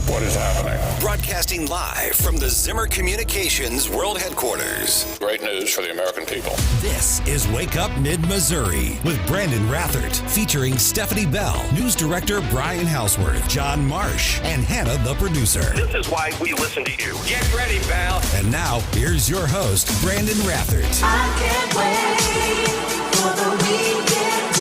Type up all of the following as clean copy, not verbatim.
What is happening? Broadcasting live from the Zimmer Communications World Headquarters. Great news for the American people. This is Wake Up Mid-Missouri with Branden Rathert, featuring Stephanie Bell, news director Brian Houseworth, John Marsh, and Hannah, the producer. This is why we listen to you. Get ready, pal. And now, here's your host, Branden Rathert. I can't wait for the weekend.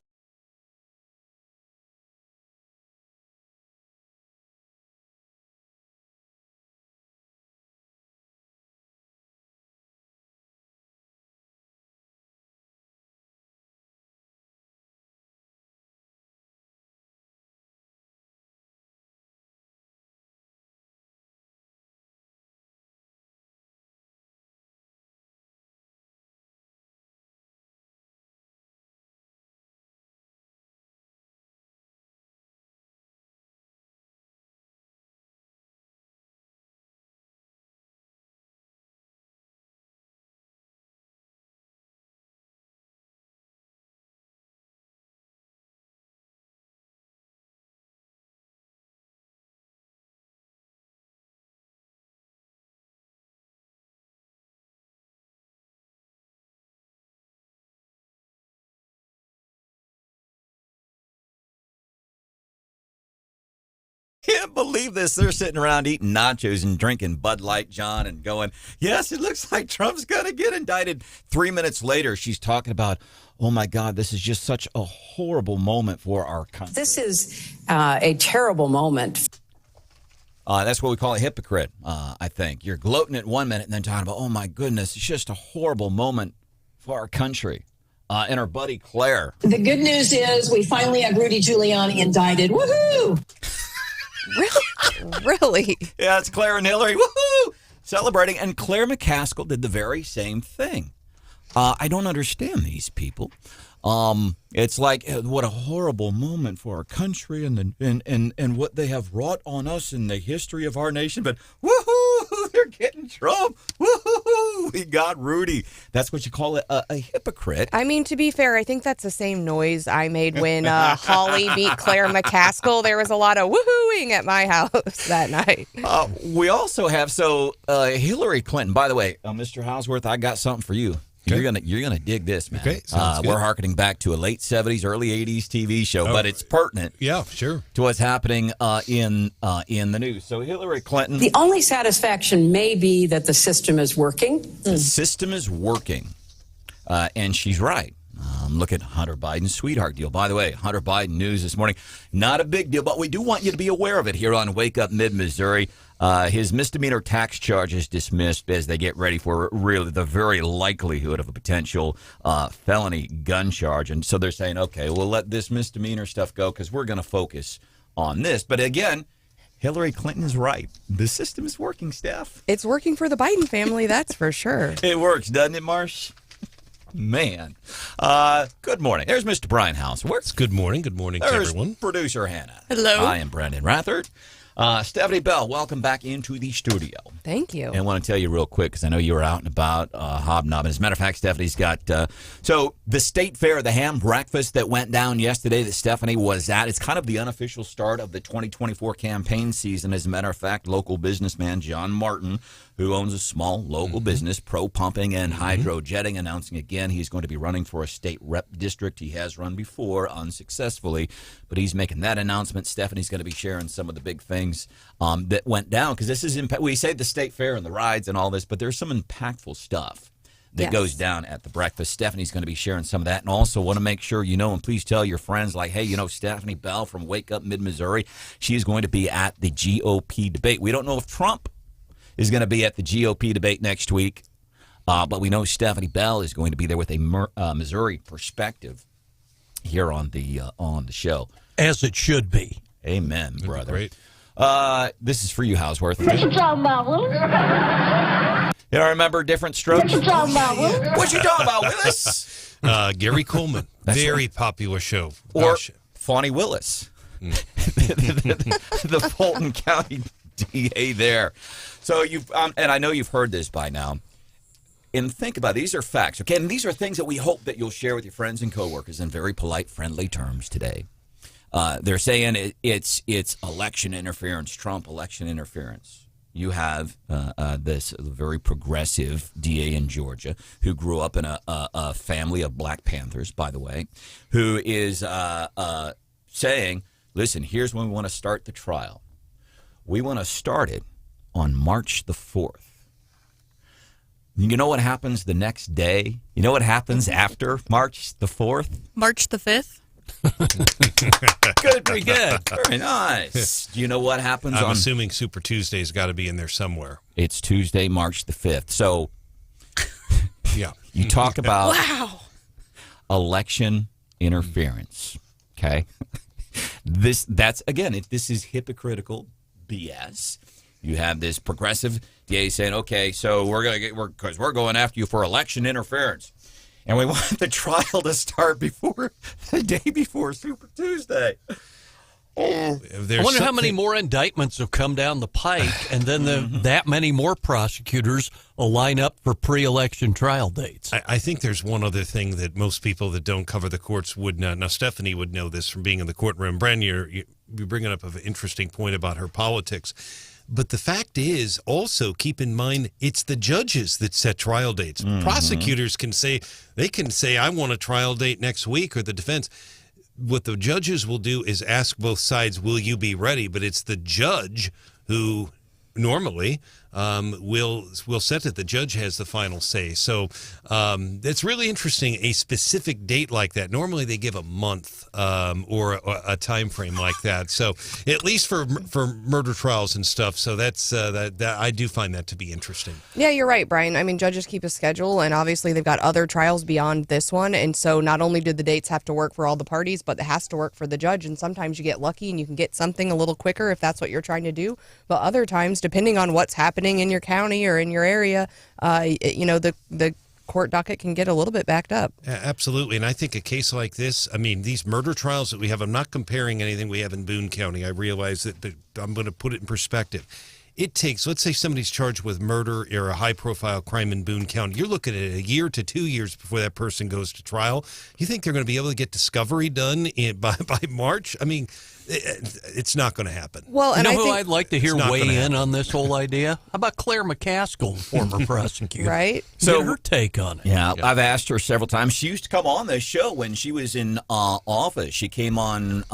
Can't believe this. They're sitting around eating nachos and drinking Bud Light, John, and going, yes, it looks like Trump's going to get indicted. 3 minutes later, she's talking about, oh, my God, this is just such a horrible moment for our country. This is a terrible moment. That's what we call a hypocrite, I think. You're gloating at 1 minute and then talking about, oh, my goodness, it's just a horrible moment for our country. And our buddy Claire. The good news is we finally have Rudy Giuliani indicted. Woohoo! Really? Yeah, it's Claire and Hillary. Woohoo! Celebrating. And Claire McCaskill did the very same thing. I don't understand these people. It's like, what a horrible moment for our country and what they have wrought on us in the history of our nation. But woohoo! They're getting Trump. Woohoo! We got Rudy. That's what you call a hypocrite. I mean, to be fair, I think that's the same noise I made when Holly beat Claire McCaskill. There was a lot of woohooing at my house that night. We also have, Hillary Clinton. By the way, Mr. Houseworth, I got something for you. Okay. You're gonna dig this, man. Okay, we're hearkening back to a late 70s, early 80s TV show, but it's pertinent. Yeah, sure. To what's happening in the news. So Hillary Clinton. The only satisfaction may be that the system is working. The system is working, and she's right. Look at Hunter Biden's sweetheart deal. By the way, Hunter Biden news this morning, not a big deal, but we do want you to be aware of it here on Wake Up Mid-Missouri. His misdemeanor tax charge is dismissed as they get ready for really the very likelihood of a potential felony gun charge. And so they're saying, okay, we'll let this misdemeanor stuff go because we're going to focus on this. But again, Hillary Clinton is right. The system is working, Steph. It's working for the Biden family, that's for sure. It works, doesn't it, Marsh? Man. Good morning. There's Mr. Brian Houseworth. Good morning. Good morning to everyone. Producer Hannah. Hello. I am Branden Rathert. Stephanie Bell, welcome back into the studio. Thank you. And I want to tell you real quick, because I know you were out and about hobnobbing. As a matter of fact, Stephanie's got, so the State Fair, the ham breakfast that went down yesterday that Stephanie was at, it's kind of the unofficial start of the 2024 campaign season. As a matter of fact, local businessman John Martin, who owns a small local business, Pro Pumping and Hydrojetting, announcing again he's going to be running for a state rep district. He has run before unsuccessfully, but he's making that announcement. Stephanie's going to be sharing some of the big things that went down, because this is we say the State Fair and the rides and all this, but there's some impactful stuff that goes down at the breakfast. Stephanie's going to be sharing some of that, and also want to make sure you know, and please tell your friends, like, hey, you know, Stephanie Bell from Wake Up Mid-Missouri, she's going to be at the GOP debate. We don't know if Trump is going to be at the GOP debate next week, but we know Stephanie Bell is going to be there with a Missouri perspective here on the show. As it should be. Amen, brother. Great. This is for you, Houseworth. What you talking about, Willis? You don't remember Different Strokes? What you talking about, Willis? What you talking about, Willis? Gary Coleman. Very popular show. Or Fawny Willis. The Fulton County DA there. So you've, and I know you've heard this by now. And think about it. These are facts, okay? And these are things that we hope that you'll share with your friends and coworkers in very polite, friendly terms today. They're saying it's election interference, Trump election interference. You have this very progressive DA in Georgia who grew up in a family of Black Panthers, by the way, who is saying, listen, here's when we want to start the trial. We want to start it on March the 4th. You know what happens the next day? You know what happens after March the 4th? March the 5th. Good, pretty good. Very nice. Do you know what happens I'm assuming Super Tuesday's got to be in there somewhere. It's Tuesday, March the 5th. So, yeah. You talk about election interference, okay? This is hypocritical BS. You have this progressive DA saying, okay, so we're going after you for election interference. And we want the trial to start before the day before Super Tuesday. I wonder how many more indictments have come down the pike, and then that many more prosecutors will line up for pre-election trial dates. I think there's one other thing that most people that don't cover the courts would not. Now, Stephanie would know this from being in the courtroom. Branden, you're bringing up an interesting point about her politics. But the fact is, also keep in mind, it's the judges that set trial dates. Mm-hmm. Prosecutors can say, I want a trial date next week, or the defense. What the judges will do is ask both sides, will you be ready? But it's the judge who normally will set it. The judge has the final say. So it's really interesting, a specific date like that. Normally they give a month or a time frame like that. So at least for murder trials and stuff. So that's that I do find that to be interesting. Yeah, you're right, Brian. I mean, judges keep a schedule, and obviously they've got other trials beyond this one. And so not only do the dates have to work for all the parties, but it has to work for the judge. And sometimes you get lucky and you can get something a little quicker if that's what you're trying to do. But other times, depending on what's happening in your county or in your area, the court docket can get a little bit backed up. Absolutely. And I think a case like this, I mean, these murder trials that we have, I'm not comparing anything we have in Boone County. I realize that, but I'm going to put it in perspective. It takes, let's say somebody's charged with murder or a high-profile crime in Boone County. You're looking at a year to 2 years before that person goes to trial. You think they're going to be able to get discovery done by March? I mean, it's not going to happen. Well, and who I'd like to hear weigh in on this whole idea? How about Claire McCaskill, former prosecutor? Right? So get her take on it. Yeah, I've asked her several times. She used to come on this show when she was in office. She came on.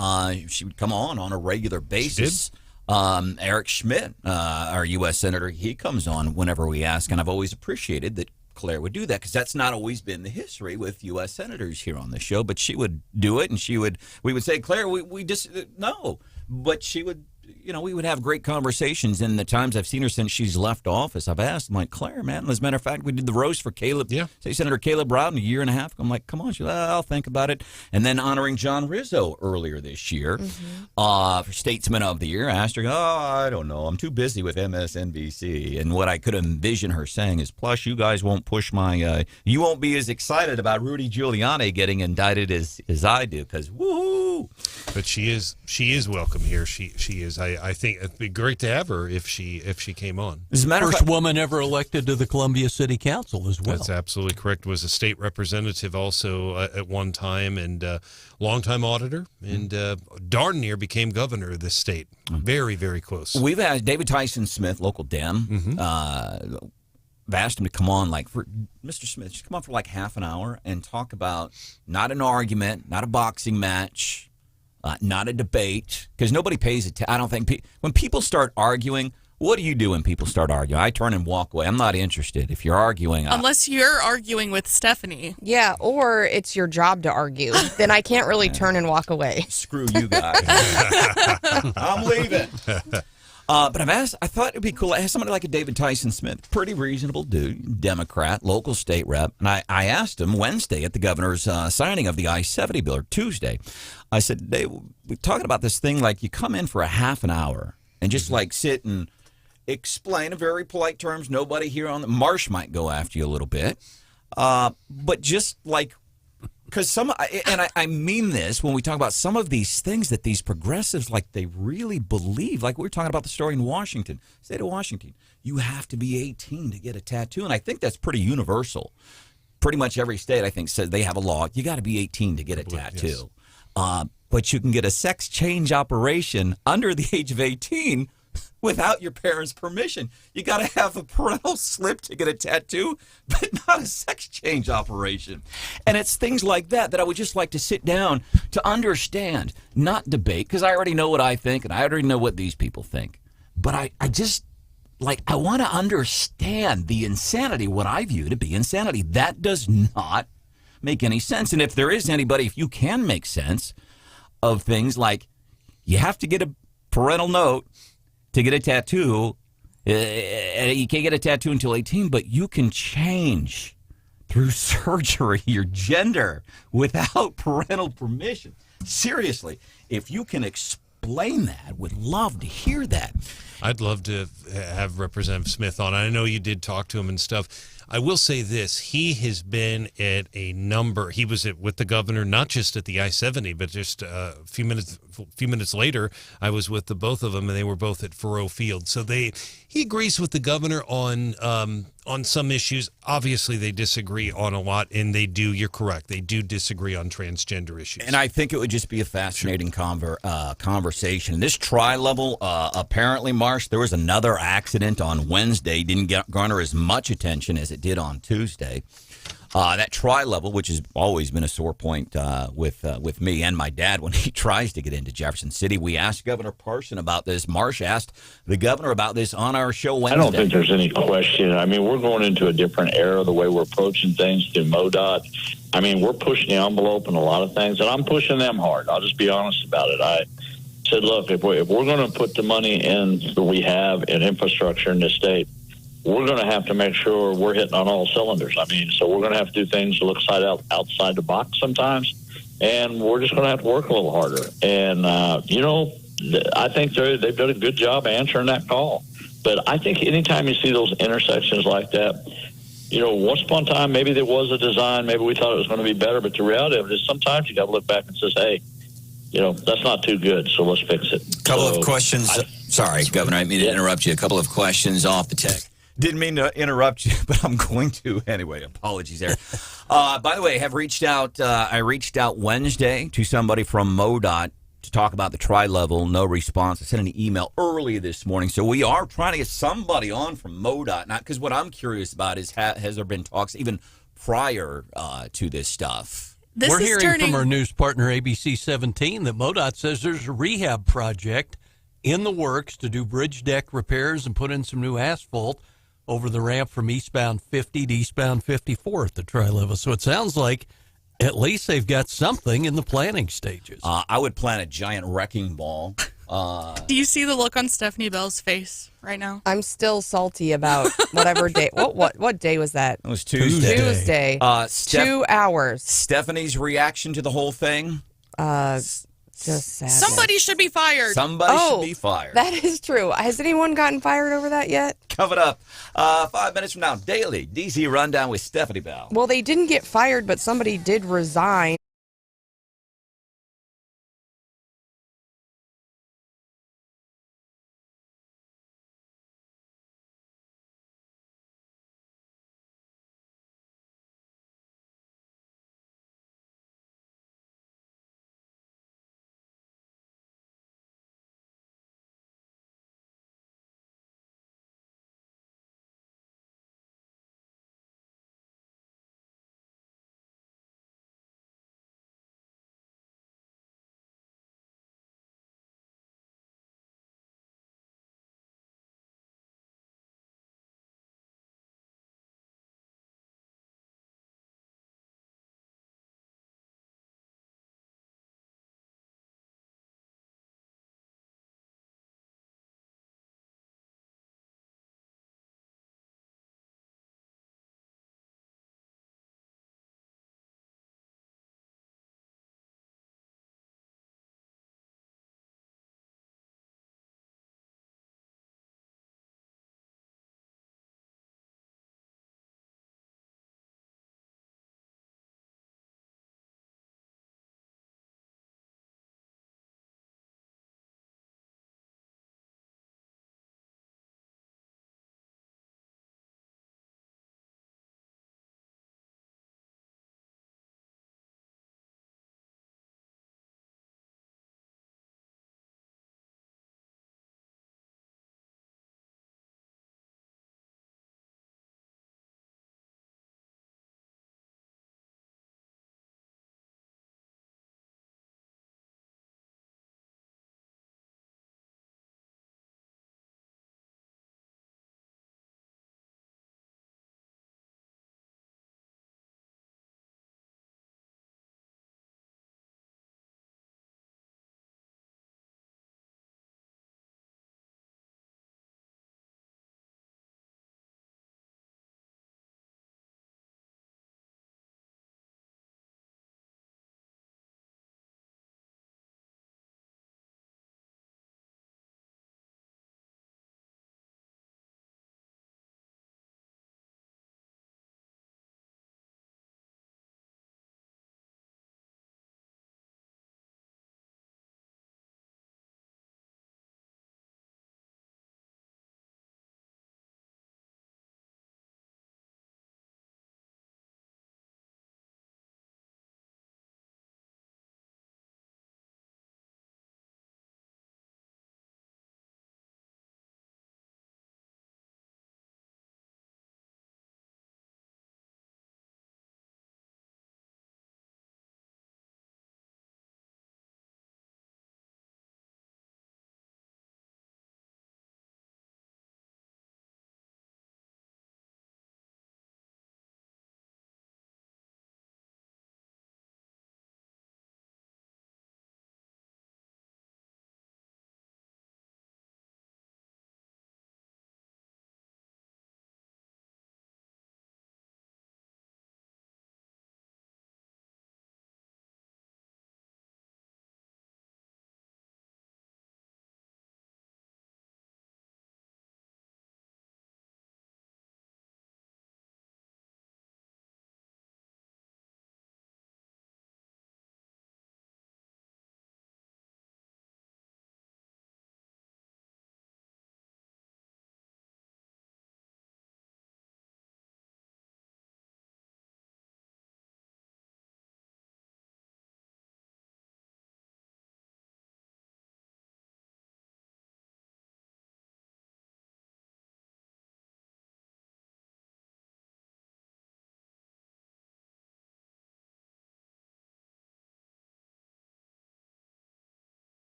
She would come on a regular basis. Eric Schmidt, our U.S. Senator, he comes on whenever we ask, and I've always appreciated that Claire would do that because that's not always been the history with U.S. Senators here on the show, but she would do it, and we would say, Claire, we just, no, but she would, we would have great conversations. In the times I've seen her since she's left office, I've asked, I'm like, Claire, man, as a matter of fact, we did the roast for Senator Caleb Rowden a year and a half ago. I'm like, come on. She's like, I'll think about it. And then honoring John Rizzo earlier this year for Statesman of the Year. I asked her, I don't know. I'm too busy with MSNBC. And what I could envision her saying is, plus, you guys won't push you won't be as excited about Rudy Giuliani getting indicted as I do, because woohoo. But she is welcome here. She is. I think it'd be great to have her if she came on. First woman ever elected to the Columbia City Council as well. That's absolutely correct. Was a state representative also at one time, and longtime auditor, and darn near became governor of this state. Very, very close. We've had David Tyson Smith, local Dem. I've asked him to come on, Mr. Smith, just come on for like half an hour and talk about not an argument, not a boxing match, not a debate, because nobody pays attention. I don't think when people start arguing, what do you do when people start arguing? I turn and walk away. I'm not interested. If you're arguing, unless you're arguing with Stephanie. Yeah, or it's your job to argue. Then I can't really turn and walk away. Screw you guys. I'm leaving. But I thought it'd be cool. I had somebody like a David Tyson Smith, pretty reasonable dude, Democrat, local state rep. And I asked him Wednesday at the governor's signing of the I-70 bill, or Tuesday. I said, Dave, we're talking about this thing, like you come in for a half an hour and just sit and explain in very polite terms. Nobody here on the Marsh might go after you a little bit. But just because I mean this when we talk about some of these things that these progressives, they really believe. Like we were talking about the story in Washington, state of Washington. You have to be 18 to get a tattoo. And I think that's pretty universal. Pretty much every state, I think, says they have a law. You got to be 18 to get a tattoo. Yes. but you can get a sex change operation under the age of 18 without your parents' permission. You got to have a parental slip to get a tattoo, but not a sex change operation. And it's things like that that I would just like to sit down to understand, not debate, because I already know what I think and I already know what these people think. But I want to understand the insanity, what I view to be insanity. That does not make any sense. And if there is anybody, if you can make sense of things like you have to get a parental note to get a tattoo, you can't get a tattoo until 18, but you can change through surgery your gender without parental permission. Seriously, if you can explain that, would love to hear that. I'd love to have Representative Smith on. I know you did talk to him and stuff. I will say this. He has been at a number. He was with the governor, not just at the I-70, but just a few minutes later, I was with the both of them, and they were both at Faurot Field. So he agrees with the governor on some issues. Obviously, they disagree on a lot, and they do. You're correct. They do disagree on transgender issues. And I think it would just be a fascinating conversation. This tri-level, apparently, Marsh, there was another accident on Wednesday. Didn't garner as much attention as it did on Tuesday. That tri-level, which has always been a sore point with me and my dad when he tries to get into Jefferson City. We asked Governor Parson about this. Marsh asked the governor about this on our show Wednesday. I don't think there's any question. I mean, we're going into a different era, the way we're approaching things through MoDOT. I mean, we're pushing the envelope in a lot of things, and I'm pushing them hard. I'll just be honest about it. I said, look, if we're going to put the money in that we have in infrastructure in this state, we're going to have to make sure we're hitting on all cylinders. I mean, so we're going to have to do things that look outside the box sometimes, and we're just going to have to work a little harder. And, I think they've done a good job answering that call. But I think anytime you see those intersections like that, once upon a time, maybe there was a design, maybe we thought it was going to be better, but the reality of it is sometimes you got to look back and say, hey, that's not too good, so let's fix it. Couple of questions. Sorry, Governor, I didn't mean to interrupt you. A couple of questions off the text. Didn't mean to interrupt you, but I'm going to anyway. Apologies there. By the way, I reached out Wednesday to somebody from MoDOT to talk about the tri-level. No response. I sent an email early this morning. So we are trying to get somebody on from MoDOT. Not because what I'm curious about is has there been talks even prior to this stuff? We're hearing from our news partner ABC 17 that MoDOT says there's a rehab project in the works to do bridge deck repairs and put in some new asphalt over the ramp from eastbound 50 to eastbound 54 at the tri-level. So it sounds like at least they've got something in the planning stages. I would plant a giant wrecking ball. Do you see the look on Stephanie Bell's face right now? I'm still salty about whatever day. What day was that? It was Tuesday. Tuesday. 2 hours. Stephanie's reaction to the whole thing? Just sad. Somebody should be fired. Somebody should be fired. That is true. Has anyone gotten fired over that yet? Coming up 5 minutes from now, Daily DC Rundown with Stephanie Bell. Well, they didn't get fired, but somebody did resign.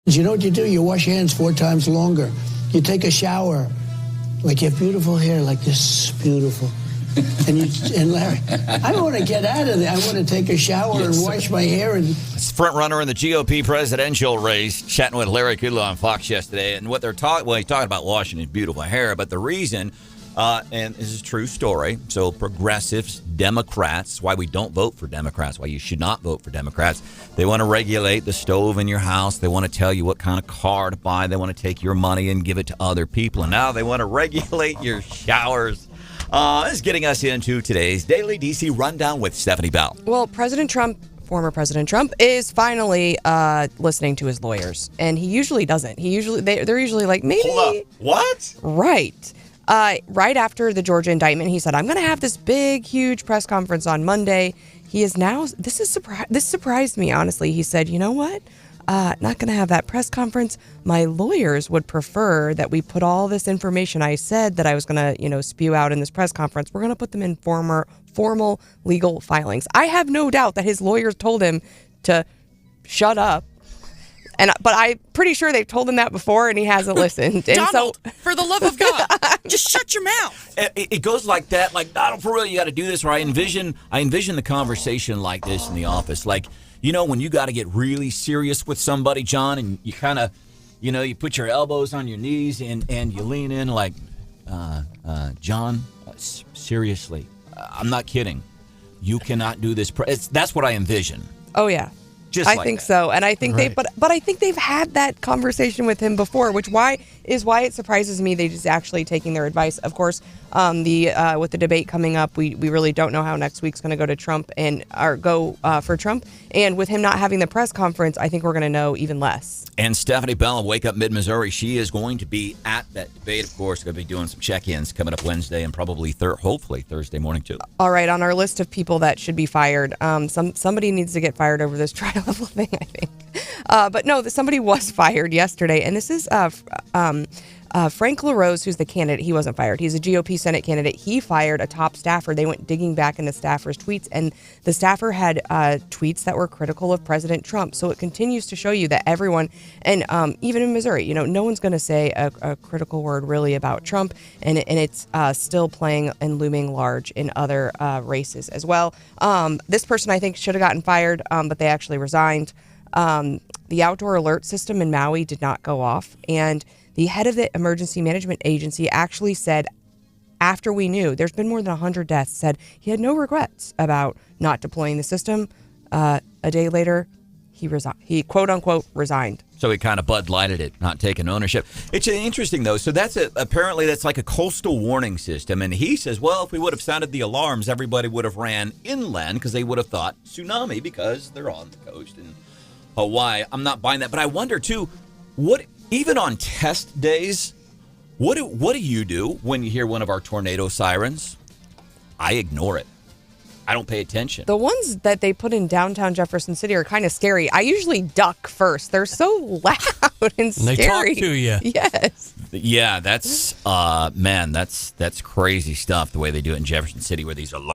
You know what you do? You wash your hands 4 times longer. You take a shower, like you have beautiful hair, like this, beautiful. And Larry, I want to get out of there. I want to take a shower and wash my hair. And it's front runner in the GOP presidential race, chatting with Larry Kudlow on Fox yesterday. And what they're talking, well, he's talking about washing his beautiful hair, but the reason, and this is a true story, so progressives, Democrats, why we don't vote for Democrats, why you should not vote for Democrats, they want to regulate the stove in your house. They want to tell you what kind of car to buy. They want to take your money and give it to other people. And now they want to regulate your showers. This is getting us into today's Daily DC Rundown with Stephanie Bell. Well, former President Trump, is finally listening to his lawyers, and he usually doesn't. They're usually like, maybe. Hold up. What? Right. Right after the Georgia indictment, he said, I'm going to have this big, huge press conference on Monday. He is now, this surprised me, honestly. He said, you know what? Not going to have that press conference. My lawyers would prefer that we put all this information I said that I was going to, spew out in this press conference. We're going to put them in formal legal filings. I have no doubt that his lawyers told him to shut up. But I'm pretty sure they've told him that before, and he hasn't listened. And Donald, for the love of God, just shut your mouth. It goes like that. Like, Donald, for real, you got to do this. Or I envision the conversation like this in the office. Like, when you got to get really serious with somebody, John, and you kind of, you put your elbows on your knees and you lean in like, John, seriously, I'm not kidding. You cannot do this. That's what I envision. Oh, yeah. I think so, and I think but I think they've had that conversation with him before, which is why it surprises me that he's actually taking their advice. Of course, with the debate coming up, we really don't know how next week's going to go to Trump for Trump, and with him not having the press conference, I think we're going to know even less. And Stephanie Bell of Wake Up Mid-Missouri, she is going to be at that debate. Of course, going to be doing some check-ins coming up Wednesday and probably hopefully Thursday morning too. All right, on our list of people that should be fired, somebody needs to get fired over this trial level thing, I think. But no, somebody was fired yesterday, and this is Frank LaRose, who's the candidate. He wasn't fired. He's a GOP Senate candidate. He fired a top staffer. They went digging back into staffers' tweets, and the staffer had tweets that were critical of President Trump. So it continues to show you that everyone, and even in Missouri, no one's going to say a critical word really about Trump, and it's still playing and looming large in other races as well. This person, I think, should have gotten fired, but they actually resigned. The outdoor alert system in Maui did not go off, and the head of the emergency management agency actually said, after we knew there's been more than 100 deaths, said he had no regrets about not deploying the system. A day later, he quote unquote resigned. So he kind of Bud Lighted it, not taking ownership. It's interesting though. So apparently that's like a coastal warning system. And he says, well, if we would have sounded the alarms, everybody would have ran inland because they would have thought tsunami because they're on the coast in Hawaii. I'm not buying that. But I wonder too, even on test days, what do you do when you hear one of our tornado sirens? I ignore it. I don't pay attention. The ones that they put in downtown Jefferson City are kind of scary. I usually duck first. They're so loud and scary. They talk to you. Yes. Yeah, that's that's crazy stuff, the way they do it in Jefferson City where these alarms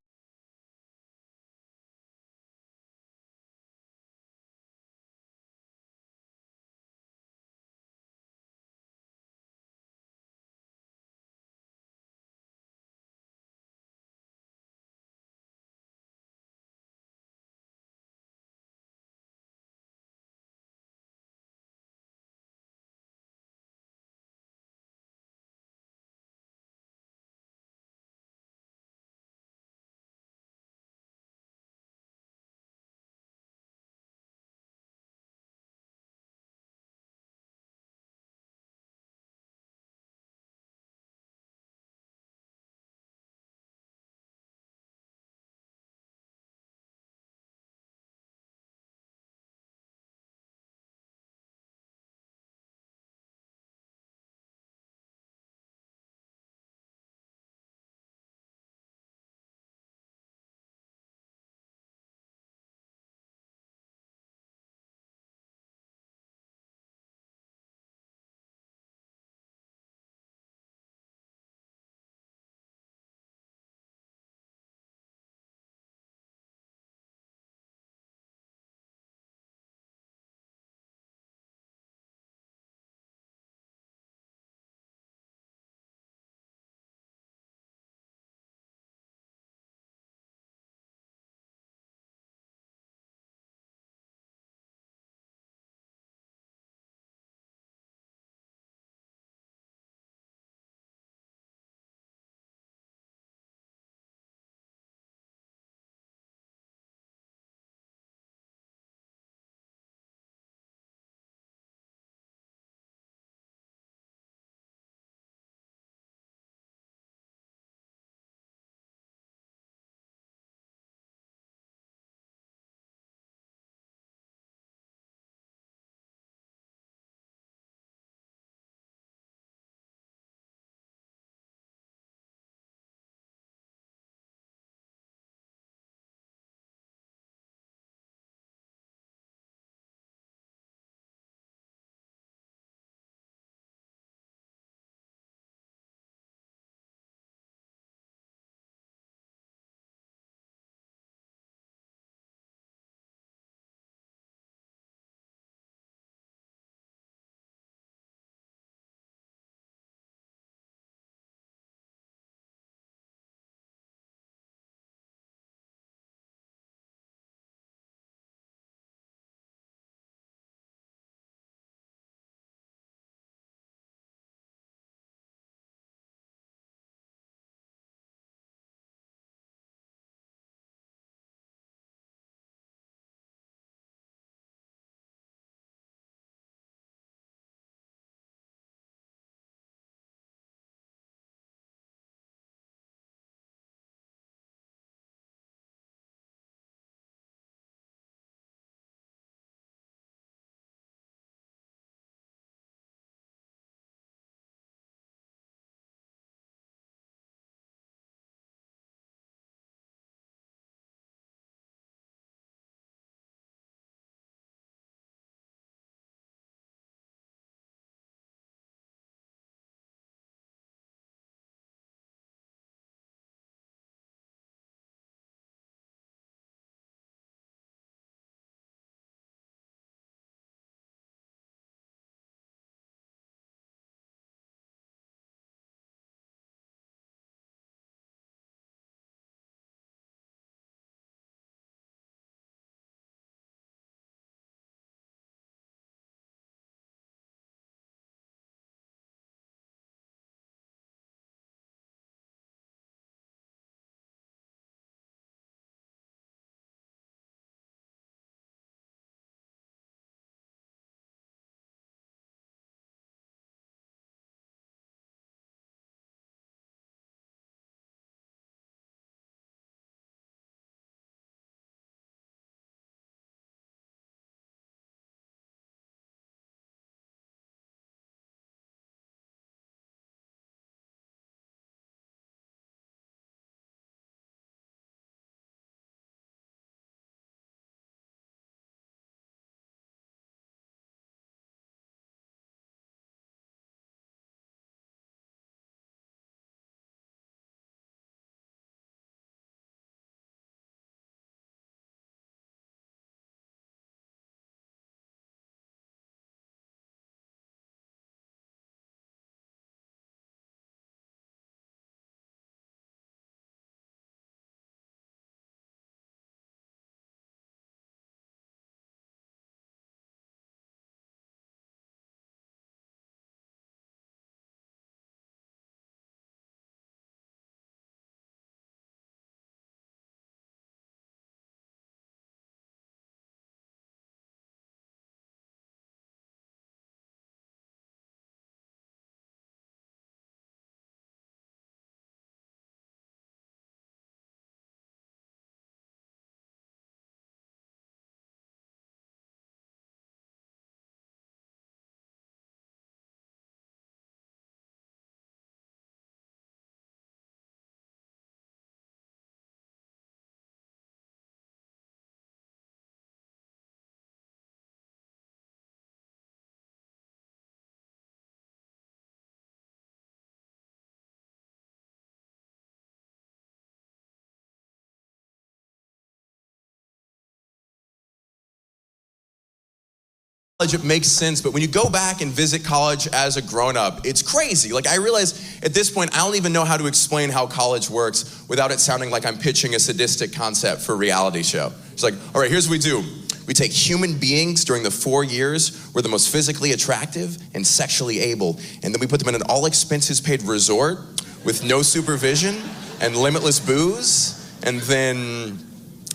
It makes sense, but when you go back and visit college as a grown-up, it's crazy. Like, I realize at this point, I don't even know how to explain how college works without it sounding like I'm pitching a sadistic concept for a reality show. It's like, all right, here's what we do. We take human beings during the 4 years we're the most physically attractive and sexually able, and then we put them in an all-expenses-paid resort with no supervision and limitless booze, and then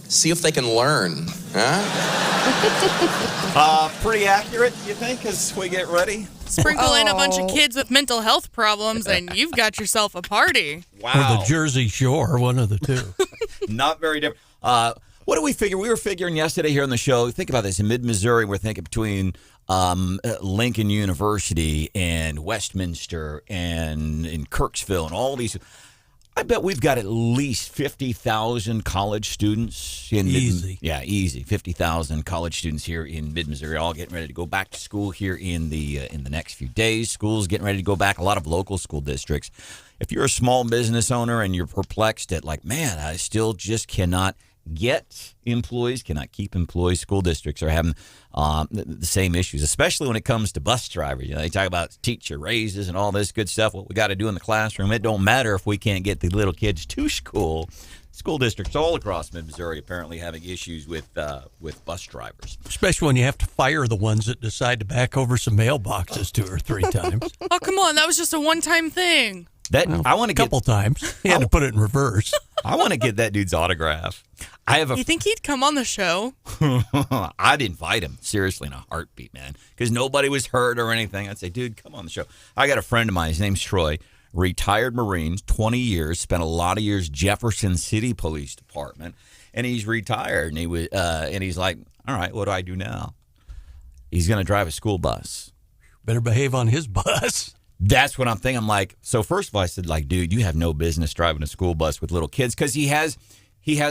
see if they can learn, Pretty accurate, you think, as we get ready? Sprinkle in a bunch of kids with mental health problems, and you've got yourself a party. Or the Jersey Shore, one of the two. Not very different. What do we figure? We were figuring yesterday here on the show, think about this, in mid-Missouri, we're thinking between Lincoln University and Westminster and in Kirksville and all these. I bet we've got at least 50,000 college students in easy. Easy. 50,000 college students here in mid-Missouri, all getting ready to go back to school here in the next few days. School's getting ready to go back. A lot of local school districts. If you're a small business owner and you're perplexed at like, man, I still just cannot get employees, cannot keep employees. School districts are having the same issues, especially when it comes to bus drivers. You know, they talk about teacher raises and all this good stuff, what we got to do in the classroom. It don't matter if we can't get the little kids to school. School districts all across mid-Missouri apparently having issues with bus drivers. Especially when you have to fire the ones that decide to back over some mailboxes 2 or 3 times. Oh, come on. That was just a one-time thing. I want to a couple times. He had to put it in reverse. I want to get that dude's autograph. You think he'd come on the show? I'd invite him, seriously, in a heartbeat, man, because nobody was hurt or anything. I'd say, dude, come on the show. I got a friend of mine. His name's Troy, retired Marine, 20 years, spent a lot of years Jefferson City Police Department, and he's retired. And he was, and he's like, all right, what do I do now? He's going to drive a school bus. Better behave on his bus. That's what I'm thinking. I'm like, so first of all, I said, like, dude, you have no business driving a school bus with little kids, because he has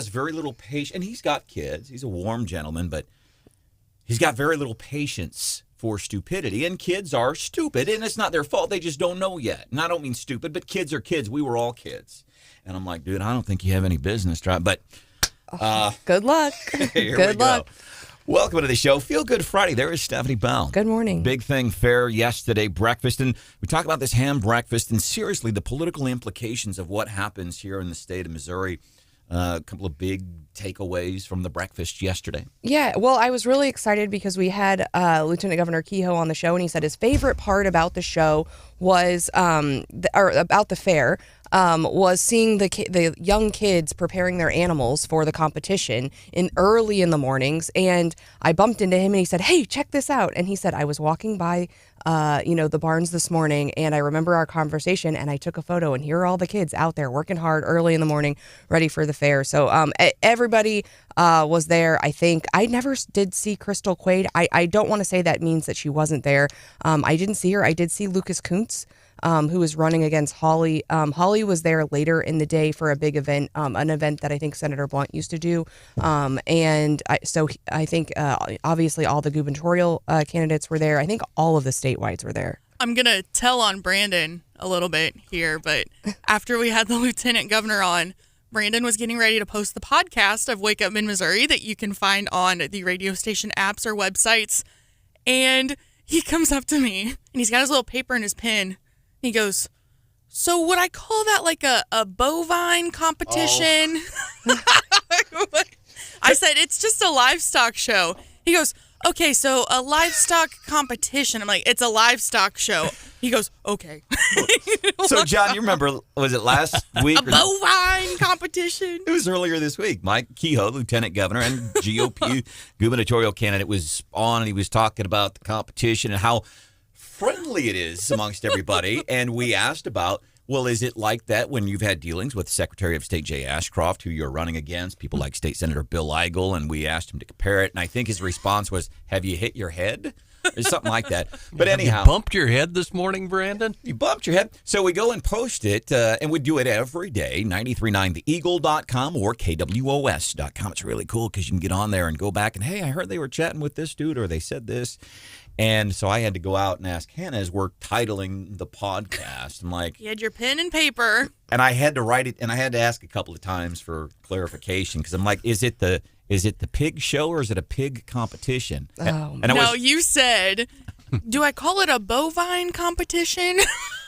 very little patience, and he's got kids. He's a warm gentleman, but he's got very little patience for stupidity, and kids are stupid, and it's not their fault. They just don't know yet. And I don't mean stupid, but kids are kids. We were all kids. And I'm like, dude, I don't think you have any business driving, but good luck. Good luck. Welcome to the show. Feel Good Friday. There is Stephanie Bell. Good morning. Big thing fair yesterday, breakfast. And we talk about this ham breakfast and seriously the political implications of what happens here in the state of Missouri. A couple of big takeaways from the breakfast yesterday. Yeah, well, I was really excited because we had Lieutenant Governor Kehoe on the show, and he said his favorite part about the show was, about the fair, was seeing the young kids preparing their animals for the competition early in the mornings. And I bumped into him, and he said, "Hey, check this out." And he said, "I was walking by the barns this morning, and I remember our conversation, and I took a photo, and here are all the kids out there working hard early in the morning, ready for the fair." So everybody was there. I think I never did see Crystal Quaid. I don't want to say that means that she wasn't there. I didn't see her. I did see Lucas Kuntz, who was running against Holly. Holly was there later in the day for a big event, an event that I think Senator Blunt used to do. I think obviously all the gubernatorial candidates were there. I think all of the statewides were there. I'm going to tell on Branden a little bit here, but after we had the lieutenant governor on, Branden was getting ready to post the podcast of Wake Up Mid-Missouri that you can find on the radio station apps or websites. And he comes up to me, and he's got his little paper and his pen. He goes, "So would I call that like a bovine competition?" Oh. I said, "It's just a livestock show." He goes, "Okay, so a livestock competition." I'm like, "It's a livestock show." He goes, "Okay." So, John, you remember, was it last week? A bovine competition? It was earlier this week. Mike Kehoe, Lieutenant Governor and GOP gubernatorial candidate, was on, and he was talking about the competition and how friendly it is amongst everybody. And we asked about, well, is it like that when you've had dealings with Secretary of State Jay Ashcroft, who you're running against, people like State Senator Bill Eigel, and we asked him to compare it. And I think his response was, "Have you hit your head?" Or something like that. But anyhow. You bumped your head this morning, Branden? You bumped your head. So we go and post it, and we do it every day, 939theeagle.com or kwos.com. It's really cool because you can get on there and go back and, hey, I heard they were chatting with this dude or they said this. And so I had to go out and ask Hannah as we're titling the podcast. I'm like, you had your pen and paper. And I had to write it, and I had to ask a couple of times for clarification because I'm like, is it the Is it the pig show or is it a pig competition? Oh, no, you said, do I call it a bovine competition?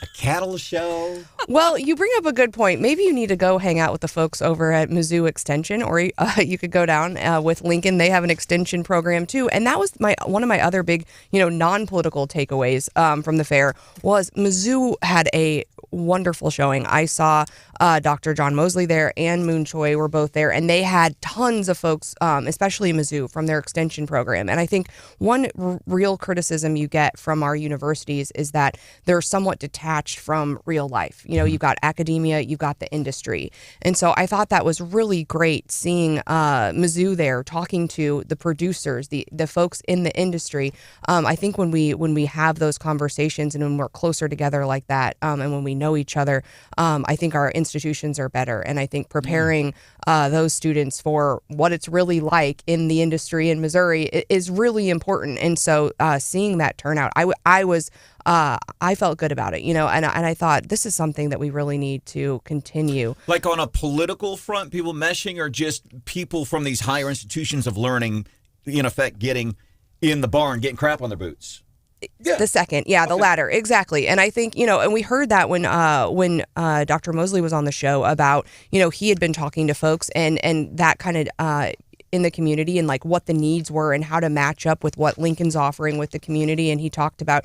A cattle show? Well, you bring up a good point. Maybe you need to go hang out with the folks over at Mizzou Extension, or you could go down with Lincoln. They have an extension program too, and that was one of my other big, non-political takeaways from the fair was Mizzou had a wonderful showing. I saw Dr. John Mosley there and Moon Choi were both there, and they had tons of folks, especially Mizzou, from their extension program. And I think one real criticism you get from our universities is that they're somewhat detached from real life. You've got academia, you've got the industry. And so I thought that was really great seeing Mizzou there talking to the producers, the folks in the industry. I think when we have those conversations and when we're closer together like that, and when we know each other, I think our institutions are better. And I think preparing those students for what it's really like in the industry in Missouri is really important. And so seeing that turnout, I felt good about it, and I thought this is something that we really need to continue. Like on a political front, people meshing, or just people from these higher institutions of learning, in effect, getting in the barn, getting crap on their boots? Yeah. The second, the latter, exactly. And I think, and we heard that when Dr. Mosley was on the show about, he had been talking to folks and that kind of in the community and like what the needs were and how to match up with what Lincoln's offering with the community. And he talked about,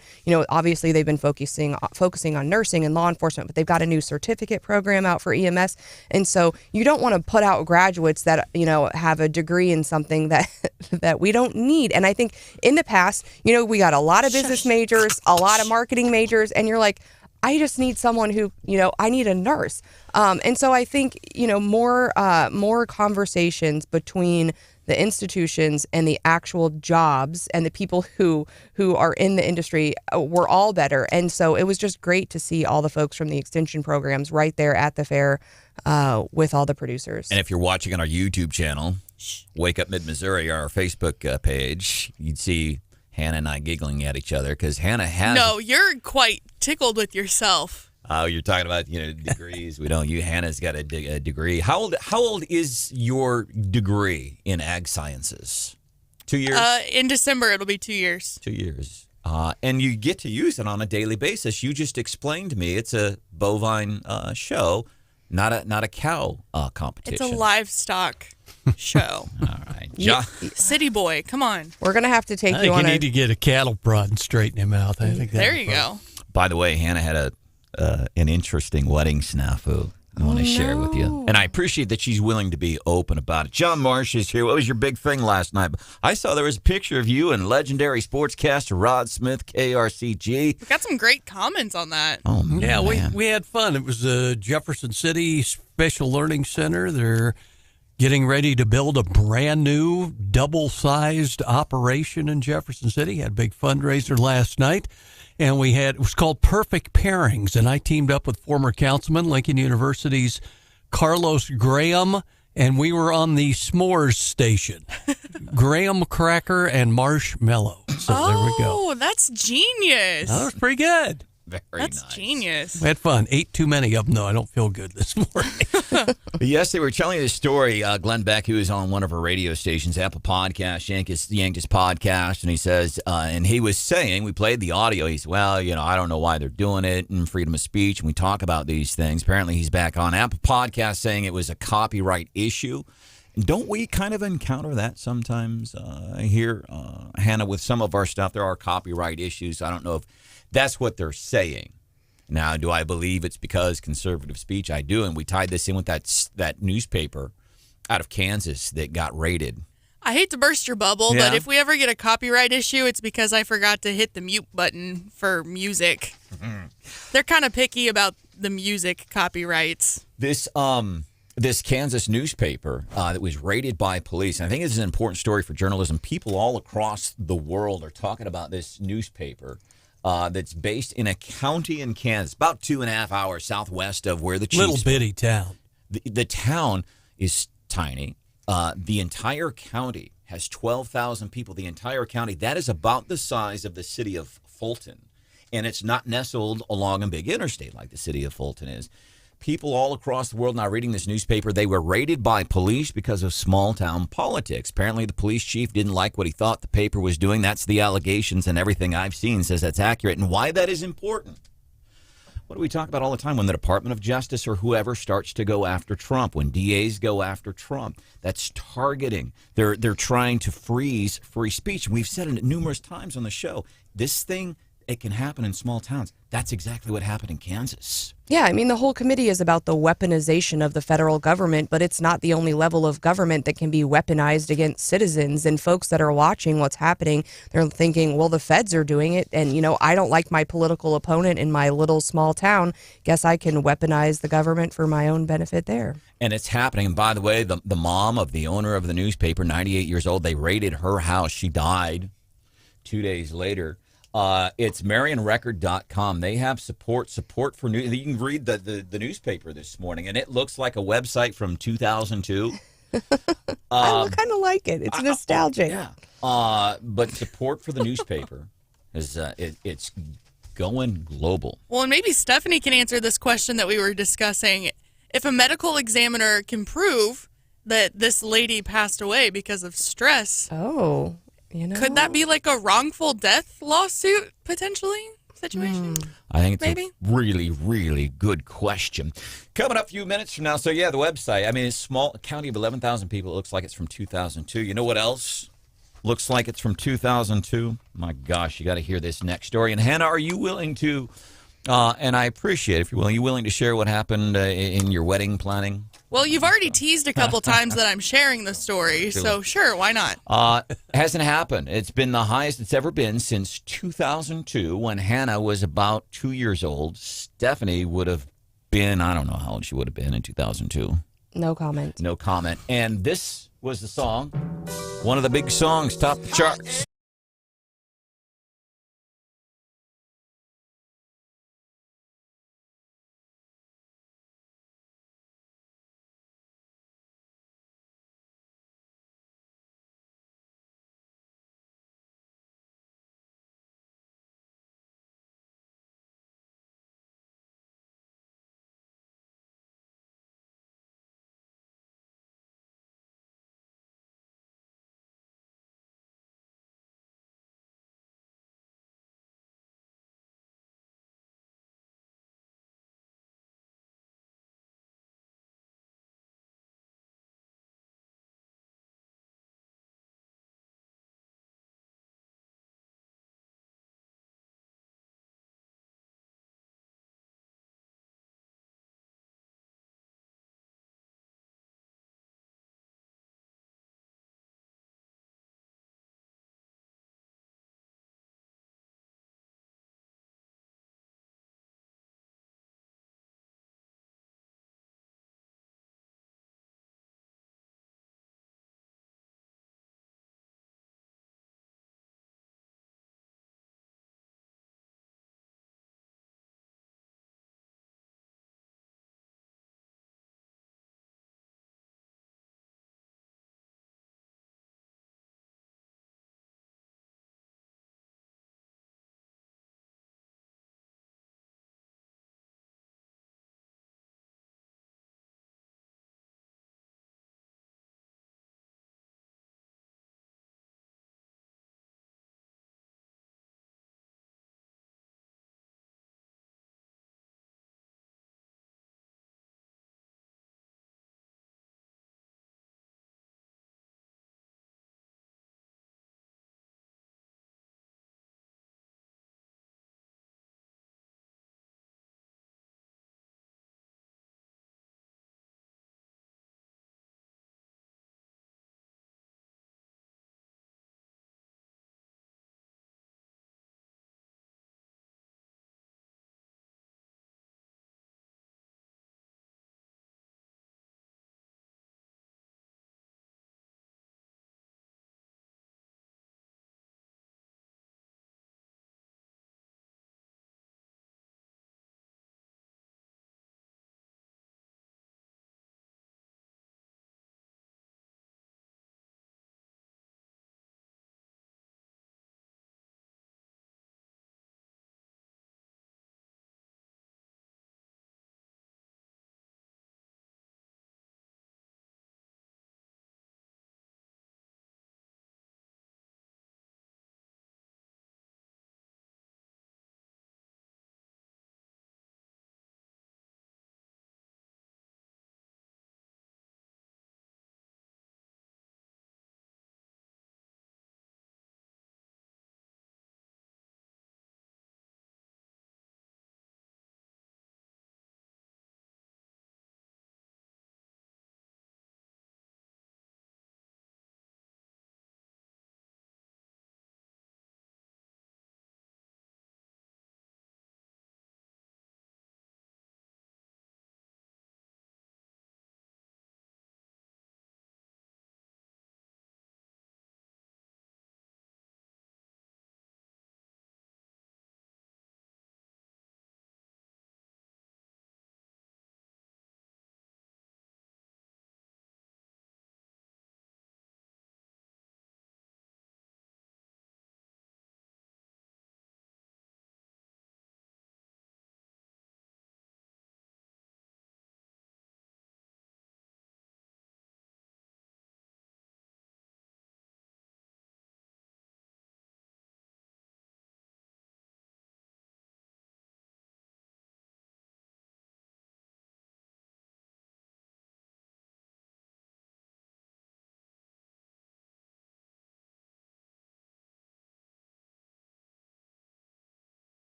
obviously they've been focusing on nursing and law enforcement, but they've got a new certificate program out for EMS. And so you don't want to put out graduates that, have a degree in something that we don't need. And I think in the past, we got a lot of business majors, a lot of marketing majors, and you're like, I just need someone who, I need a nurse. And so I think, more conversations between the institutions and the actual jobs and the people who are in the industry were all better. And so it was just great to see all the folks from the extension programs right there at the fair with all the producers. And if you're watching on our YouTube channel, Wake Up Mid-Missouri, our Facebook page, you'd see Hannah and I giggling at each other because Hannah has... No, you're quite tickled with yourself. Oh, you're talking about degrees. We don't. Hannah's got a degree. How old is your degree in ag sciences? 2 years? In December, it'll be 2 years. 2 years. And you get to use it on a daily basis. You just explained to me it's a bovine show, not a cow competition. It's a livestock show. All right. City boy, come on. We're going to have to take you on. You need to get a cattle prod and straighten him out. I think there you go. By the way, Hannah had an interesting wedding snafu I want to share with you. And I appreciate that she's willing to be open about it. John Marsh is here. What was your big thing last night? I saw there was a picture of you and legendary sportscaster Rod Smith, KRCG. We got some great comments on that. Oh, man. Yeah, we had fun. It was the Jefferson City Special Learning Center. They're getting ready to build a brand new double-sized operation in Jefferson City. Had a big fundraiser last night. And it was called Perfect Pairings, and I teamed up with former councilman, Lincoln University's Carlos Graham, and we were on the s'mores station. Graham cracker and marshmallow. So there we go. Oh, that's genius. That was pretty good. That's nice. Genius. We had fun. Ate too many of them, though. I don't feel good this morning. Yes, they were telling you the story. Glenn Beck, who was on one of our radio stations, Apple Podcast, yanked his podcast, and he says, and he was saying, we played the audio. He said, well, I don't know why they're doing it, and freedom of speech, and we talk about these things. Apparently, he's back on Apple Podcast saying it was a copyright issue. Don't we kind of encounter that sometimes here, Hannah, with some of our stuff? There are copyright issues. I don't know if that's what they're saying. Now, do I believe it's because conservative speech? I do, and we tied this in with that newspaper out of Kansas that got raided. I hate to burst your bubble, but if we ever get a copyright issue, it's because I forgot to hit the mute button for music. They're kind of picky about the music copyrights. This Kansas newspaper that was raided by police, and I think this is an important story for journalism. People all across the world are talking about this newspaper. That's based in a county in Kansas, about 2.5 hours southwest of where the Chiefs. Little bitty town. The town is tiny. The entire county has 12,000 people. The entire county, that is about the size of the city of Fulton. And it's not nestled along a big interstate like the city of Fulton is. people all across the world now reading this newspaper. They were raided by police because of small-town politics. Apparently, the police chief didn't like what he thought the paper was doing. That's the allegations, and everything I've seen says that's accurate. And why that is important. What do we talk about all the time when the Department of Justice or whoever starts to go after Trump, when DAs go after Trump? That's targeting. They're trying to freeze free speech. We've said it numerous times on the show. This thing, it can happen in small towns. That's exactly what happened in Kansas. Yeah, I mean, the whole committee is about the weaponization of the federal government, but it's not the only level of government that can be weaponized against citizens. And folks that are watching what's happening, they're thinking, well, the feds are doing it. And, you know, I don't like my political opponent in my little small town. Guess I can weaponize the government for my own benefit there. And it's happening. And by the way, the mom of the owner of the newspaper, 98 years old, they raided her house. She died 2 days later. It's MarionRecord.com. They have support for news. You can read the newspaper this morning, and it looks like a website from 2002. I kind of like it. It's nostalgic. Yeah. But support for the newspaper is it's going global. Well, and maybe Stephanie can answer this question that we were discussing. If a medical examiner can prove that this lady passed away because of stress, could that be like a wrongful death lawsuit potentially situation? I think it's Maybe. a really, really good question. Coming up a few minutes from now. So, yeah, the website. I mean, it's small, a county of 11,000 people. It looks like it's from 2002. You know what else looks like it's from 2002? My gosh, you got to hear this next story. And, Hannah, are you willing to, and I appreciate it if you're willing, you willing to share what happened in your wedding planning? Well, you've already teased a couple times that I'm sharing the story, so sure, why not? Hasn't happened. It's been the highest it's ever been since 2002 when Hannah was about 2 years old. Stephanie would have been, I don't know how old she would have been in 2002. No comment. No comment. And this was the song, one of the big songs, topped the charts.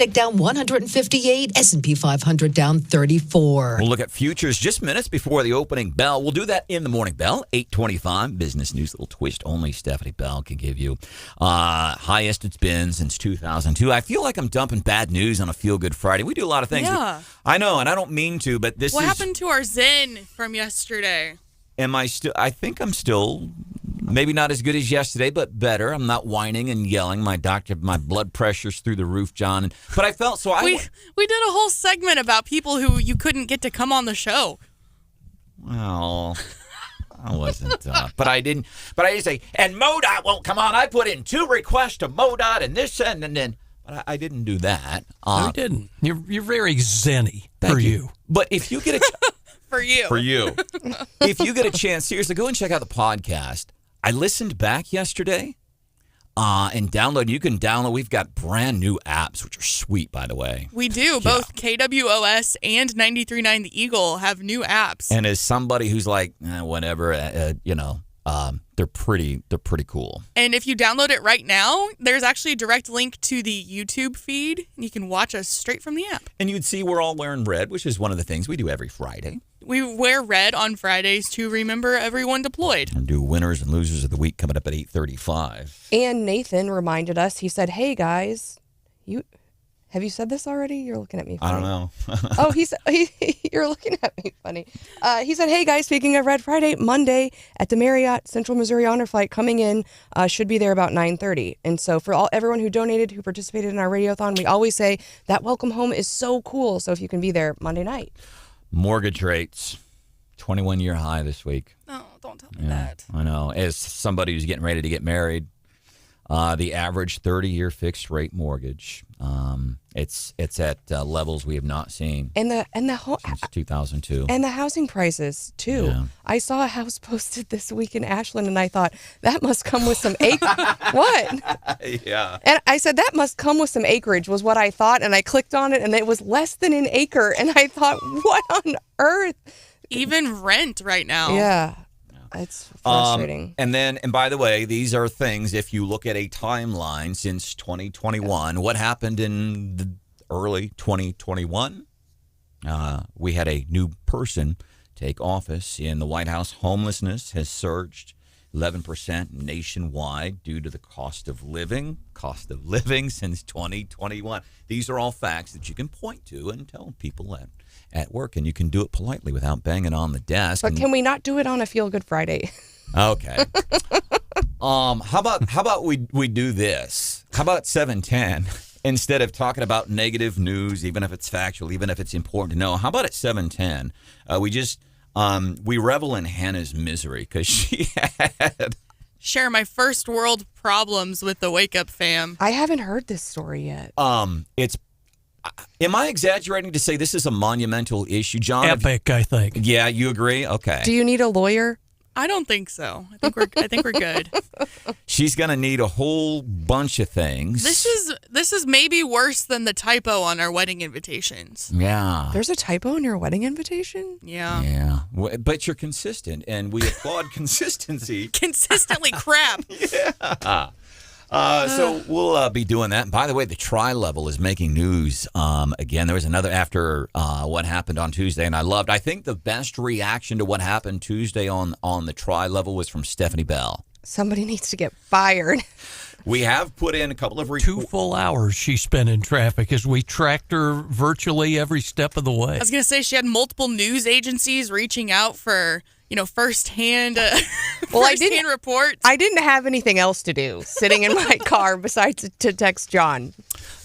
down 158, S&P 500 down 34. We'll look at futures just minutes before the opening bell. We'll do that in the morning bell, 8:25. Business news, little twist only Stephanie Bell can give you. Highest it's been since 2002. I feel like I'm dumping bad news on a Feel Good Friday. We do a lot of things. Yeah. I know, and I don't mean to, but this What is... happened to our Zen from yesterday? Am I still... I think I'm still... Maybe not as good as yesterday, but better. I'm not whining and yelling. My blood pressure's through the roof, John. But I felt so. We did a whole segment about people who you couldn't get to come on the show. Well, I wasn't. But I didn't. But I didn't say. And MoDOT won't come on. I put in 2 requests to MoDOT and this and then. But I didn't do that. No, you didn't. You're very zenny for you. But if you get a for you, if you get a chance, seriously, go and check out the podcast. I listened back yesterday and download. You can download. We've got brand new apps, which are sweet, by the way. We do. Both KWOS and 93.9 The Eagle have new apps. And as somebody who's like, whatever, they're pretty cool. And if you download it right now, there's actually a direct link to the YouTube feed. You can watch us straight from the app. And you'd see we're all wearing red, which is one of the things we do every Friday. We wear red on Fridays to remember everyone deployed. And do winners and losers of the week coming up at 8:35. And Nathan reminded us, he said, hey, guys, have you said this already? You're looking at me funny. I don't know. Oh, you're looking at me funny. He said, hey, guys, speaking of Red Friday, Monday at the Marriott Central Missouri Honor Flight coming in, should be there about 9:30. And so for everyone who donated, who participated in our radiothon, we always say that welcome home is so cool. So if you can be there Monday night. Mortgage rates, 21-year high this week. No, don't tell me that. I know. As somebody who's getting ready to get married, the average 30-year fixed rate mortgage, it's at levels we have not seen And since 2002. And the housing prices too. Yeah. I saw a house posted this week in Ashland, and I thought that must come with some what? Yeah. And I said that must come with some acreage was what I thought, and I clicked on it, and it was less than an acre, and I thought, what on earth? Even rent right now. Yeah. It's frustrating. And by the way, these are things, if you look at a timeline since 2021, what happened in the early 2021? We had a new person take office in the White House. Homelessness has surged 11% nationwide due to the cost of living since 2021. These are all facts that you can point to and tell people at work, and you can do it politely without banging on the desk. But can we not do it on a Feel Good Friday? Okay. How about we do this? How about 7:10 instead of talking about negative news, even if it's factual, even if it's important to know? How about at 7:10 we revel in Hannah's misery because she had share my first world problems with the Wake Up fam. I haven't heard this story yet. Am I exaggerating to say this is a monumental issue, John? Epic, I think. Yeah, you agree? Okay. Do you need a lawyer? I don't think so. I think we're good. She's going to need a whole bunch of things. This is maybe worse than the typo on our wedding invitations. Yeah. There's a typo in your wedding invitation? Yeah. Yeah. But you're consistent, and we applaud consistency. Consistently crap. Yeah. So we'll be doing that. And by the way, the tri-level is making news again. There was another after what happened on Tuesday, and I think the best reaction to what happened Tuesday on the tri-level was from Stephanie Bell. Somebody needs to get fired. We have put in a couple of 2 full hours she spent in traffic as we tracked her virtually every step of the way. I was going to say she had multiple news agencies reaching out for firsthand reports. I didn't have anything else to do sitting in my car besides to text John.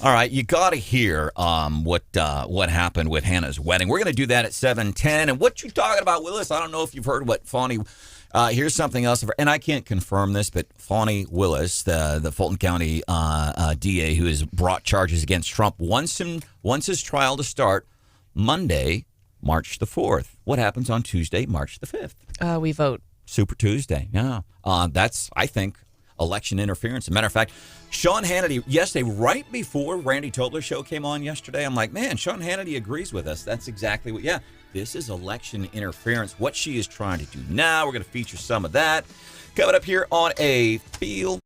All right, you got to hear what happened with Hannah's wedding. We're going to do that at 7:10. And what you talking about, Willis? I don't know if you've heard what Fawny. Here's something else, and I can't confirm this, but Fawny Willis, the Fulton County DA, who has brought charges against Trump, wants his trial to start Monday, March the 4th. What happens on Tuesday, March the 5th? We vote. Super Tuesday, yeah. That's, I think, election interference. As a matter of fact, Sean Hannity, yesterday, right before Randy Tobler's show came on yesterday, I'm like, man, Sean Hannity agrees with us. That's exactly what, this is election interference. What she is trying to do now, we're going to feature some of that. Coming up here on a Feel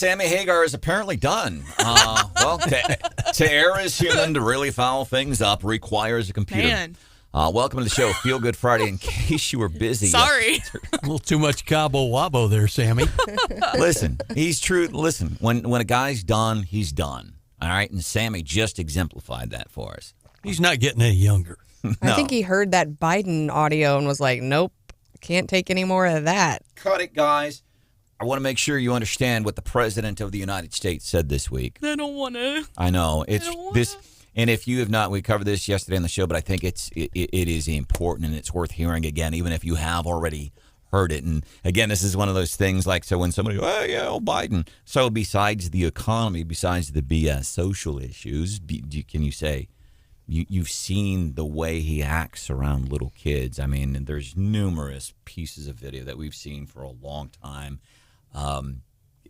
Sammy Hagar is apparently done. Well, to err is human. To really foul things up requires a computer. Man. Welcome to the show, Feel Good Friday. In case you were busy. Sorry. A little too much Cabo Wabo there, Sammy. Listen, he's true. Listen, when a guy's done, he's done. All right? And Sammy just exemplified that for us. He's not getting any younger. No. I think he heard that Biden audio and was like, nope, can't take any more of that. Cut it, guys. I want to make sure you understand what the President of the United States said this week. I don't want to. I know. It's this. And if you have not, we covered this yesterday on the show, but I think it is important and it's worth hearing again, even if you have already heard it. And again, this is one of those things like, so when somebody, oh, yeah, Biden. So besides the economy, besides the BS social issues, can you say you've seen the way he acts around little kids? I mean, there's numerous pieces of video that we've seen for a long time.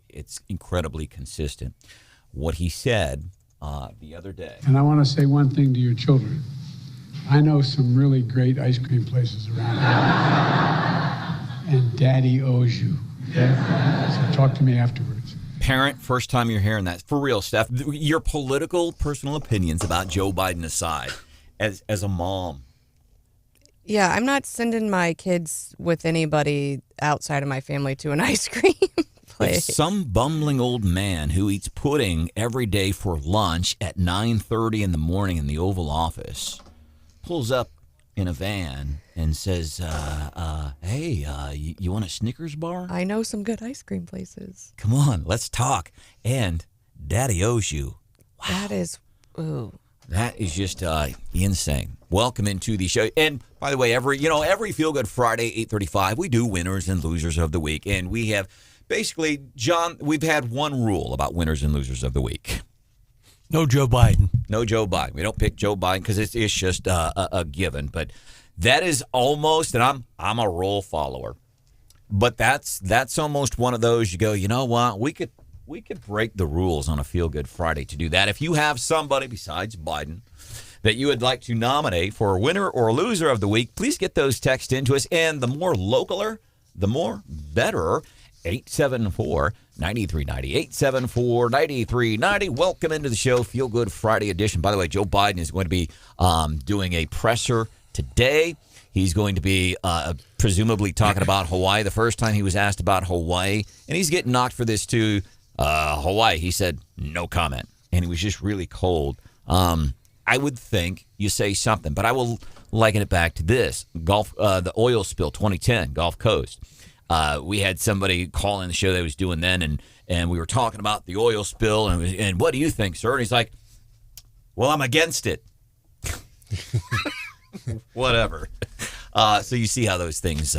It's incredibly consistent. What he said the other day. And I want to say one thing to your children. I know some really great ice cream places around here. And Daddy owes you. Okay? So talk to me afterwards. Parent, first time you're hearing that. For real, Steph, your political, personal opinions about Joe Biden aside, as a mom. Yeah, I'm not sending my kids with anybody outside of my family to an ice cream place. If some bumbling old man who eats pudding every day for lunch at 9:30 in the morning in the Oval Office pulls up in a van and says, hey, you want a Snickers bar? I know some good ice cream places. Come on, let's talk. And Daddy owes you. Wow. That is, ooh. That is just insane. Welcome into the show. And by the way, every Feel Good Friday, 8:35, we do winners and losers of the week. And we have basically, John, we've had one rule about winners and losers of the week. No Joe Biden. No Joe Biden. We don't pick Joe Biden because it's just a given. But that is almost, and I'm a rule follower. But that's almost one of those you go, you know what, we could break the rules on a Feel Good Friday to do that. If you have somebody besides Biden that you would like to nominate for a winner or loser of the week, please get those texts into us. And the more localer, the more better. 874-9390. 874-9390. Welcome into the show, Feel Good Friday edition. By the way, Joe Biden is going to be doing a presser today. He's going to be presumably talking about Hawaii. The first time he was asked about Hawaii, and he's getting knocked for this too. Hawaii, he said, no comment. And he was just really cold. I would think you say something, but I will liken it back to this. The oil spill 2010, Gulf Coast. We had somebody call in the show that was doing then, and we were talking about the oil spill, and what do you think, sir? And he's like, well, I'm against it. Whatever. So you see how those things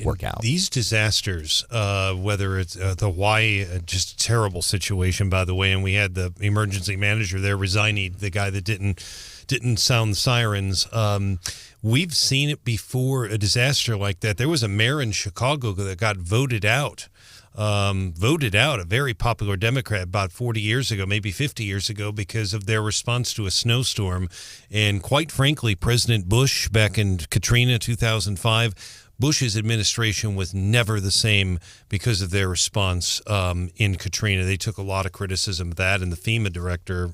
work out. These disasters, whether it's the Hawaii, just a terrible situation, by the way, and we had the emergency manager there resigning, the guy that didn't sound the sirens. We've seen it before, a disaster like that. There was a mayor in Chicago that got voted out, a very popular Democrat about 40 years ago, maybe 50 years ago, because of their response to a snowstorm. And quite frankly, President Bush, back in Katrina 2005, Bush's administration was never the same because of their response in Katrina. They took a lot of criticism of that, and the FEMA director,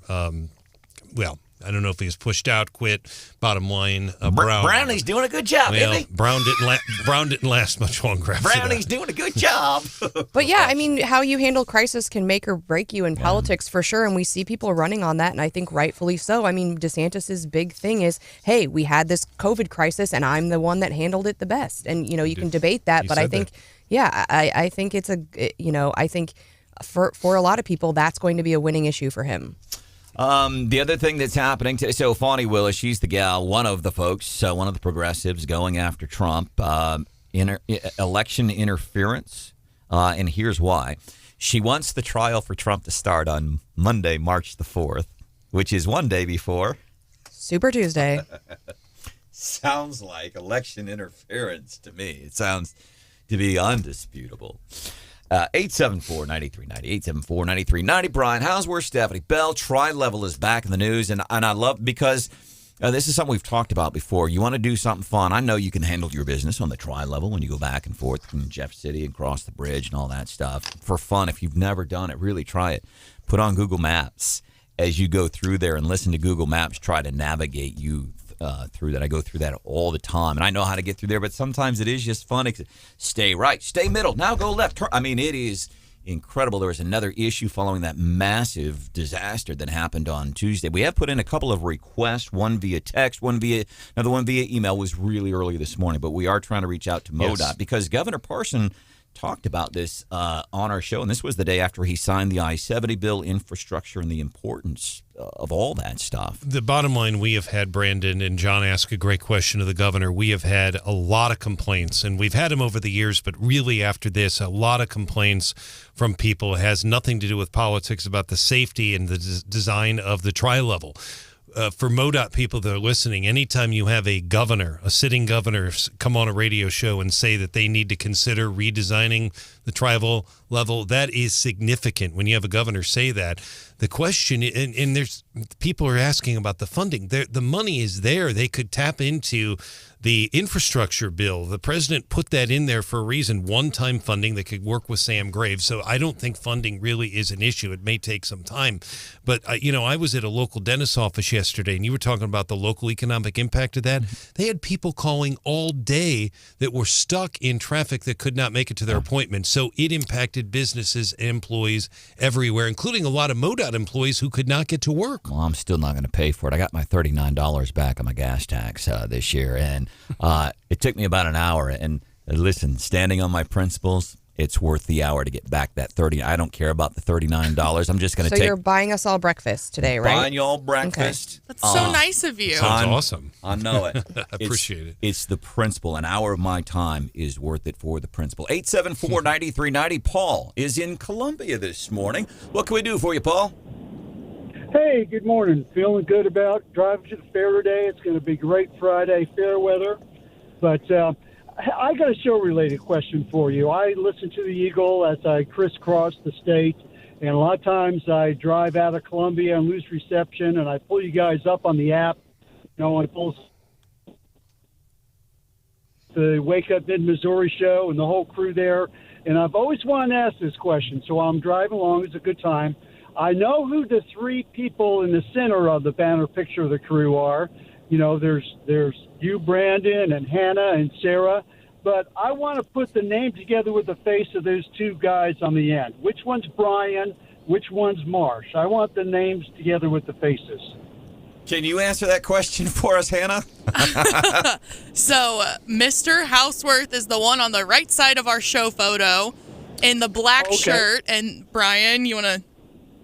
I don't know if he was pushed out, quit. Bottom line, Brown. Brownie's doing a good job, isn't he? Brown didn't last much longer after Brownie's doing a good job. But yeah, I mean, how you handle crisis can make or break you in politics for sure. And we see people running on that, and I think rightfully so. I mean, DeSantis's big thing is, hey, we had this COVID crisis, and I'm the one that handled it the best. And you can debate that, but I think, I think it's I think for a lot of people, that's going to be a winning issue for him. The other thing that's happening today, so Fani Willis, she's the gal, one of the folks, one of the progressives going after Trump, election interference, and here's why. She wants the trial for Trump to start on Monday, March the 4th, which is one day before Super Tuesday. Sounds like election interference to me. It sounds to be undisputable. 874-9390, 874-9390. Brian Hausworth, Stephanie Bell. Tri-Level is back in the news, and I love because This is something we've talked about before. You want to do something fun. I know you can handle your business on the tri-level when you go back and forth from Jeff City and cross the bridge and all that stuff. For fun, if you've never done it, really try it. Put on Google Maps as you go through there and listen to Google Maps try to navigate you through that. I go through that all the time, and I know how to get through there, but sometimes it is just fun. Stay right, stay middle, now go left. Turn. I mean, it is incredible. There was another issue following that massive disaster that happened on Tuesday. We have put in a couple of requests, one via text, another one via email. Was really early this morning, but we are trying to reach out to MoDOT because Governor Parson talked about this on our show, and this was the day after he signed the I-70 bill, infrastructure, and the importance of all that stuff. The bottom line, we have had, Brandon, and John asked a great question of the governor, we have had a lot of complaints, and we've had them over the years, but really after this, a lot of complaints from people. It has nothing to do with politics, about the safety and the design of the tri-level. For MoDOT people that are listening, anytime you have a sitting governor, come on a radio show and say that they need to consider redesigning the tri-level, that is significant. When you have a governor say that, the question, and there's people are asking about the funding. The money is there. They could tap into the infrastructure bill. The president put that in there for a reason, one-time funding that could work with Sam Graves. So I don't think funding really is an issue. It may take some time. But, I was at a local dentist's office yesterday, and you were talking about the local economic impact of that. They had people calling all day that were stuck in traffic that could not make it to their appointment. So it impacted businesses and employees everywhere, including a lot of MoDOT employees who could not get to work. Well, I'm still not going to pay for it. I got my $39 back on my gas tax this year, and it took me about an hour. And listen, standing on my principles, it's worth the hour to get back that $30. I don't care about the $39. I'm just going to So you're buying us all breakfast today, right? Buying you all breakfast. Okay. That's so nice of you. Sounds awesome. I know it. I appreciate it. It's the principle. An hour of my time is worth it for the principle. 874-9390. Paul is in Columbia this morning. What can we do for you, Paul? Hey, good morning. Feeling good about driving to the fair today. It's going to be great Friday fair weather. But I got a show-related question for you. I listen to the Eagle as I crisscross the state, and a lot of times I drive out of Columbia and lose reception, and I pull you guys up on the app. I pull the Wake Up Mid-Missouri show and the whole crew there, and I've always wanted to ask this question, so while I'm driving along, it's a good time. I know who the three people in the center of the banner picture of the crew are. There's you, Brandon, and Hannah and Sarah. But I want to put the name together with the face of those two guys on the end. Which one's Brian? Which one's Marsh? I want the names together with the faces. Can you answer that question for us, Hannah? So, Mr. Houseworth is the one on the right side of our show photo in the black shirt. And Brian, you want to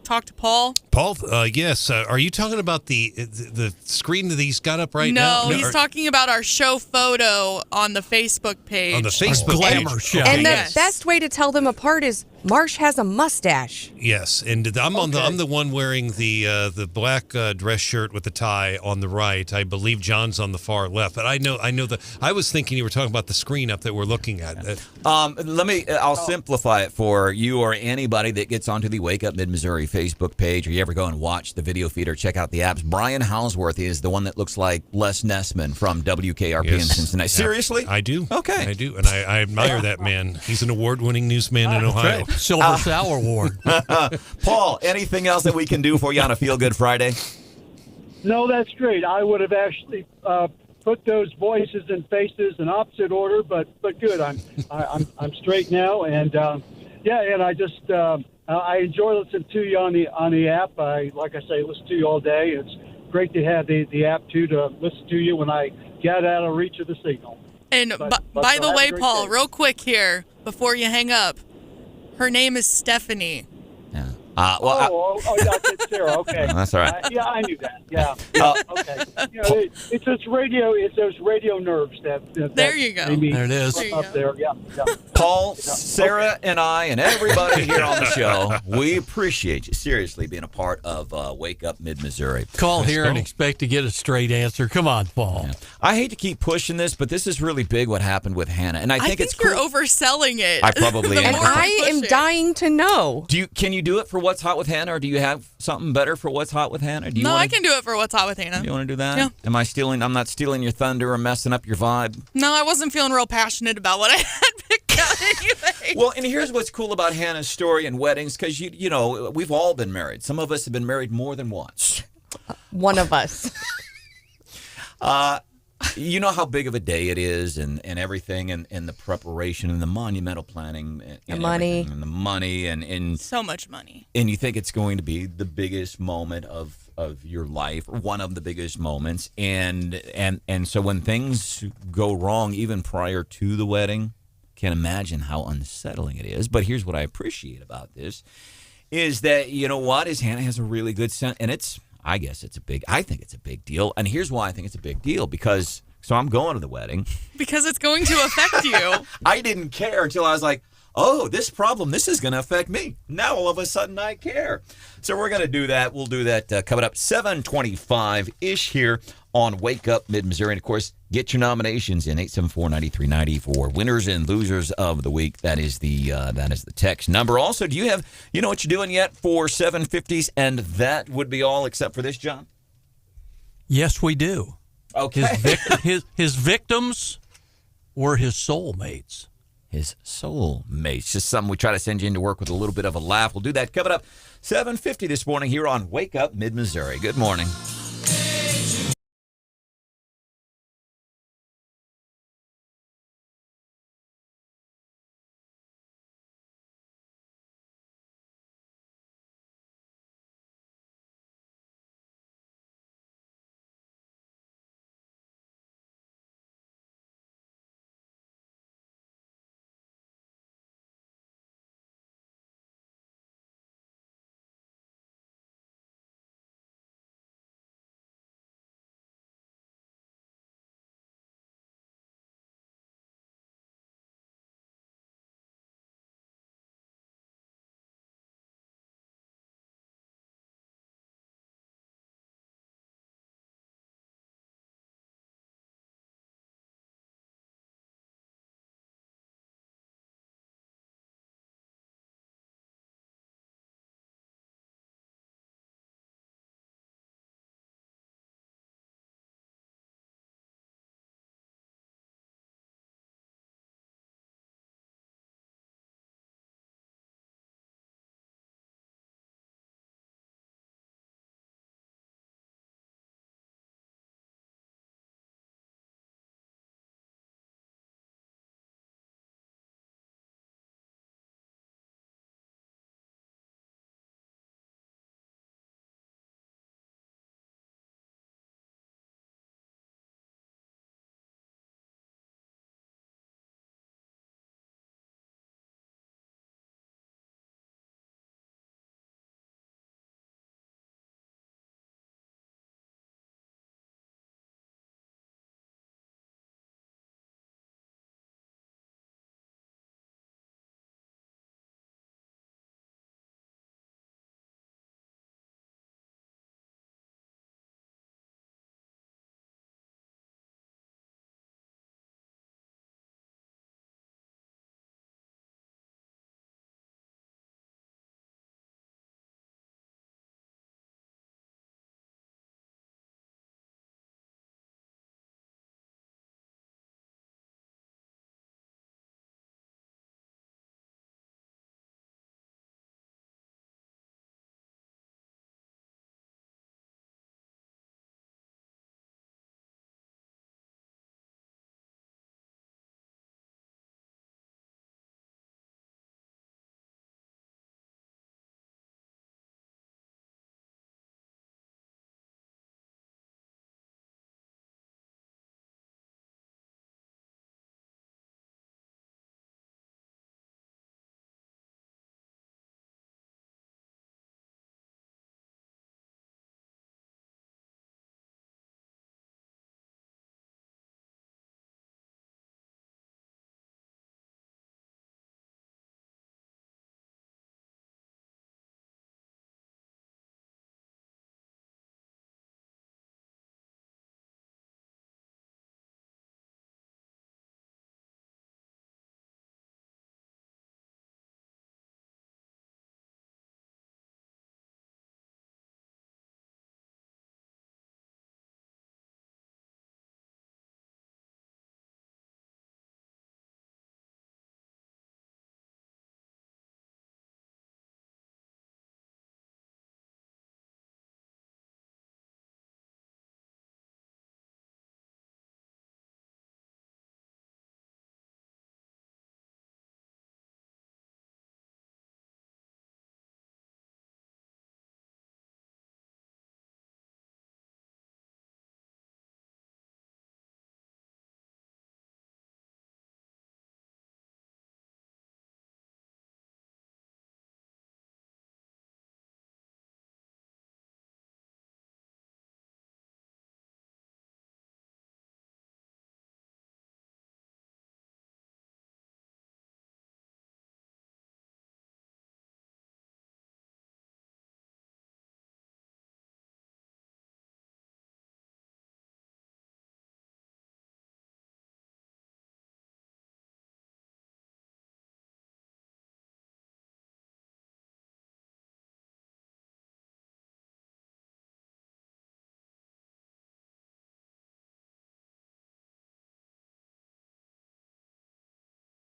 talk to Paul? Paul, yes. Are you talking about the screen that he's got up right now? No, he's talking about our show photo on the Facebook page. On the Facebook glamour page. show. And the best way to tell them apart is Marsh has a mustache. Yes, and I'm the one wearing the black dress shirt with the tie on the right. I believe John's on the far left. But I know I was thinking you were talking about the screen up that we're looking at. I'll simplify it for you or anybody that gets onto the Wake Up Mid-Missouri Facebook page, or you ever go and watch the video feed or check out the apps. Brian Houseworth is the one that looks like Les Nessman from WKRP in Cincinnati. Seriously? I do. Okay. I do, and I admire that man. He's an award-winning newsman in Ohio. Right. Silver Sour Award. Paul, anything else that we can do for you on a Feel Good Friday? No, that's great. I would have actually put those voices and faces in opposite order, but good. I'm straight now, and and I just I enjoy listening to you on the app. Like I say, listen to you all day. It's great to have the app too to listen to you when I get out of reach of the signal. And by the way, Paul, real quick here before you hang up. Her name is Stephanie. Yeah. That's Sarah. Okay. That's all right. I knew that. Yeah. Okay. It's those radio nerves that there you go. There it is. Up there. Yeah. Paul, Sarah, and I, and everybody here on the show, we appreciate you seriously being a part of Wake Up Mid-Missouri. Call here and expect to get a straight answer. Come on, Paul. Yeah. I hate to keep pushing this, but this is really big what happened with Hannah, and I think it's you're cool. overselling it. I probably am. And I am dying to know. Can you do it for what What's Hot with Hannah, or do you have something better for What's Hot with Hannah? No, I can do it for What's Hot with Hannah. You want to do that? Yeah. Am I stealing? I'm not stealing your thunder or messing up your vibe. No, I wasn't feeling real passionate about what I had picked out anyway. Well, and here's what's cool about Hannah's story and weddings, because you know we've all been married. Some of us have been married more than once. One of us. You know how big of a day it is, and everything, and the preparation, and the monumental planning, and the money, everything, and the money, and so much money. And you think it's going to be the biggest moment of your life, or one of the biggest moments, and so when things go wrong, even prior to the wedding, can't imagine how unsettling it is. But here's what I appreciate about this is that Hannah has a really good sense, and I think it's a big deal. And here's why I think it's a big deal, because I'm going to the wedding. Because it's going to affect you. I didn't care until I was like, oh, this is going to affect me. Now all of a sudden I care. So we're going to do that. We'll do that coming up 7:25-ish here on Wake Up Mid-Missouri. And, of course, get your nominations in 874-9390 for winners and losers of the week. That is the text number. Also, do you have, what you're doing yet for 750s? And that would be all except for this, John? Yes, we do. Okay. His victims were his soulmates. His soulmates. Just something we try to send you into work with a little bit of a laugh. We'll do that coming up 7:50 this morning here on Wake Up Mid-Missouri. Good morning.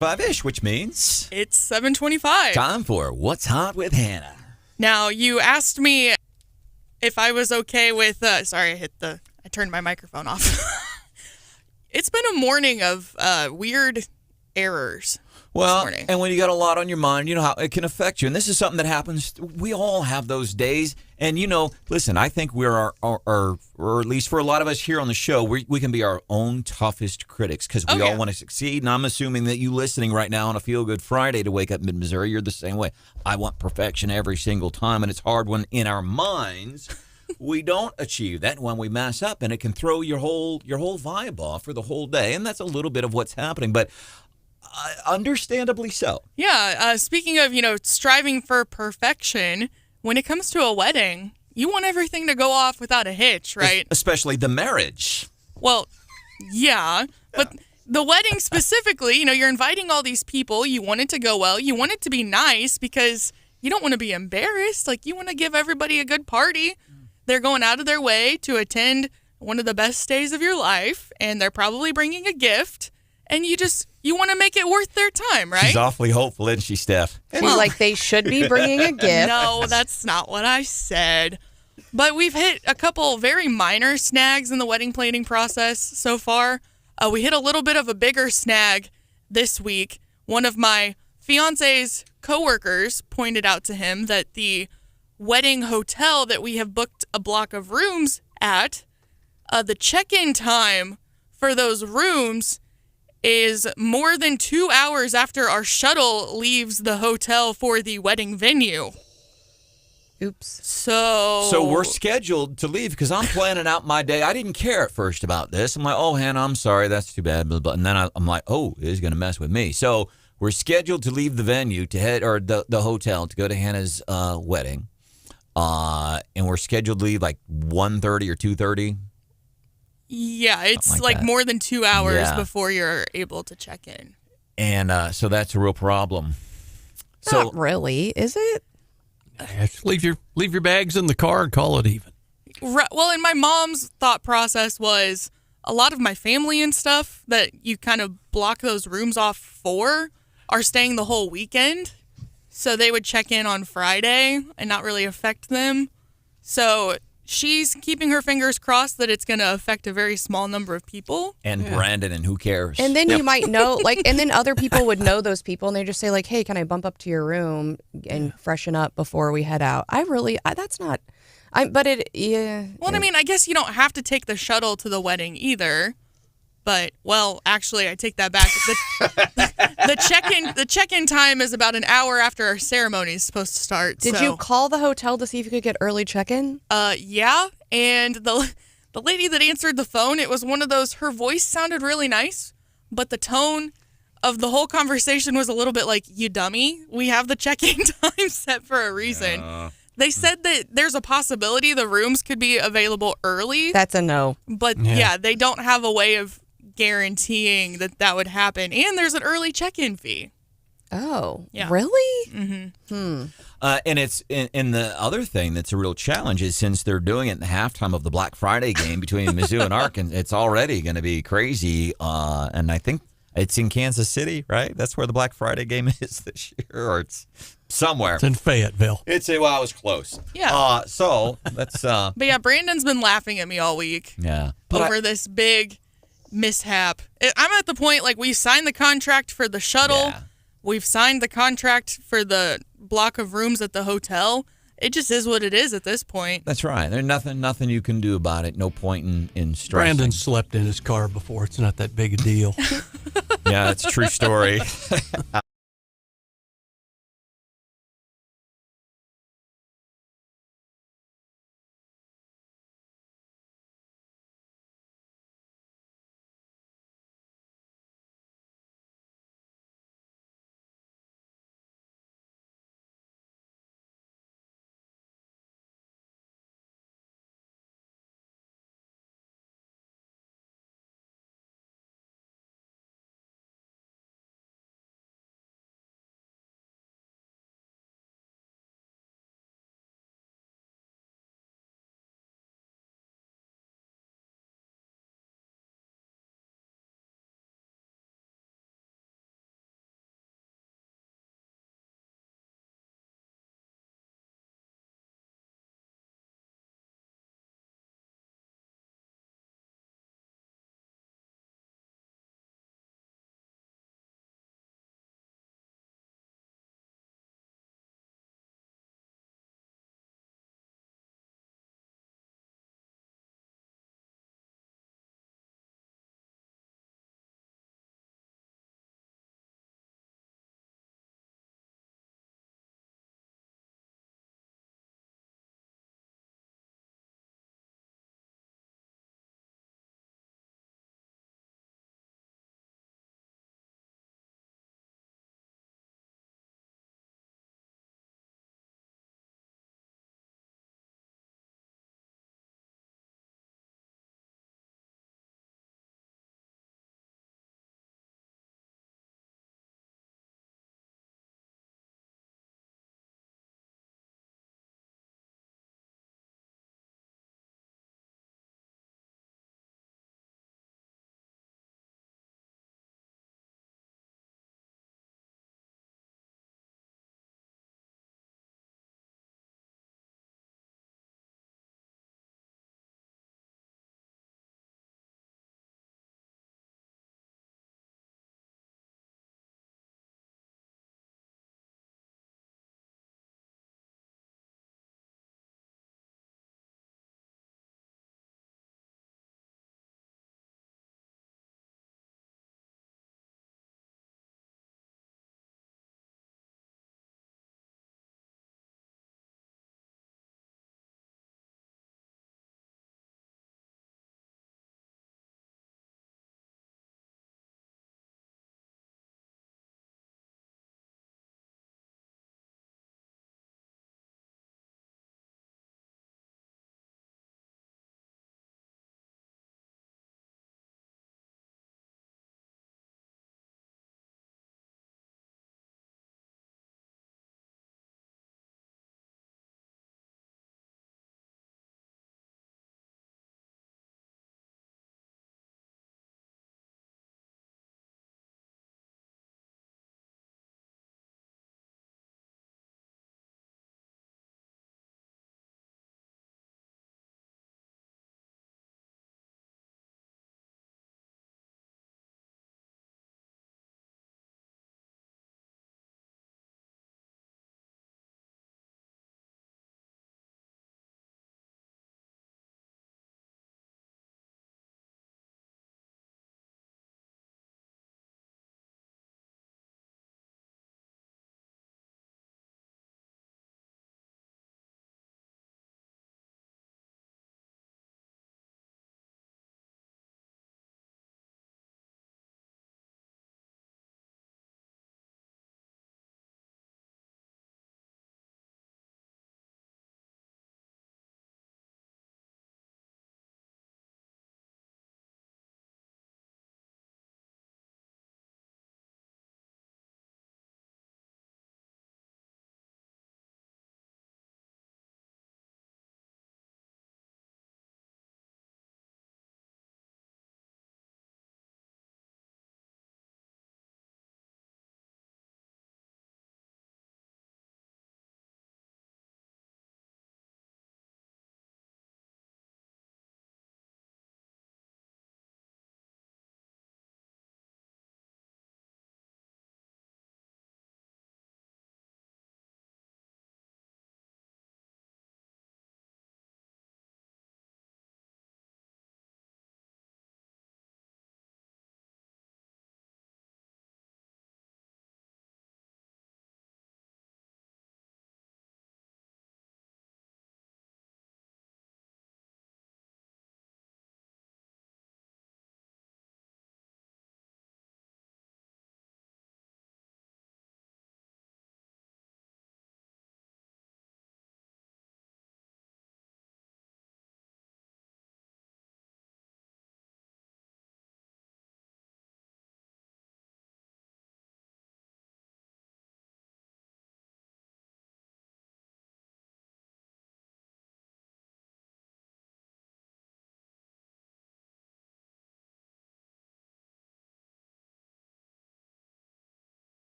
5-ish, which means It's 7:25. time for What's Hot with Hannah. Now, you asked me if I was okay with, sorry, I turned my microphone off. It's been a morning of weird errors. Well, and when you got a lot on your mind, you know how it can affect you. And this is something that happens. We all have those days. And, listen, I think we're or at least for a lot of us here on the show, we can be our own toughest critics because we all want to succeed. And I'm assuming that you listening right now on a Feel Good Friday to Wake Up Mid-Missouri, you're the same way. I want perfection every single time. And it's hard when in our minds we don't achieve that when we mess up. And it can throw your whole vibe off for the whole day. And that's a little bit of what's happening. But understandably so. Yeah. Speaking of, striving for perfection, when it comes to a wedding, you want everything to go off without a hitch, right? Especially the marriage. Well, yeah. But the wedding specifically, you're inviting all these people. You want it to go well. You want it to be nice because you don't want to be embarrassed. Like, you want to give everybody a good party. They're going out of their way to attend one of the best days of your life, and they're probably bringing a gift. And you want to make it worth their time, right? She's awfully hopeful, isn't she, Steph? She's like, they should be bringing a gift. No, that's not what I said. But we've hit a couple very minor snags in the wedding planning process so far. We hit a little bit of a bigger snag this week. One of my fiance's coworkers pointed out to him that the wedding hotel that we have booked a block of rooms at, the check-in time for those rooms is more than 2 hours after our shuttle leaves the hotel for the wedding venue. Oops. So we're scheduled to leave because I'm planning out my day. I didn't care at first about this. I'm like, oh, Hannah, I'm sorry. That's too bad. And then I'm like, oh, it is going to mess with me. So we're scheduled to leave the venue to head, or the hotel to go to Hannah's wedding. And we're scheduled to leave like 1:30 or 2:30. Yeah, it's like more than 2 hours before you're able to check in. And so that's a real problem. Not really, is it? Just leave your bags in the car and call it even. Right. Well, and my mom's thought process was a lot of my family and stuff that you kind of block those rooms off for are staying the whole weekend. So they would check in on Friday and not really affect them. So she's keeping her fingers crossed that it's going to affect a very small number of people. And Brandon, and who cares? And then you might know, and then other people would know those people, and they just say, like, hey, can I bump up to your room and freshen up before we head out? That's not, yeah. Well, I mean, I guess you don't have to take the shuttle to the wedding either. But, well, actually, I take that back. The check-in time is about an hour after our ceremony is supposed to start. Did you call the hotel to see if you could get early check-in? Yeah, and the lady that answered the phone, it was one of those, her voice sounded really nice, but the tone of the whole conversation was a little bit like, you dummy, we have the check-in time set for a reason. They said that there's a possibility the rooms could be available early. That's a no. But, yeah they don't have a way of guaranteeing that would happen, and there's an early check-in fee. Oh, yeah. Really? Mm-hmm. And it's and the other thing that's a real challenge is since they're doing it in the halftime of the Black Friday game between Mizzou and Arkansas, it's already going to be crazy. And I think it's in Kansas City, right? That's where the Black Friday game is this year, or it's somewhere. It's in Fayetteville. I was close. Yeah. So that's. But yeah, Brandon's been laughing at me all week. Yeah. Over this big mishap. I'm at the point, like, we've signed the contract for the shuttle. Yeah. We've signed the contract for the block of rooms at the hotel. It just is what it is at this point. That's right. There's nothing you can do about it. No point in stressing. Brandon slept in his car before. It's not that big a deal. Yeah, it's a true story.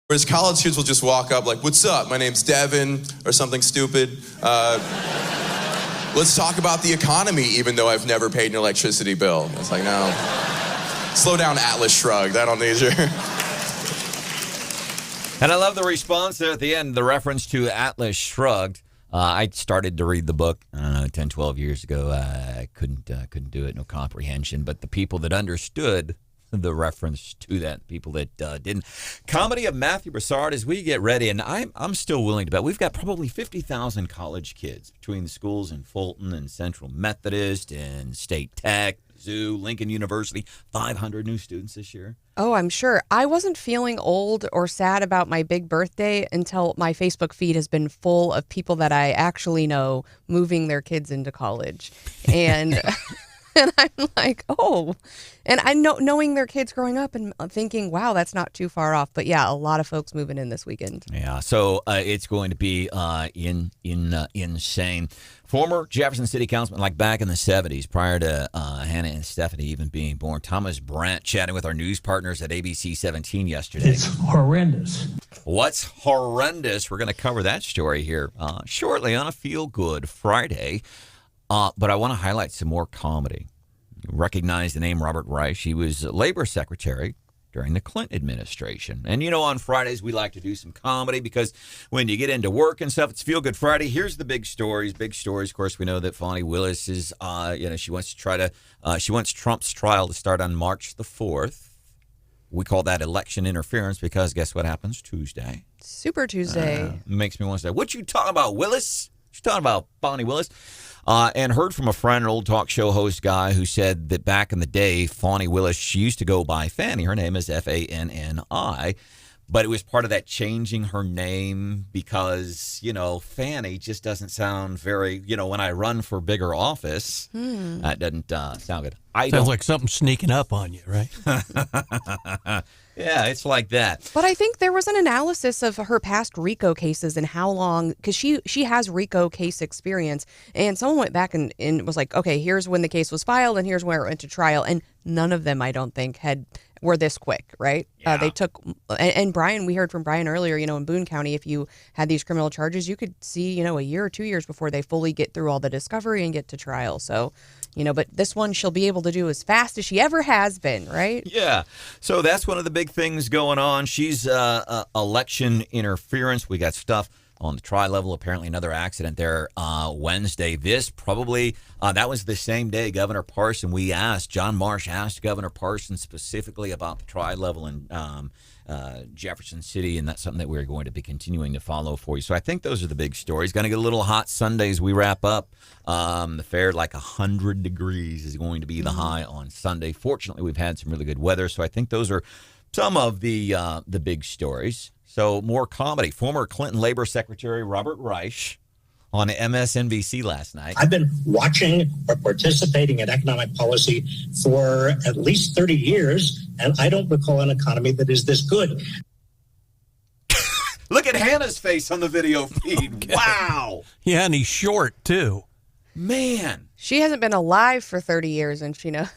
Whereas college kids will just walk up like, what's up? My name's Devin, or something stupid. Let's talk about the economy, even though I've never paid an electricity bill. It's like, no. Slow down, Atlas shrugged. I don't need you. And I love the response there at the end, the reference to Atlas Shrugged. I started to read the book, 10, 12 years ago. I couldn't do it, no comprehension. But the people that understood the reference to that, people that didn't. Comedy of Matthew Broussard as we get ready, and I'm still willing to bet we've got probably 50,000 college kids between the schools in Fulton and Central Methodist and State Tech, Zoo, Lincoln University, 500 new students this year. Oh, I'm sure. I wasn't feeling old or sad about my big birthday until my Facebook feed has been full of people that I actually know moving their kids into college. And and I'm like, oh. And I know, knowing their kids growing up and thinking, wow, that's not too far off. But yeah, a lot of folks moving in this weekend. Yeah, so it's going to be insane. Former Jefferson City Councilman, like back in the 70s, prior to Hannah and Stephanie even being born, Thomas Brandt chatting with our news partners at ABC 17 yesterday. It's horrendous. What's horrendous? We're going to cover that story here shortly on a Feel Good Friday. But I want to highlight some more comedy. You recognize the name Robert Reich. He was Labor Secretary during the Clinton administration. And, you know, on Fridays, we like to do some comedy because when you get into work and stuff, it's Feel Good Friday. Here's the big stories. Big stories. Of course, we know that Fani Willis is, she wants Trump's trial to start on March the 4th. We call that election interference because guess what happens Tuesday? Super Tuesday. Makes me want to say, what you talking about, Willis? She's talking about Fani Willis. And heard from a friend, an old talk show host guy, who said that back in the day, Fani Willis, she used to go by Fanny. Her name is Fanni. But it was part of that changing her name because, Fanny just doesn't sound very, when I run for bigger office, that doesn't sound good. Sounds like something sneaking up on you, right? Yeah, it's like that. But I think there was an analysis of her past RICO cases and how long, because she has RICO case experience, and someone went back and was like, okay, here's when the case was filed and here's where it went to trial, and none of them, I don't think, were this quick, right? Yeah. They took, and Brian, we heard from Brian earlier, in Boone County, if you had these criminal charges, you could see, a year or 2 years before they fully get through all the discovery and get to trial. So, but this one she'll be able to do as fast as she ever has been, right? Yeah. So that's one of the big things going on. She's election interference. We got stuff on the tri-level. Apparently another accident there Wednesday. This probably, that was the same day Governor Parson, John Marsh asked Governor Parson specifically about the tri-level in Jefferson City, and that's something that we're going to be continuing to follow for you. So I think those are the big stories. Going to get a little hot Sunday as we wrap up. The fair, like 100 degrees is going to be the high on Sunday. Fortunately, we've had some really good weather, so I think those are some of the big stories. So more comedy. Former Clinton Labor Secretary Robert Reich on MSNBC last night. I've been watching or participating in economic policy for at least 30 years, and I don't recall an economy that is this good. Look at Hannah's face on the video feed. Wow. Yeah, and he's short, too. Man. She hasn't been alive for 30 years, and she knows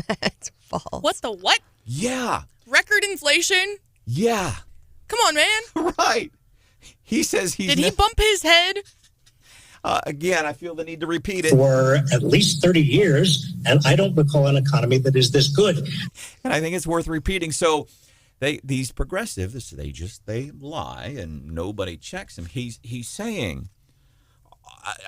that's false. What the what? Yeah. Record inflation? Yeah. Come on, man. Right. He says he's... Did he bump his head? Again, I feel the need to repeat it. For at least 30 years, and I don't recall an economy that is this good. And I think it's worth repeating. So these progressives, they lie and nobody checks them. He's saying,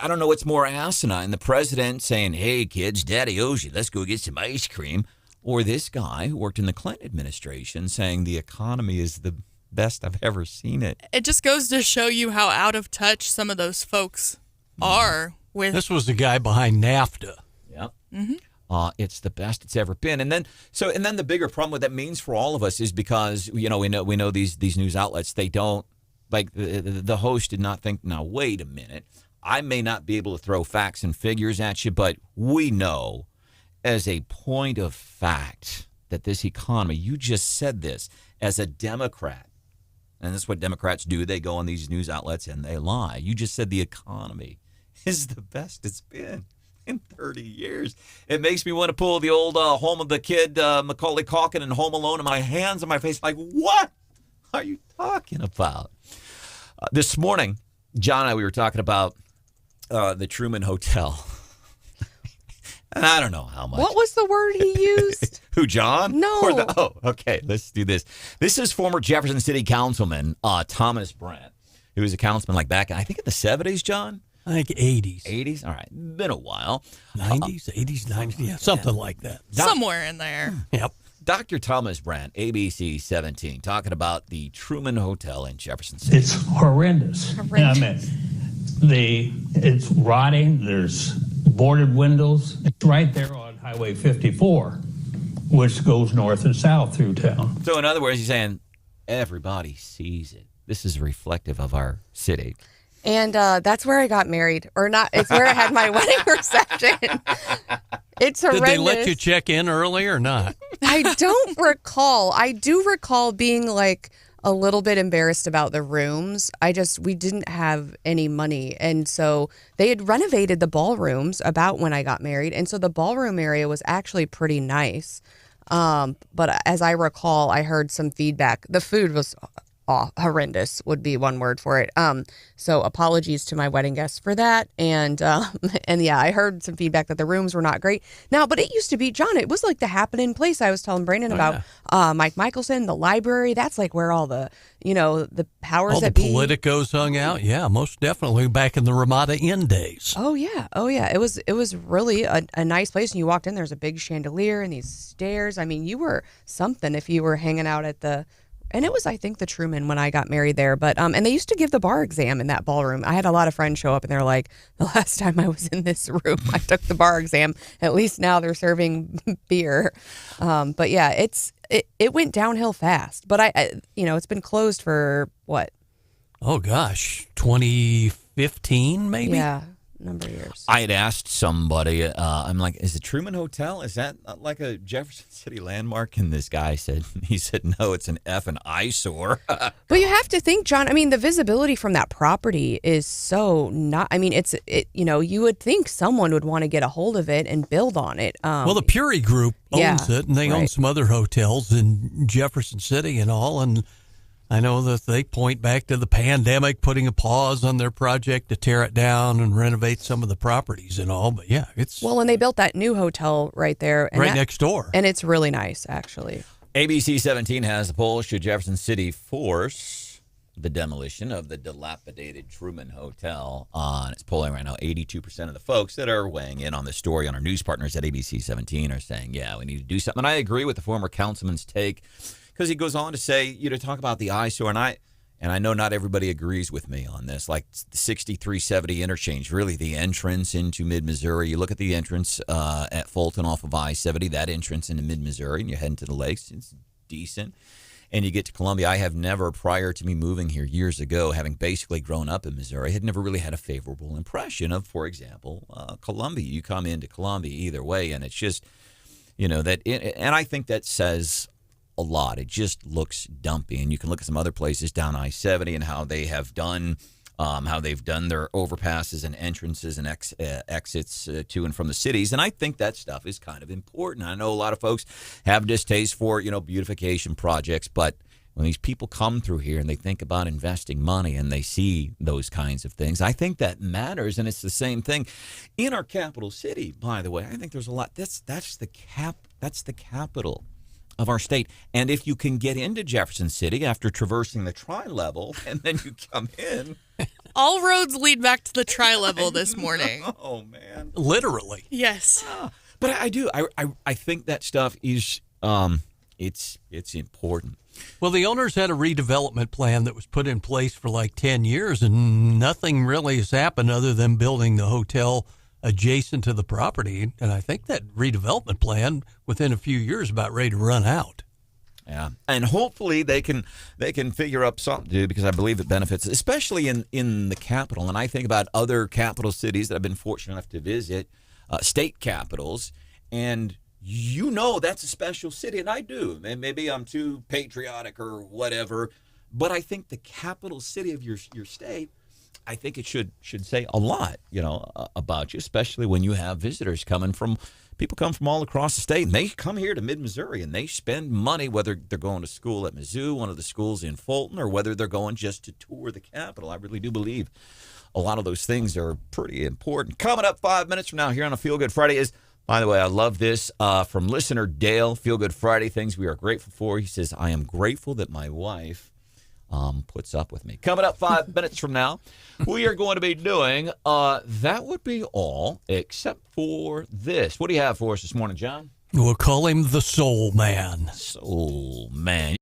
I don't know what's more asinine, the president saying, hey, kids, daddy owes you, let's go get some ice cream. Or this guy who worked in the Clinton administration saying the economy is the best I've ever seen it. It just goes to show you how out of touch some of those folks are with. This was the guy behind NAFTA. Yep. Mm-hmm. It's the best it's ever been. And then the bigger problem what that means for all of us is because we know these news outlets, they don't, like the host did not think, now wait a minute, I may not be able to throw facts and figures at you, but we know as a point of fact that this economy, you just said this as a Democrat, and that's what Democrats do. They go on these news outlets and they lie. You just said the economy is the best it's been in 30 years. It makes me want to pull the old Home of the Kid, Macaulay Culkin and Home Alone in my hands on my face like, what? are you talking about? This morning, John and I, we were talking about the Truman Hotel. And I don't know how much. What was the word he used? Who, John? No. Okay, let's do this. This is former Jefferson City Councilman Thomas Brandt, who was a councilman like back, I think in the 70s, John? I think 80s. 80s? All right. Been a while. 90s, 80s, 90s. Yeah, something like that. Somewhere in there. Yep. Dr. Thomas Brandt, ABC 17, talking about the Truman Hotel in Jefferson City. It's horrendous. I mean, it's rotting. There's boarded windows. It's right there on Highway 54, which goes north and south through town. So in other words, he's saying everybody sees it. This is reflective of our city. And that's where I got married. Or not, it's where I had my wedding reception. It's horrendous. Did they let you check in early or not? I don't recall. I do recall being like a little bit embarrassed about the rooms. We didn't have any money. And so they had renovated the ballrooms about when I got married. And so the ballroom area was actually pretty nice. But as I recall, I heard some feedback. The food was horrendous would be one word for it. So apologies to my wedding guests for that. And yeah, I heard some feedback that the rooms were not great. Now, but it used to be, John, it was like the happening place. I was telling Brandon about Mike Michelson, the library. That's like where all the, the powers all that the be. politicos hung out. Yeah, most definitely back in the Ramada Inn days. Oh yeah. It was really a nice place. And you walked in, there's a big chandelier and these stairs. I mean, you were something if you were hanging out at the. And it was, I think, the Truman when I got married there. But and they used to give the bar exam in that ballroom. I had a lot of friends show up, and they're like, the last time I was in this room, I took the bar exam. At least now they're serving beer. But yeah, it went downhill fast. But it's been closed for what? Oh gosh, 2015 maybe. Yeah. Number of years. I had asked somebody, I'm like, is the Truman Hotel, is that like a Jefferson City landmark? And this guy said, no, it's an effing eyesore. But you have to think, John, I mean, the visibility from that property is so not, I mean, you would think someone would want to get a hold of it and build on it. Well, the Puri Group owns it, and they own some other hotels in Jefferson City and all, and I know that they point back to the pandemic, putting a pause on their project to tear it down and renovate some of the properties and all. But yeah, it's well, and they built that new hotel right there, and next door, and it's really nice, actually. ABC 17 has the poll: should Jefferson City force the demolition of the dilapidated Truman Hotel? It's polling right now. 82% of the folks that are weighing in on this story on our news partners at ABC 17 are saying, "Yeah, we need to do something." And I agree with the former councilman's take. Because he goes on to say, talk about the eyesore, and I know not everybody agrees with me on this, like the 6370 interchange, really the entrance into mid-Missouri. You look at the entrance at Fulton off of I-70, that entrance into mid-Missouri, and you're heading to the lakes. It's decent. And you get to Columbia. I have never, prior to me moving here years ago, having basically grown up in Missouri, had never really had a favorable impression of, for example, Columbia. You come into Columbia either way, and it's just, and I think that says a lot. It just looks dumpy, and you can look at some other places down I-70 and how they have done, their overpasses and entrances and exits to and from the cities. And I think that stuff is kind of important. I know a lot of folks have distaste for beautification projects, but when these people come through here and they think about investing money and they see those kinds of things, I think that matters. And it's the same thing in our capital city. By the way, I think there's a lot. That's the capital of our state. And if you can get into Jefferson City after traversing the tri-level and then you come in. All roads lead back to the tri-level this morning. Oh, man. Literally. Yes. But I do. I think that stuff is, it's important. Well, the owners had a redevelopment plan that was put in place for like 10 years, and nothing really has happened other than building the hotel adjacent to the property. And I think that redevelopment plan within a few years is about ready to run out. Yeah, and hopefully they can figure up something to do, because I believe it benefits, especially in the capital. And I think about other capital cities that I've been fortunate enough to visit, state capitals, and that's a special city, and I do. And maybe I'm too patriotic or whatever, but I think the capital city of your state I think it should say a lot, about you, especially when you have visitors people come from all across the state, and they come here to mid-Missouri, and they spend money, whether they're going to school at Mizzou, one of the schools in Fulton, or whether they're going just to tour the Capitol. I really do believe a lot of those things are pretty important. Coming up 5 minutes from now here on a Feel Good Friday is, by the way, I love this, from listener Dale, Feel Good Friday, things we are grateful for. He says, I am grateful that my wife puts up with me. Coming up 5 minutes from now, we are going to be doing, that would be all except for this. What do you have for us this morning, John? We'll call him the Soul Man. Soul Man.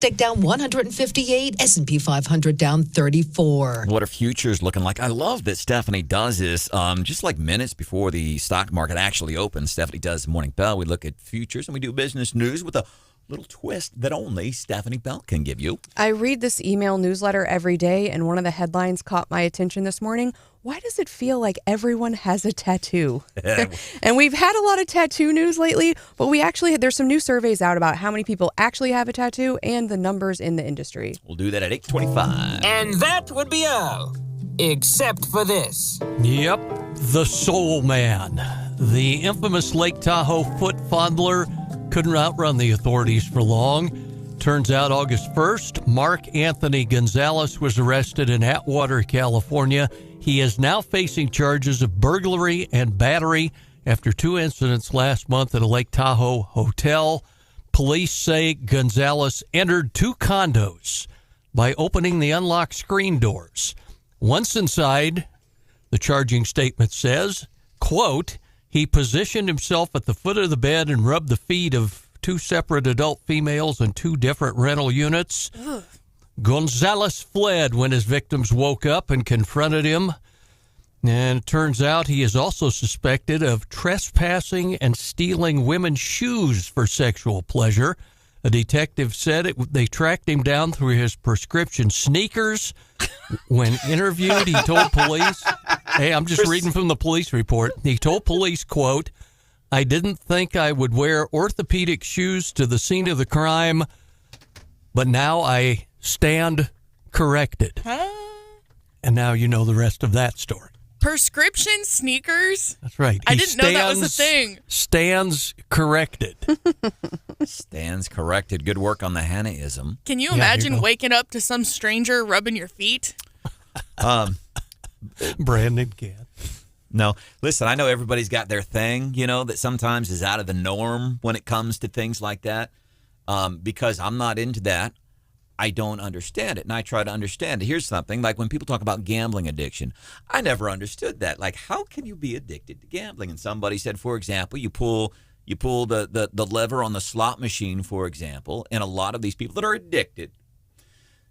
down 158, S&P 500 down 34. What are futures looking like? I love that Stephanie does this just like minutes before the stock market actually opens. Stephanie does the Morning Bell. We look at futures and we do business news with a little twist that only Stephanie Bell can give you. I read this email newsletter every day, and one of the headlines caught my attention this morning. Why does it feel like everyone has a tattoo? And we've had a lot of tattoo news lately, but there's some new surveys out about how many people actually have a tattoo and the numbers in the industry. We'll do that at 8:25. And that would be all, except for this. Yep, the Soul Man. The infamous Lake Tahoe foot fondler couldn't outrun the authorities for long. Turns out August 1st, Mark Anthony Gonzalez was arrested in Atwater, California. He is now facing charges of burglary and battery after 2 incidents last month at a Lake Tahoe hotel. Police say Gonzalez entered 2 condos by opening the unlocked screen doors. Once inside, the charging statement says, quote, he positioned himself at the foot of the bed and rubbed the feet of 2 separate adult females in 2 different rental units. Ugh. Gonzalez fled when his victims woke up and confronted him. And it turns out he is also suspected of trespassing and stealing women's shoes for sexual pleasure. A detective said they tracked him down through his prescription sneakers. When interviewed, he told police, hey, I'm just reading from the police report. He told police, quote, I didn't think I would wear orthopedic shoes to the scene of the crime, but now I stand corrected. Huh? And now you know the rest of that story. Prescription sneakers? That's right. I didn't know that was a thing. Stands corrected. Stands corrected. Good work on the Hannah-ism. Can you imagine waking up to some stranger rubbing your feet? Brandon can. No. Listen, I know everybody's got their thing, that sometimes is out of the norm when it comes to things like that. Because I'm not into that. I don't understand it, and I try to understand it. Here's something, like when people talk about gambling addiction, I never understood that. Like, how can you be addicted to gambling? And somebody said, for example, you pull the lever on the slot machine, for example, and a lot of these people that are addicted,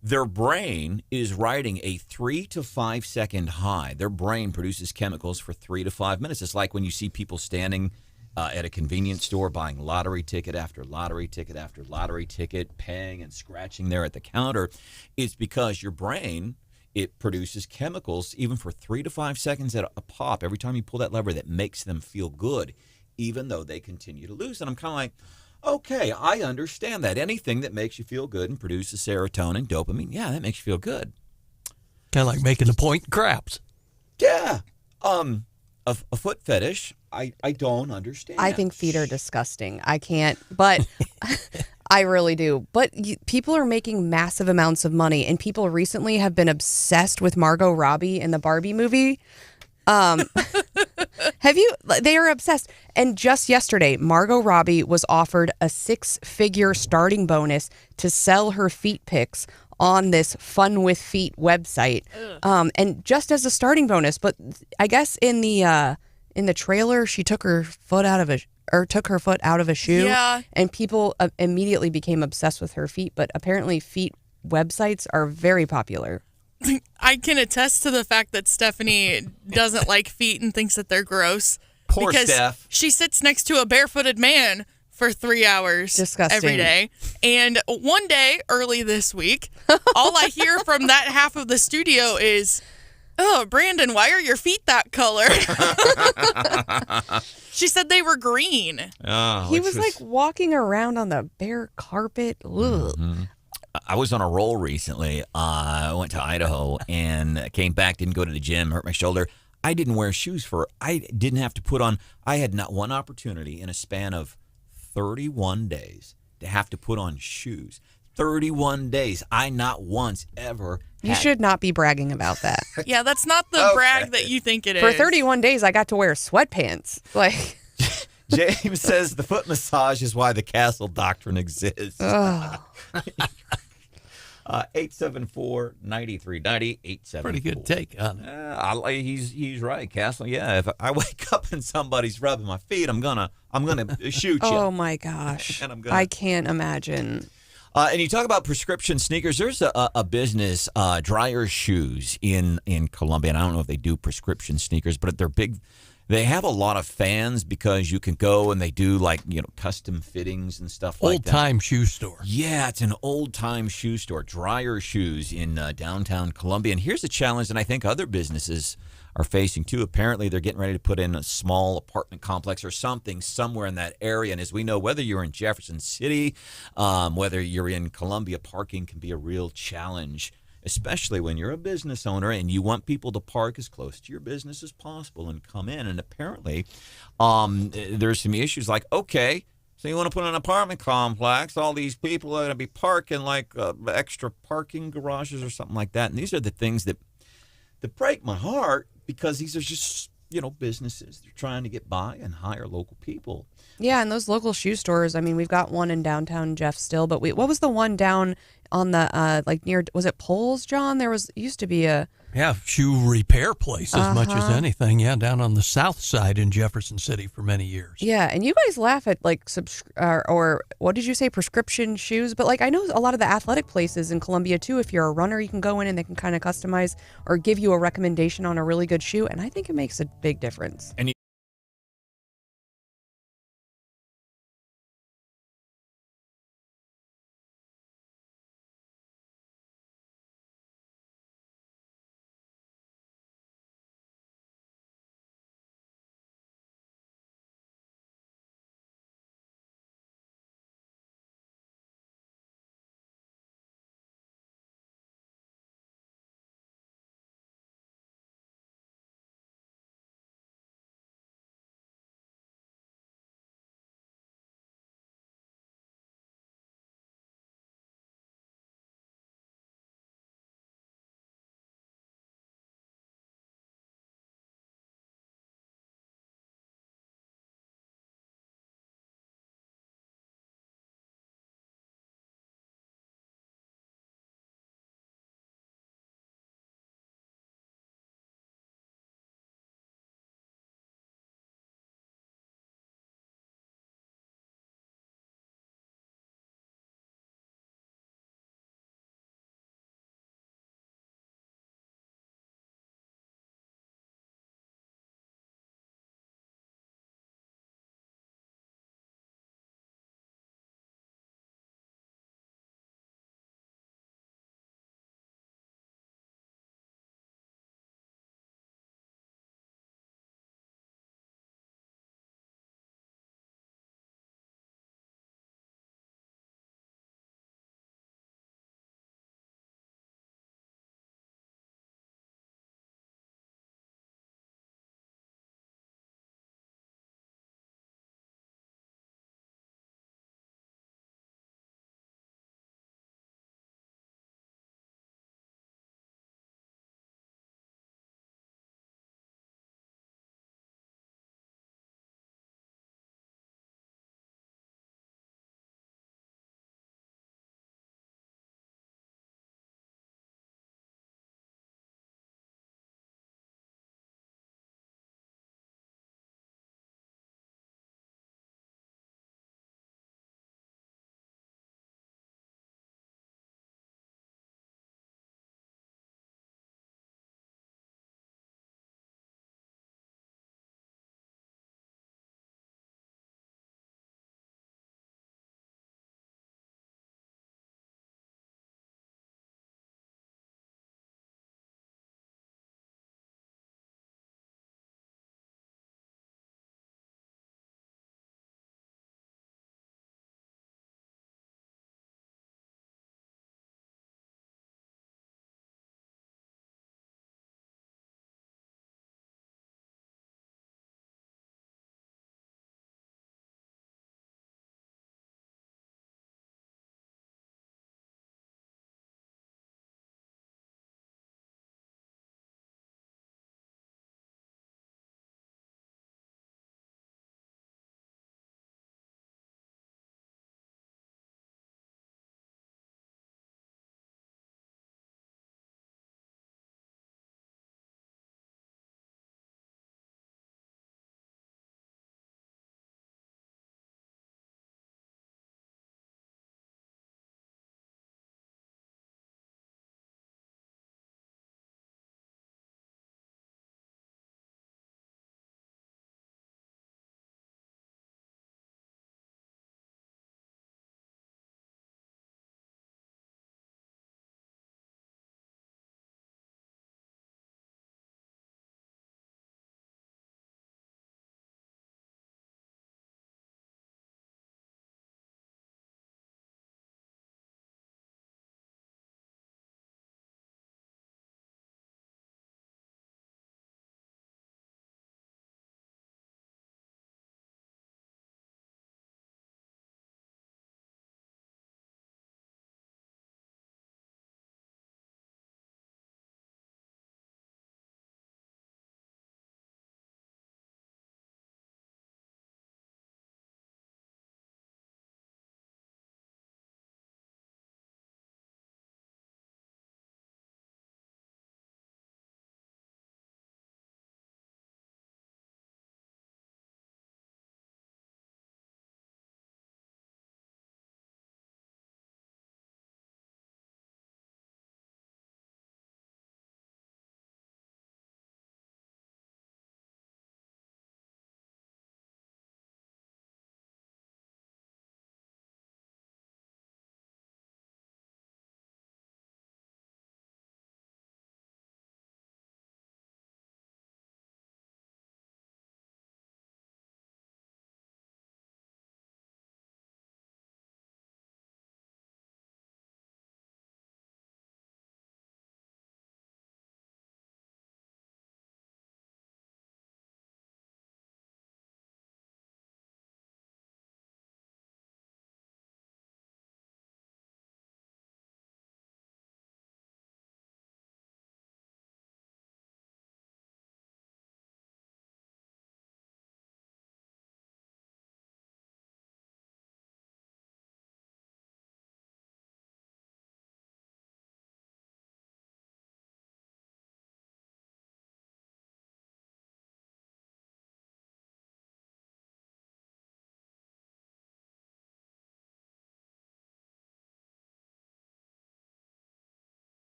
their brain is riding a 3 to 5 second high. Their brain produces chemicals for 3 to 5 minutes. It's like when you see people standing at a convenience store buying lottery ticket after lottery ticket after lottery ticket, paying and scratching there at the counter. It's because your brain, it produces chemicals even for 3 to 5 seconds at a pop every time you pull that lever that makes them feel good, even though they continue to lose. And I'm kind of like, okay, I understand that. Anything that makes you feel good and produces serotonin, dopamine, yeah, that makes you feel good. Kind of like making a point in craps. Yeah. A foot fetish, I don't understand. I think feet are disgusting. I can't, but I really do. But people are making massive amounts of money, and people recently have been obsessed with Margot Robbie in the Barbie movie. They are obsessed. And just yesterday, Margot Robbie was offered a 6-figure starting bonus to sell her feet pics on this Fun with Feet website. And just as a starting bonus, but I guess in the trailer, she took her foot out of a shoe. Yeah. And people immediately became obsessed with her feet, but apparently feet websites are very popular. I can attest to the fact that Stephanie doesn't like feet and thinks that they're gross. Poor because Steph. She sits next to a barefooted man for 3 hours Disgusting. every day. And one day, early this week, all I hear from that half of the studio is, oh, Brandon, why are your feet that color? She said they were green. Oh, He was like walking around on the bare carpet. Ugh. Mm-hmm. I was on a roll recently. I went to Idaho and came back, didn't go to the gym, hurt my shoulder. I didn't wear shoes I didn't have to put on, I had not one opportunity in a span of 31 days to have to put on shoes. 31 days. I not once ever You should not be bragging about that. Yeah, that's not the brag that you think it is. For 31 days, I got to wear sweatpants. Like, James says the foot massage is why the castle doctrine exists. 874-9390, 874. Pretty good take on it. He's right, Castle. Yeah, if I wake up and somebody's rubbing my feet, I'm gonna shoot you. oh my gosh. And I'm gonna, I can't imagine. And you talk about prescription sneakers. There's a business, Dryer Shoes in Columbia. And I don't know if they do prescription sneakers, but they're big. They have a lot of fans because you can go and they do custom fittings and stuff like that. Old-time shoe store. Yeah, it's an old-time shoe store, Dryer Shoes in downtown Columbia. And here's a challenge that I think other businesses are facing too. Apparently, they're getting ready to put in a small apartment complex or something somewhere in that area. And as we know, whether you're in Jefferson City, whether you're in Columbia, parking can be a real challenge, especially when you're a business owner and you want people to park as close to your business as possible and come in. And apparently, there's some issues like, okay, so you want to put an apartment complex, all these people are going to be parking extra parking garages or something like that. And these are the things that break my heart, because these are just, businesses. They're trying to get by and hire local people. Yeah, and those local shoe stores, I mean, we've got one in downtown Jeff still, but what was the one down on the, near, was it Poles, John? Used to be a... Yeah, shoe repair place as much as anything. Yeah, down on the south side in Jefferson City for many years. Yeah, and you guys laugh at or what did you say, prescription shoes? But I know a lot of the athletic places in Columbia too. If you're a runner, you can go in and they can kind of customize or give you a recommendation on a really good shoe, and I think it makes a big difference. And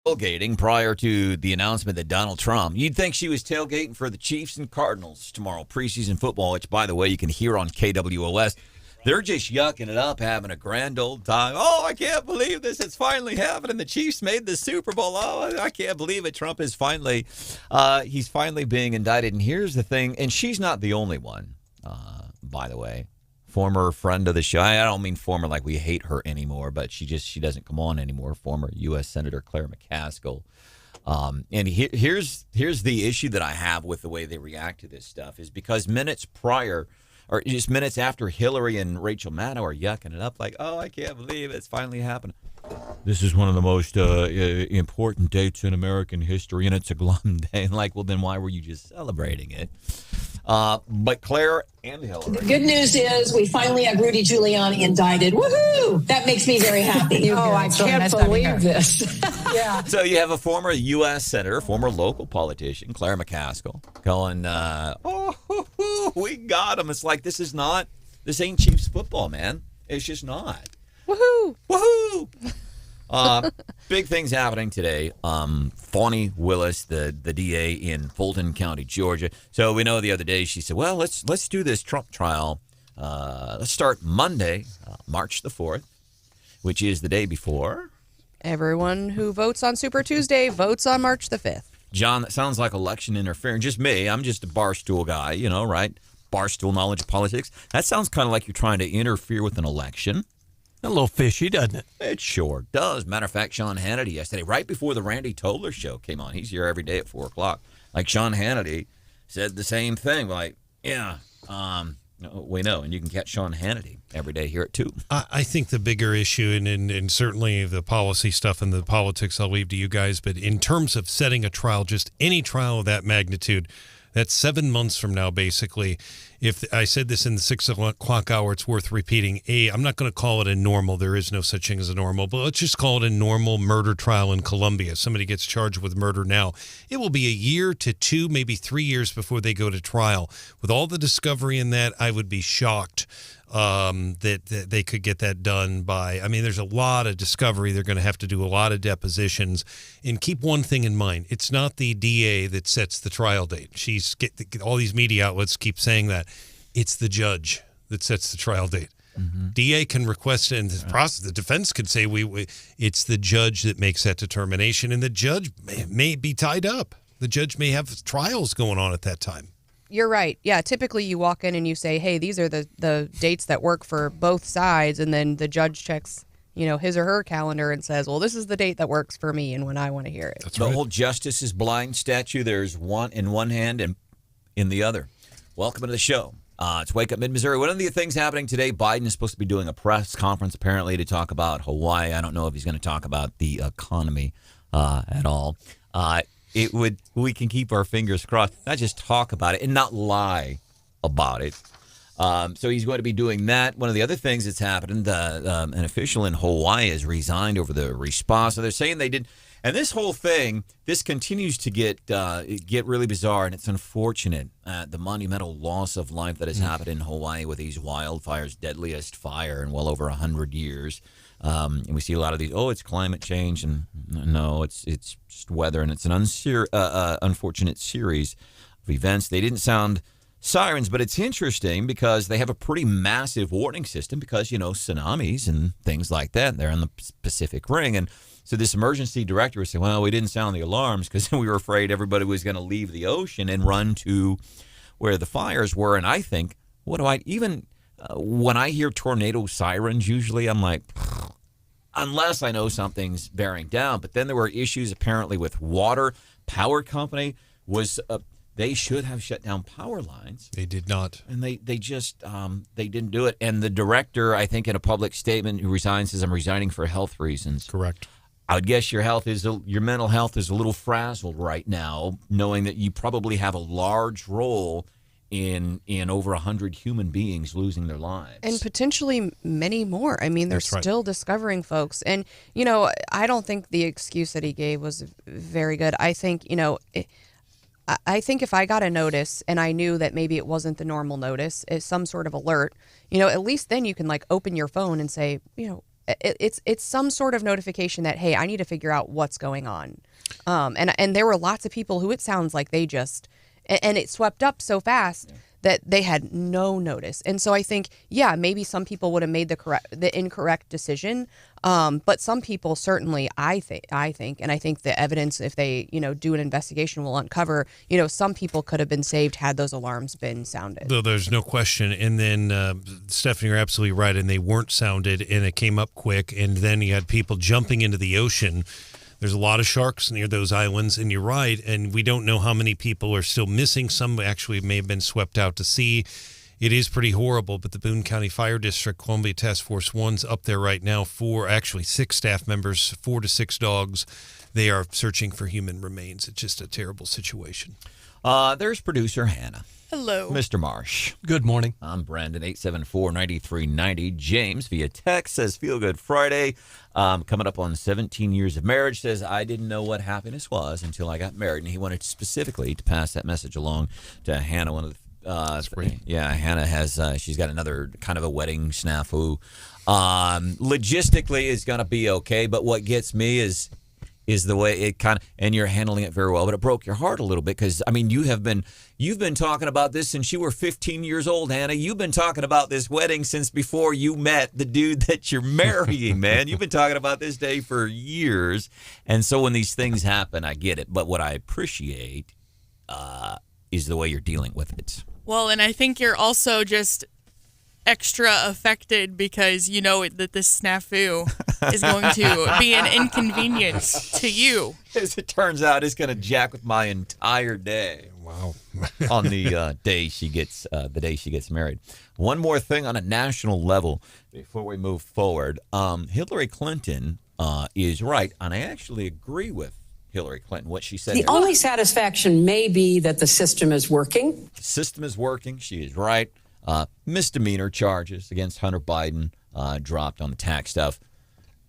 Tailgating prior to the announcement that Donald Trump, you'd think she was tailgating for the Chiefs and Cardinals tomorrow, preseason football, which, by the way, you can hear on KWOS. They're just yucking it up, having a grand old time. Oh, I can't believe this. It's finally happening. The Chiefs made the Super Bowl. Oh, I can't believe it. Trump is finally, he's finally being indicted. And here's the thing, and she's not the only one, by the way. Former friend of the show. I don't mean former like we hate her anymore, but she doesn't come on anymore. Former U.S. Senator Claire McCaskill. And here's the issue that I have with the way they react to this stuff is because minutes prior, or just minutes after Hillary and Rachel Maddow are yucking it up like, oh, I can't believe it's finally happened. This is one of the most important dates in American history, and it's a glum day. And like, well, then why were you just celebrating it? But Claire and Hillary. The good news is we finally have Rudy Giuliani indicted. Woohoo! That makes me very happy. I can't believe this. Yeah. So you have a former U.S. Senator, former local politician, Claire McCaskill, going, we got him. It's like, this ain't Chiefs football, man. It's just not. Woohoo! Woohoo! Big things happening today. Fawny Willis, the DA in Fulton County, Georgia. So we know the other day she said, well, let's do this Trump trial. Let's start Monday, March the 4th, which is the day before. Everyone who votes on Super Tuesday votes on March the 5th. John, that sounds like election interference. Just me. I'm just a barstool guy, right? Barstool knowledge of politics. That sounds kind of like you're trying to interfere with an election. A little fishy, doesn't it? It sure does. Matter of fact, Sean Hannity yesterday, right before the Randy Toller show came on, he's here every day at 4 o'clock. Like Sean Hannity said the same thing. Like, we know. And you can catch Sean Hannity every day here at 2. I think the bigger issue, and certainly the policy stuff and the politics I'll leave to you guys, but in terms of setting a trial, just any trial of that magnitude, that's 7 months from now, basically. If I said this in the 6 o'clock hour, it's worth repeating. I'm not going to call it a normal. There is no such thing as a normal, but let's just call it a normal murder trial in Colombia. Somebody gets charged with murder now. It will be a year to 2, maybe 3 years before they go to trial. With all the discovery in that, I would be shocked that they could get that done by. I mean, there's a lot of discovery. They're going to have to do a lot of depositions. And keep one thing in mind. It's not the DA that sets the trial date. All these media outlets keep saying that. It's the judge that sets the trial date. Mm-hmm. DA can request it in the process. The defense could say it's the judge that makes that determination, and the judge may be tied up. The judge may have trials going on at that time. You're right. Yeah, typically you walk in and you say, hey, these are the dates that work for both sides, and then the judge checks his or her calendar and says, well, this is the date that works for me and when I want to hear it. That's right. The whole justice is blind statue, there's one in one hand and in the other. Welcome to the show. It's Wake Up Mid-Missouri. One of the things happening today, Biden is supposed to be doing a press conference apparently to talk about Hawaii. I don't know if he's going to talk about the economy at all. We can keep our fingers crossed, not just talk about it and not lie about it. So he's going to be doing that. One of the other things that's happened, an official in Hawaii has resigned over the response. So they're saying they did. And this whole thing, this continues to get really bizarre, and it's unfortunate. The monumental loss of life that has happened in Hawaii with these wildfires, deadliest fire in well over 100 years. And we see a lot of these, it's climate change. And no, it's just weather. And it's an unfortunate series of events. They didn't sound sirens, but it's interesting because they have a pretty massive warning system because, tsunamis and things like that. They're in the Pacific Ring. And so this emergency director was saying, well, we didn't sound the alarms because we were afraid everybody was going to leave the ocean and run to where the fires were. And I think, when I hear tornado sirens, usually I'm like, unless I know something's bearing down. But then there were issues apparently with water. Power company they should have shut down power lines. They did not. And they just, they didn't do it. And the director, I think in a public statement, who resigns, says, I'm resigning for health reasons. Correct. I would guess your mental health is a little frazzled right now, knowing that you probably have a large role in over 100 human beings losing their lives. And potentially many more. I mean, they're still discovering folks. And, I don't think the excuse that he gave was very good. I think, I think if I got a notice and I knew that maybe it wasn't the normal notice, it's some sort of alert, at least then you can open your phone and say, it's some sort of notification that, hey, I need to figure out what's going on. And there were lots of people who it sounds like they just, and it swept up so fast that they had no notice. And so I think, yeah, maybe some people would have made the incorrect decision. But some people certainly, I think, and I think the evidence, if they, do an investigation, will uncover, some people could have been saved had those alarms been sounded. Though there's no question. And then, Stephanie, you're absolutely right. And they weren't sounded, and it came up quick. And then you had people jumping into the ocean. There's a lot of sharks near those islands, and you're right. And we don't know how many people are still missing. Some actually may have been swept out to sea. It is pretty horrible, but the Boone County Fire District, Columbia Task Force 1's up there right now. 6 staff members, 4 to 6 dogs. They are searching for human remains. It's just a terrible situation. There's producer Hannah. Hello. Mr. Marsh. Good morning. I'm Branden, 874-9390. James via text says, Feel Good Friday. Coming up on 17 years of marriage, says, I didn't know what happiness was until I got married. And he wanted specifically to pass that message along to Hannah, one of the Hannah has she's got another kind of a wedding snafu. Logistically is going to be okay, but what gets me is the way it kind of, and you're handling it very well, but it broke your heart a little bit because I mean you've been talking about this since you were 15 years old, Hannah. You've been talking about this wedding since before you met the dude that you're marrying, man. You've been talking about this day for years, and so when these things happen, I get it. But what I appreciate is the way you're dealing with it. Well, and I think you're also just extra affected because you know that this snafu is going to be an inconvenience to you. As it turns out, it's going to jack with my entire day. Wow. On the day she gets married. One more thing on a national level before we move forward. Hillary Clinton is right, and I actually agree with Hillary Clinton, what she said. The only satisfaction may be that the system is working. The system is working. She is right. Misdemeanor charges against Hunter Biden dropped on the tax stuff.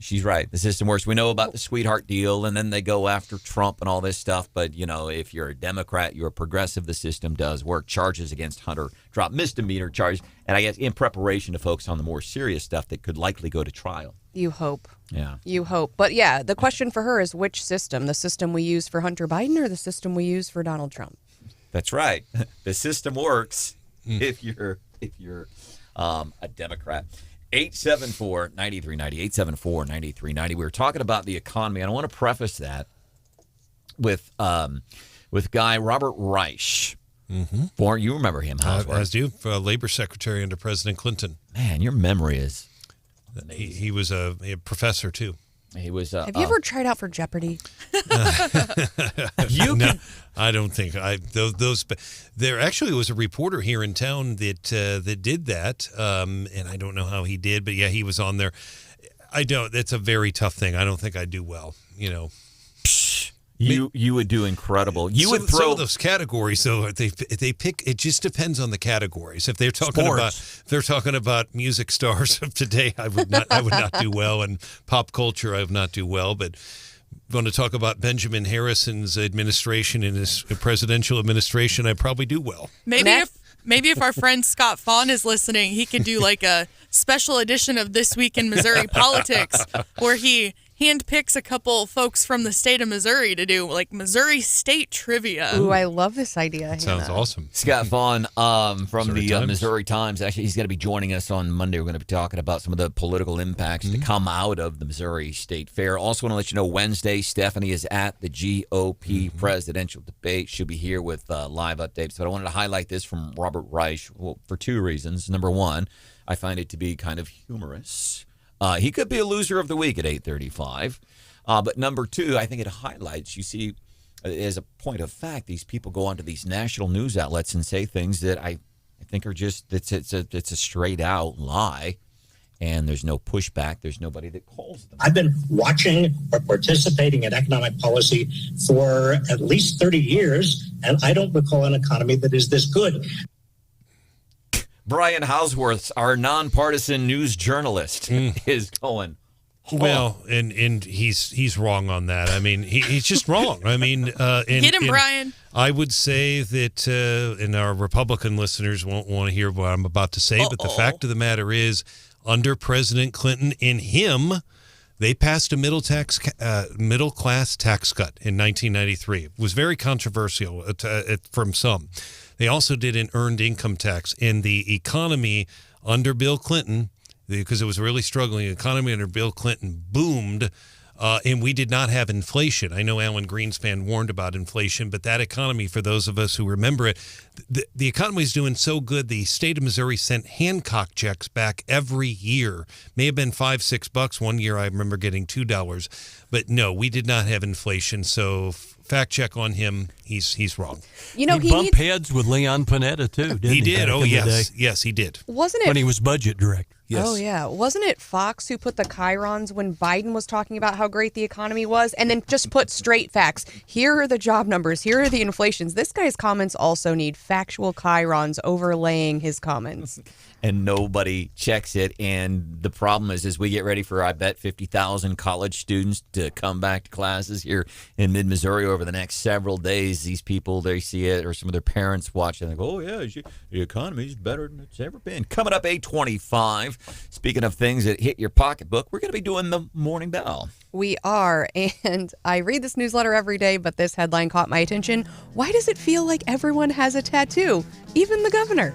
She's right. The system works. We know about the sweetheart deal, and then they go after Trump and all this stuff. But, if you're a Democrat, you're a progressive, the system does work. Charges against Hunter drop, misdemeanor charges. And I guess in preparation to focus on the more serious stuff that could likely go to trial. You hope. Yeah. You hope. But, yeah, the question for her is which system? The system we use for Hunter Biden or the system we use for Donald Trump? That's right. The system works if you're a Democrat. 874-9390, 874-9390. We were talking about the economy, and I want to preface that with guy Robert Reich. Mm-hmm. You remember him, as do you, Labor Secretary under President Clinton. Man, your memory is amazing. He was a professor, too. He was. Have you ever tried out for Jeopardy? No, I don't think those. There actually was a reporter here in town that did that, and I don't know how he did, but yeah, he was on there. I don't. It's a very tough thing. I don't think I'd do well. You would do incredible. You would throw some of those categories, though. They pick. It just depends on the categories. If they're talking about music stars of today, I would not do well, and pop culture, I would not do well. But going to talk about Benjamin Harrison's administration and his presidential administration, I probably do well. Maybe if our friend Scott Fawn is listening, he could do like a special edition of This Week in Missouri Politics, where he handpicks a couple folks from the state of Missouri to do like Missouri state trivia. Ooh, I love this idea. That sounds awesome. Scott Vaughn from the Missouri Times. Actually, he's going to be joining us on Monday. We're going to be talking about some of the political impacts to come out of the Missouri State Fair. Also want to let you know Wednesday, Stephanie is at the GOP presidential debate. She'll be here with live updates. But I wanted to highlight this from Robert Reich for two reasons. Number one, I find it to be kind of humorous. He could be a loser of the week at 8:35. But number two, I think it highlights, you see, as a point of fact, these people go onto these national news outlets and say things that I think are just, it's a straight out lie. And there's no pushback. There's nobody that calls them. I've been watching or participating in economic policy for at least 30 years, and I don't recall an economy that is this good. Brian Hausworth, our nonpartisan news journalist, is going. Well, and he's wrong on that. I mean, he's just wrong. I mean, get him, Brian. I would say that, and our Republican listeners won't want to hear what I'm about to say, but the fact of the matter is, under President Clinton. In him, they passed a middle-class tax cut in 1993. It was very controversial from some. They also did an earned income tax. In the economy under Bill Clinton, because it was really struggling, the economy under Bill Clinton boomed, and we did not have inflation. I know Alan Greenspan warned about inflation, but that economy, for those of us who remember it, the economy is doing so good, the state of Missouri sent Hancock checks back every year. May have been $5-6. One year I remember getting $2. But no, we did not have inflation, so fact check on him. He's wrong. You know, he bumped heads with Leon Panetta, too, didn't he? He did. Back Oh, in the yes. day? Yes, he did. Wasn't it? When he was budget director. Yes. Oh, yeah. Wasn't it Fox who put the chyrons when Biden was talking about how great the economy was and then just put straight facts? Here are the job numbers. Here are the inflations. This guy's comments also need factual chyrons overlaying his comments. And nobody checks it. And the problem is, as we get ready for, I bet, 50,000 college students to come back to classes here in mid-Missouri over the next several days, these people, they see it, or some of their parents watch it, and they go, oh, yeah, the economy's better than it's ever been. Coming up, 8:25. Speaking of things that hit your pocketbook, we're going to be doing the Morning Bell. We are, and I read this newsletter every day, but this headline caught my attention. Why does it feel like everyone has a tattoo? Even the governor.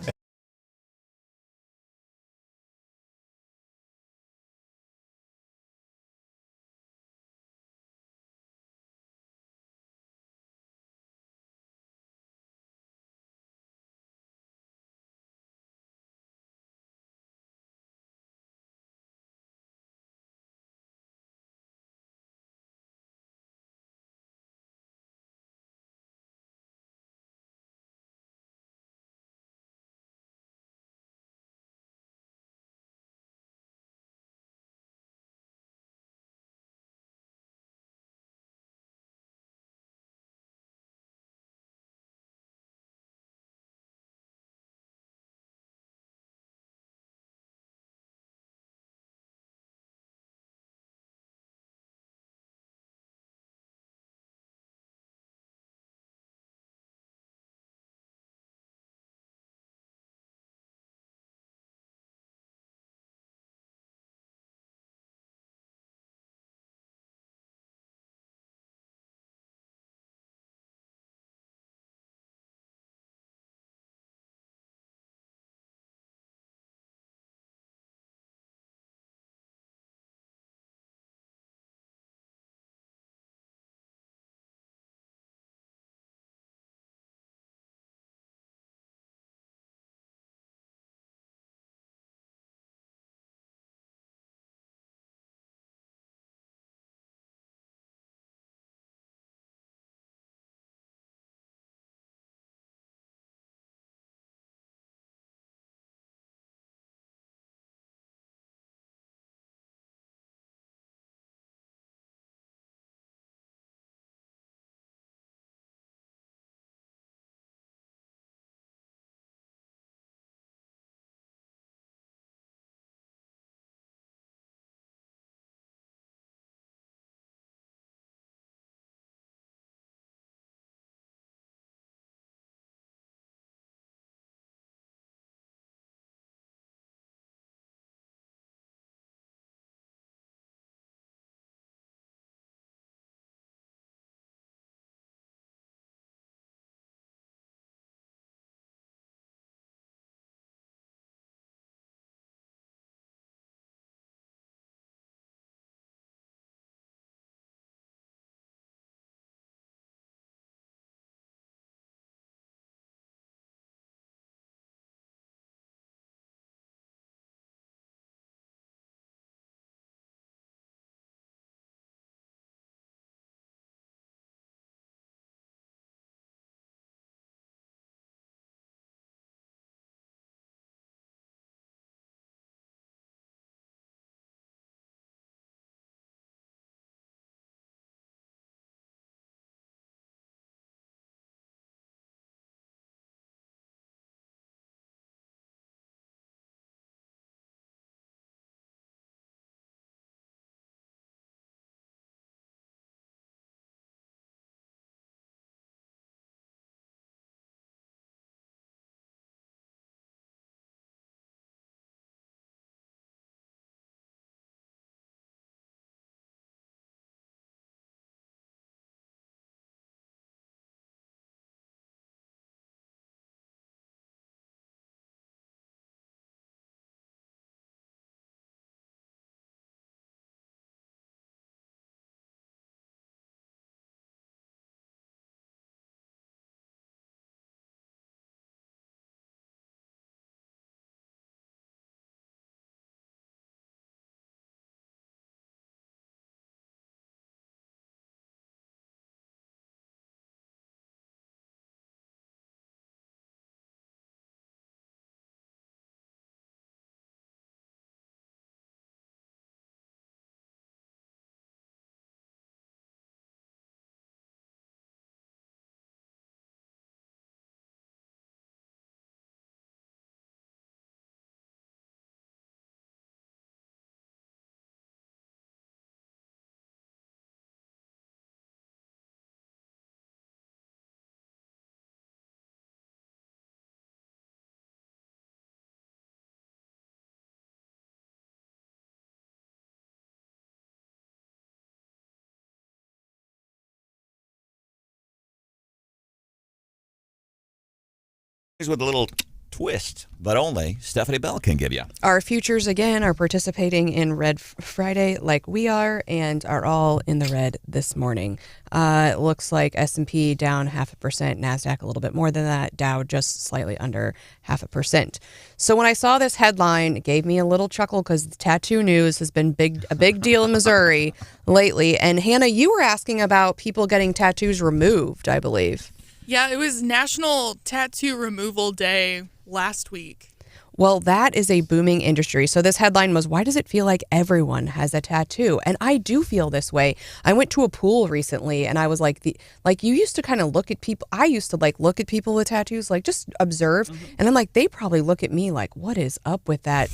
with a little twist that only Stephanie Bell can give you. Our futures, again, are participating in Red Friday like we are and are all in the red this morning. It looks like S&P down 0.5%, NASDAQ a little bit more than that, Dow just slightly under 0.5%. So when I saw this headline, it gave me a little chuckle because tattoo news has been a big deal in Missouri lately. And Hannah, you were asking about people getting tattoos removed, I believe. Yeah, it was National Tattoo Removal Day last week. Well, that is a booming industry. So this headline was, why does it feel like everyone has a tattoo? And I do feel this way. I went to a pool recently and I was like, you used to kind of look at people. I used to look at people with tattoos, just observe. Mm-hmm. And I'm like, they probably look at me like, what is up with that,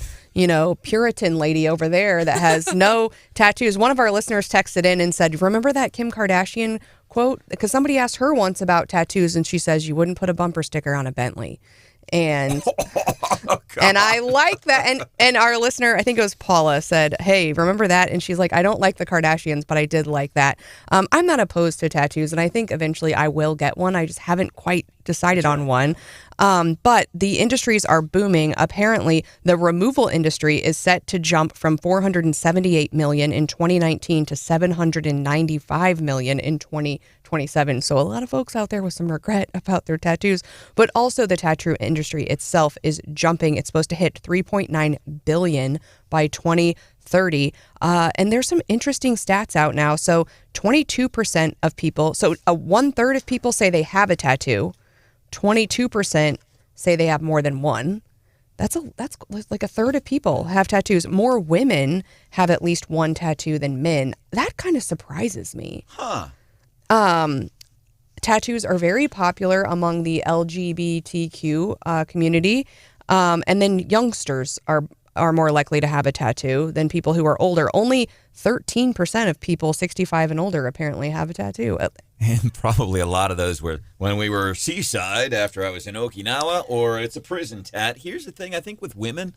Puritan lady over there that has no tattoos? One of our listeners texted in and said, remember that Kim Kardashian quote? Because somebody asked her once about tattoos and she says, you wouldn't put a bumper sticker on a Bentley. And and I like that. And our listener, I think it was Paula, said, hey, remember that? And she's like, I don't like the Kardashians, but I did like that. I'm not opposed to tattoos, and I think eventually I will get one. I just haven't quite decided on one. But the industries are booming. Apparently, the removal industry is set to jump from $478 million in 2019 to $795 million in 2027. So a lot of folks out there with some regret about their tattoos. But also the tattoo industry itself is jumping. It's supposed to hit $3.9 billion by 2030. And there's some interesting stats out now. So 22% of people, so 1/3 of people say they have a tattoo. 22% say they have more than one. That's like 1/3 of people have tattoos. More women have at least one tattoo than men. That kind of surprises me. Huh. Tattoos are very popular among the LGBTQ community. And then youngsters are more likely to have a tattoo than people who are older. Only 13% of people 65 and older apparently have a tattoo. And probably a lot of those were when we were seaside after I was in Okinawa, or it's a prison tat. Here's the thing, I think with women,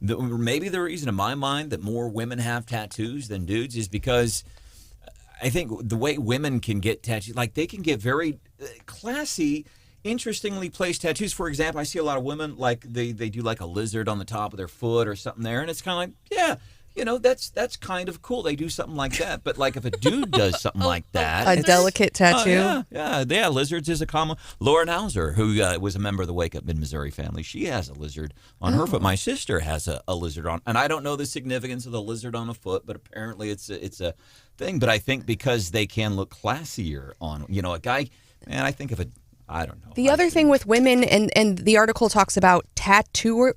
maybe the reason in my mind that more women have tattoos than dudes is because I think the way women can get tattoos, they can get very classy, interestingly placed tattoos. For example, I see a lot of women, they do a lizard on the top of their foot or something there, and it's kind of yeah, that's kind of cool. They do something like that. But if a dude does something like that, a delicate tattoo. Yeah. Lizards is a common. Lauren Hauser, who was a member of the Wake Up Mid-Missouri family, she has a lizard on her foot. My sister has a lizard on, and I don't know the significance of the lizard on a foot, but apparently it's a thing. But I think because they can look classier on, a guy. Man, I think of it. I don't know. The other thing with women, and the article talks about tattooism.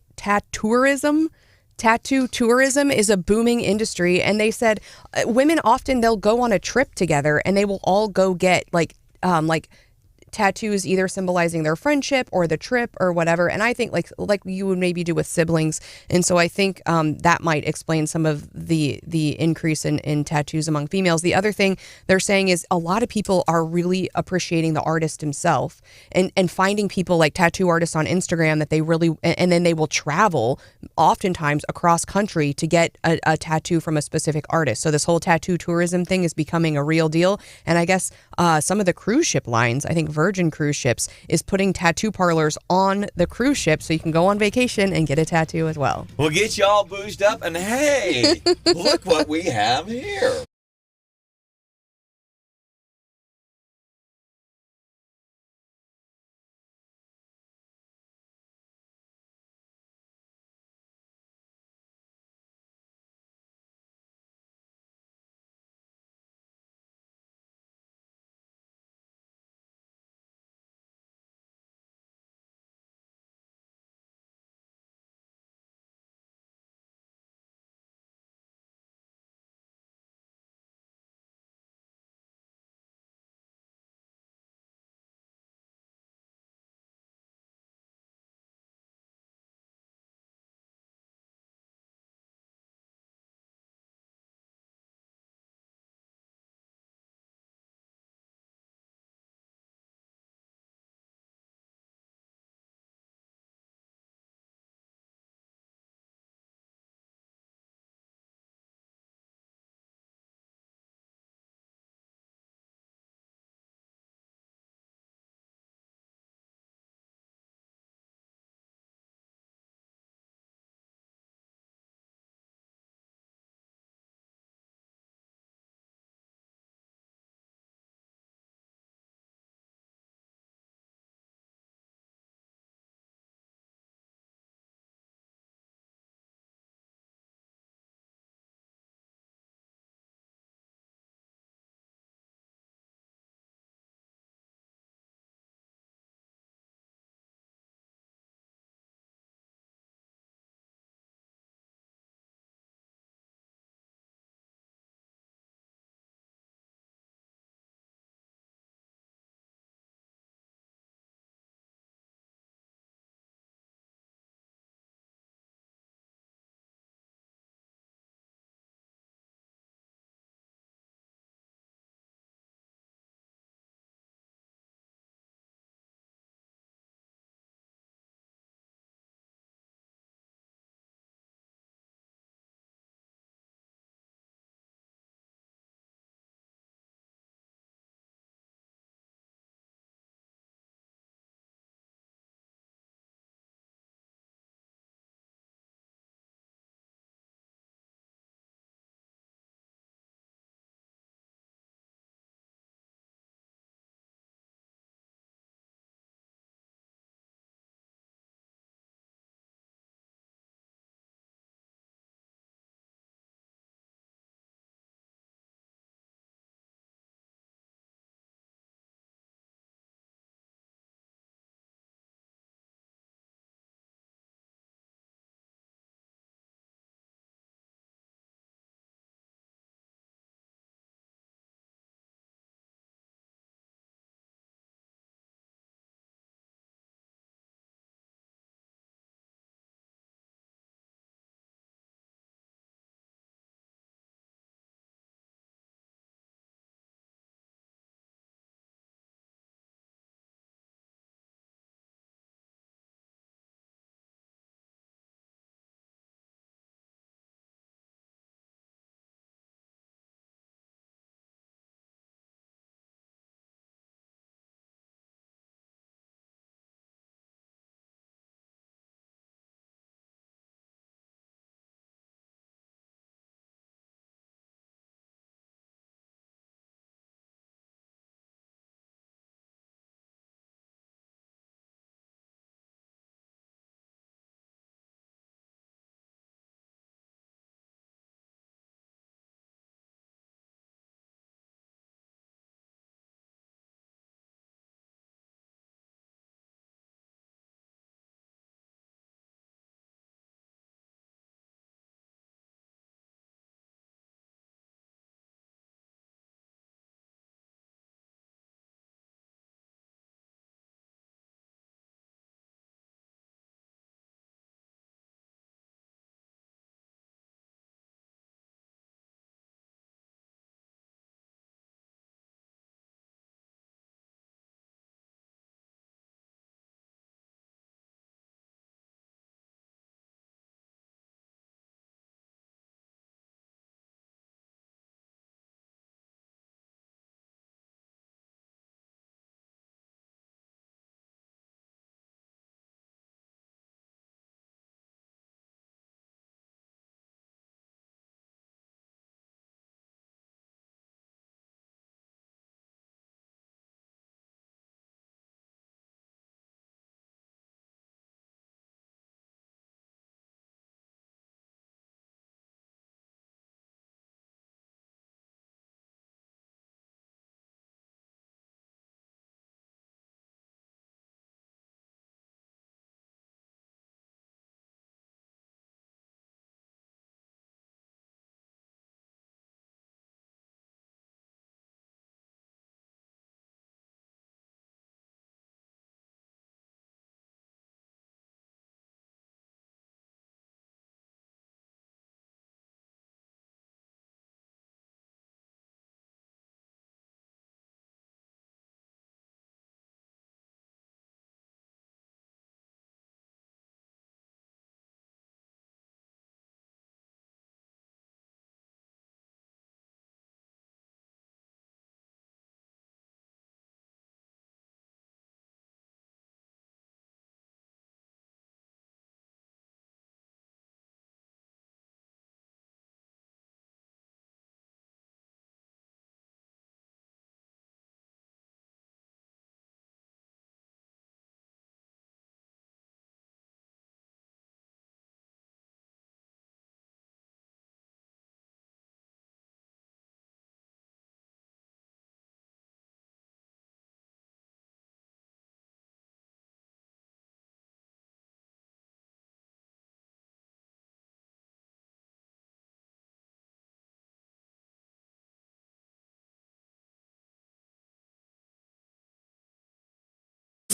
Tattoo tourism is a booming industry, and they said women often they'll go on a trip together and they will all go get like tattoos either symbolizing their friendship or the trip or whatever. And I think like you would maybe do with siblings. And so I think that might explain some of the increase in tattoos among females. The other thing they're saying is a lot of people are really appreciating the artist himself and finding people like tattoo artists on Instagram that they really, and then they will travel oftentimes across country to get a tattoo from a specific artist. So this whole tattoo tourism thing is becoming a real deal. And I guess some of the cruise ship lines, I think Virgin Cruise Ships is putting tattoo parlors on the cruise ship so you can go on vacation and get a tattoo as well. We'll get you all boozed up, and hey, look what we have here.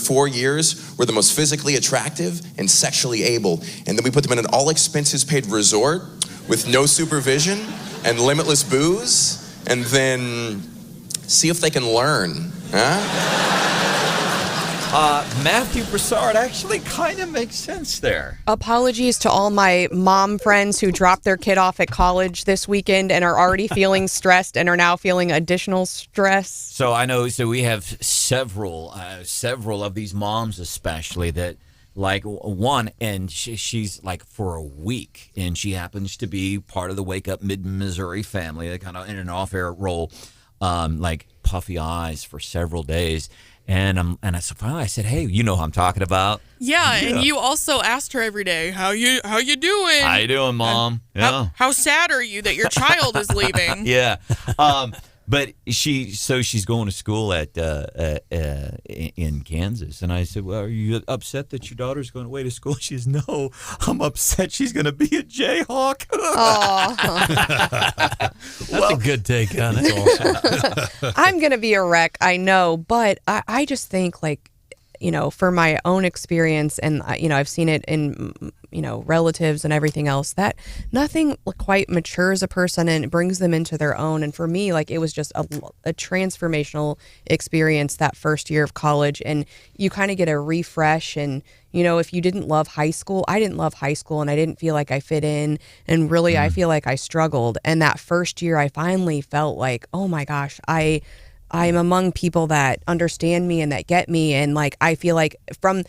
4 years were the most physically attractive and sexually able. And then we put them in an all-expenses-paid resort with no supervision and limitless booze, and then see if they can learn, huh? Matthew Broussard actually kind of makes sense there. Apologies to all my mom friends who dropped their kid off at college this weekend and are already feeling stressed and are now feeling additional stress. So I know, so we have several of these moms especially that, like one, and she's like for a week, and she happens to be part of the Wake Up Mid-Missouri family, kind of in an off-air role, like puffy eyes for several days. And so finally I said, hey, you know who I'm talking about. Yeah, and you also asked her every day, how you doing? How you doing, Mom? Yeah. How sad are you that your child is leaving? Yeah. But she's going to school in Kansas, and I said, well, are you upset that your daughter's going away to school? She says, no, I'm upset she's going to be a Jayhawk. That's a good take on it. Awesome. I'm going to be a wreck, I know, but I just think, like, you know, for my own experience, and, you know, I've seen it in, you know, relatives and everything else, that nothing quite matures a person and brings them into their own. And for me, like, it was just a transformational experience that first year of college. And you kind of get a refresh. And, you know, if you didn't love high school, I didn't love high school, and I didn't feel like I fit in. And really, I feel like I struggled. And that first year, I finally felt like, oh my gosh, I'm among people that understand me and that get me, and like I feel like from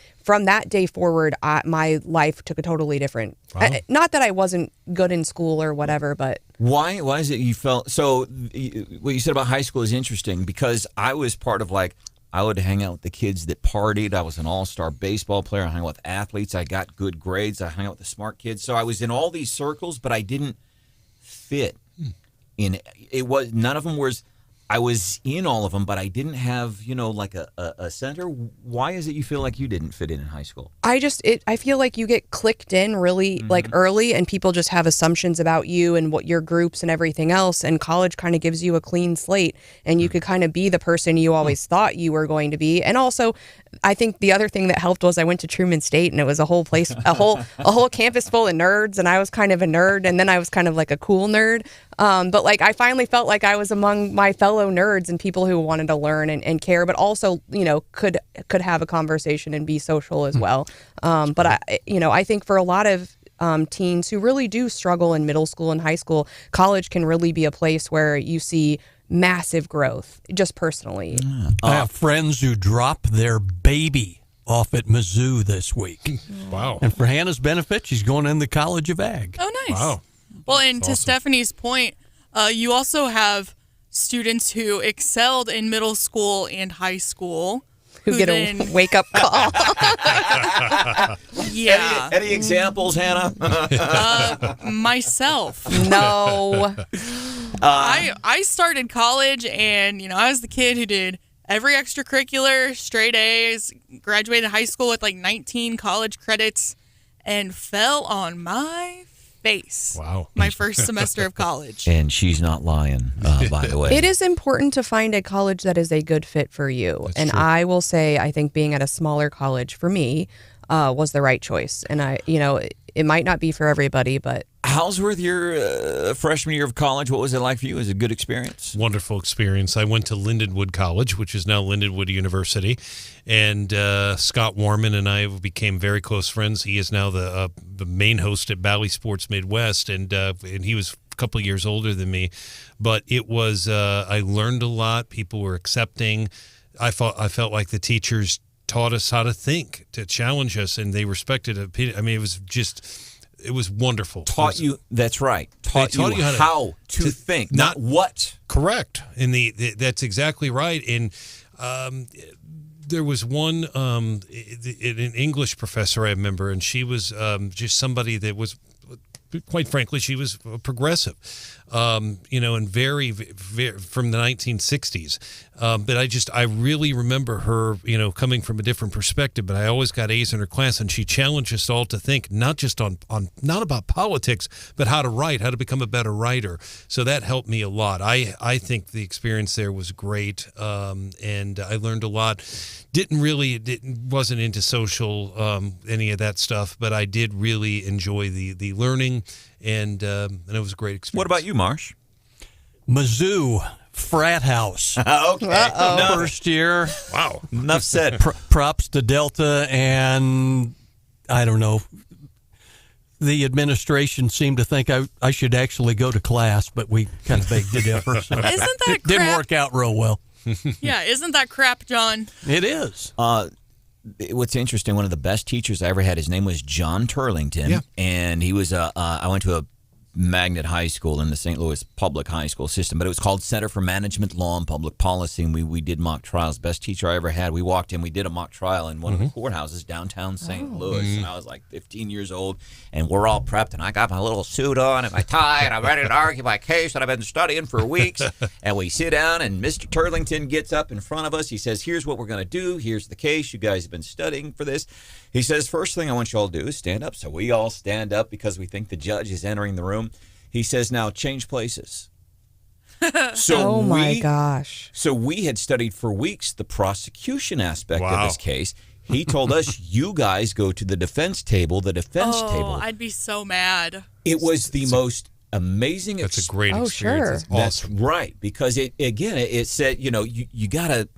that day forward, my life took a totally different. Wow. Not that I wasn't good in school or whatever, but why is it you felt so? What you said about high school is interesting, because I was part of, like, I would hang out with the kids that partied. I was an all-star baseball player. I hung out with athletes. I got good grades. I hung out with the smart kids. So I was in all these circles, but I didn't fit in. It was none of them was. I was in all of them, but I didn't have, you know, like a center. Why is it you feel like you didn't fit in high school? I feel like you get clicked in really like early, and people just have assumptions about you and what your groups and everything else. And college kind of gives you a clean slate, and you could kind of be the person you always thought you were going to be. And also, I think the other thing that helped was I went to Truman State, and it was a whole place, a whole campus full of nerds, and I was kind of a nerd, and then I was kind of like a cool nerd. But like I finally felt like I was among my fellow nerds and people who wanted to learn and care, but also, you know, could have a conversation and be social as well. But I think for a lot of teens who really do struggle in middle school and high school, college can really be a place where you see massive growth, just personally. I have friends who drop their baby off at Mizzou this week. Wow. And for Hannah's benefit, she's going in the College of Ag. Oh, nice. Wow. Well, and to Stephanie's point, you also have students who excelled in middle school and high school who get a wake-up call. Yeah. Any examples, Hannah? Myself. No. I started college, and, you know, I was the kid who did every extracurricular, straight A's, graduated high school with like 19 college credits, and fell on my face. Wow. My first semester of college. And she's not lying, by the way. It is important to find a college that is a good fit for you. That's and true. I will say, I think being at a smaller college for me was the right choice. And it might not be for everybody, but. How's with your freshman year of college? What was it like for you? Was it a good experience? Wonderful experience. I went to Lindenwood College, which is now Lindenwood University, and Scott Warman and I became very close friends. He is now the main host at Bally Sports Midwest, and he was a couple of years older than me. But it was I learned a lot. People were accepting. I felt like the teachers taught us how to think, to challenge us, and they respected opinion. I mean, it was wonderful. That's right. Taught you how to think, not what. Correct. And that's exactly right. And there was one an English professor I remember, and she was just somebody that was quite frankly, she was progressive, and very, very from the 1960s. But I really remember her, coming from a different perspective. But I always got A's in her class, and she challenged us all to think not just on not about politics, but how to write, how to become a better writer. So that helped me a lot. I think the experience there was great, and I learned a lot. Wasn't into social any of that stuff, but I did really enjoy the learning, and it was a great experience. What about you, Marsh? Mizzou frat house. Okay. First year. Wow. Enough said. Props to Delta, and I don't know. The administration seemed to think I should actually go to class, but we kind of begged to differ. So Isn't that crap? Didn't work out real well. Yeah, isn't that crap, John? It is. What's interesting, one of the best teachers I ever had, his name was John Turlington, and he was I went to a magnet high school in the St. Louis public high school system, but it was called Center for Management Law and Public Policy, and we did mock trials. Best teacher I ever had. We walked in, we did a mock trial in one of the courthouses downtown St. Louis, and I was like 15 years old, and we're all prepped, and I got my little suit on and my tie, and I'm ready to argue my case that I've been studying for weeks, and we sit down, and Mr. Turlington gets up in front of us. He says, here's what we're going to do. Here's the case. You guys have been studying for this. He says, first thing I want you all to do is stand up. So we all stand up because we think the judge is entering the room. He says, now change places. Oh, my gosh. So we had studied for weeks the prosecution aspect of this case. He told us, you guys go to the defense table, Oh, I'd be so mad. It was the most amazing experience. That's a great experience. Sure. That's awesome. That's right. Because it said, you got to,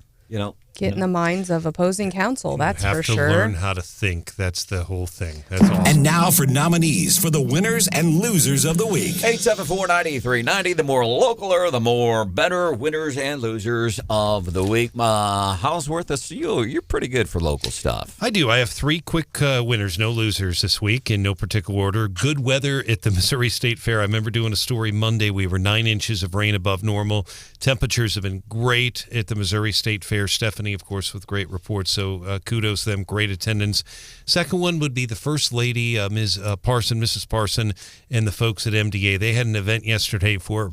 get in the minds of opposing counsel. That's for sure. You have to learn how to think. That's the whole thing. That's awesome. And now for nominees for the winners and losers of the week. 874-9390. The more localer, the more better winners and losers of the week. Houseworth, you're pretty good for local stuff. I do. I have 3 quick winners, no losers this week in no particular order. Good weather at the Missouri State Fair. I remember doing a story Monday. We were 9 inches of rain above normal. Temperatures have been great at the Missouri State Fair. Stephanie, of course, with great reports. So kudos to them. Great attendance. Second one would be the First Lady, Mrs. Parson, and the folks at MDA. They had an event yesterday for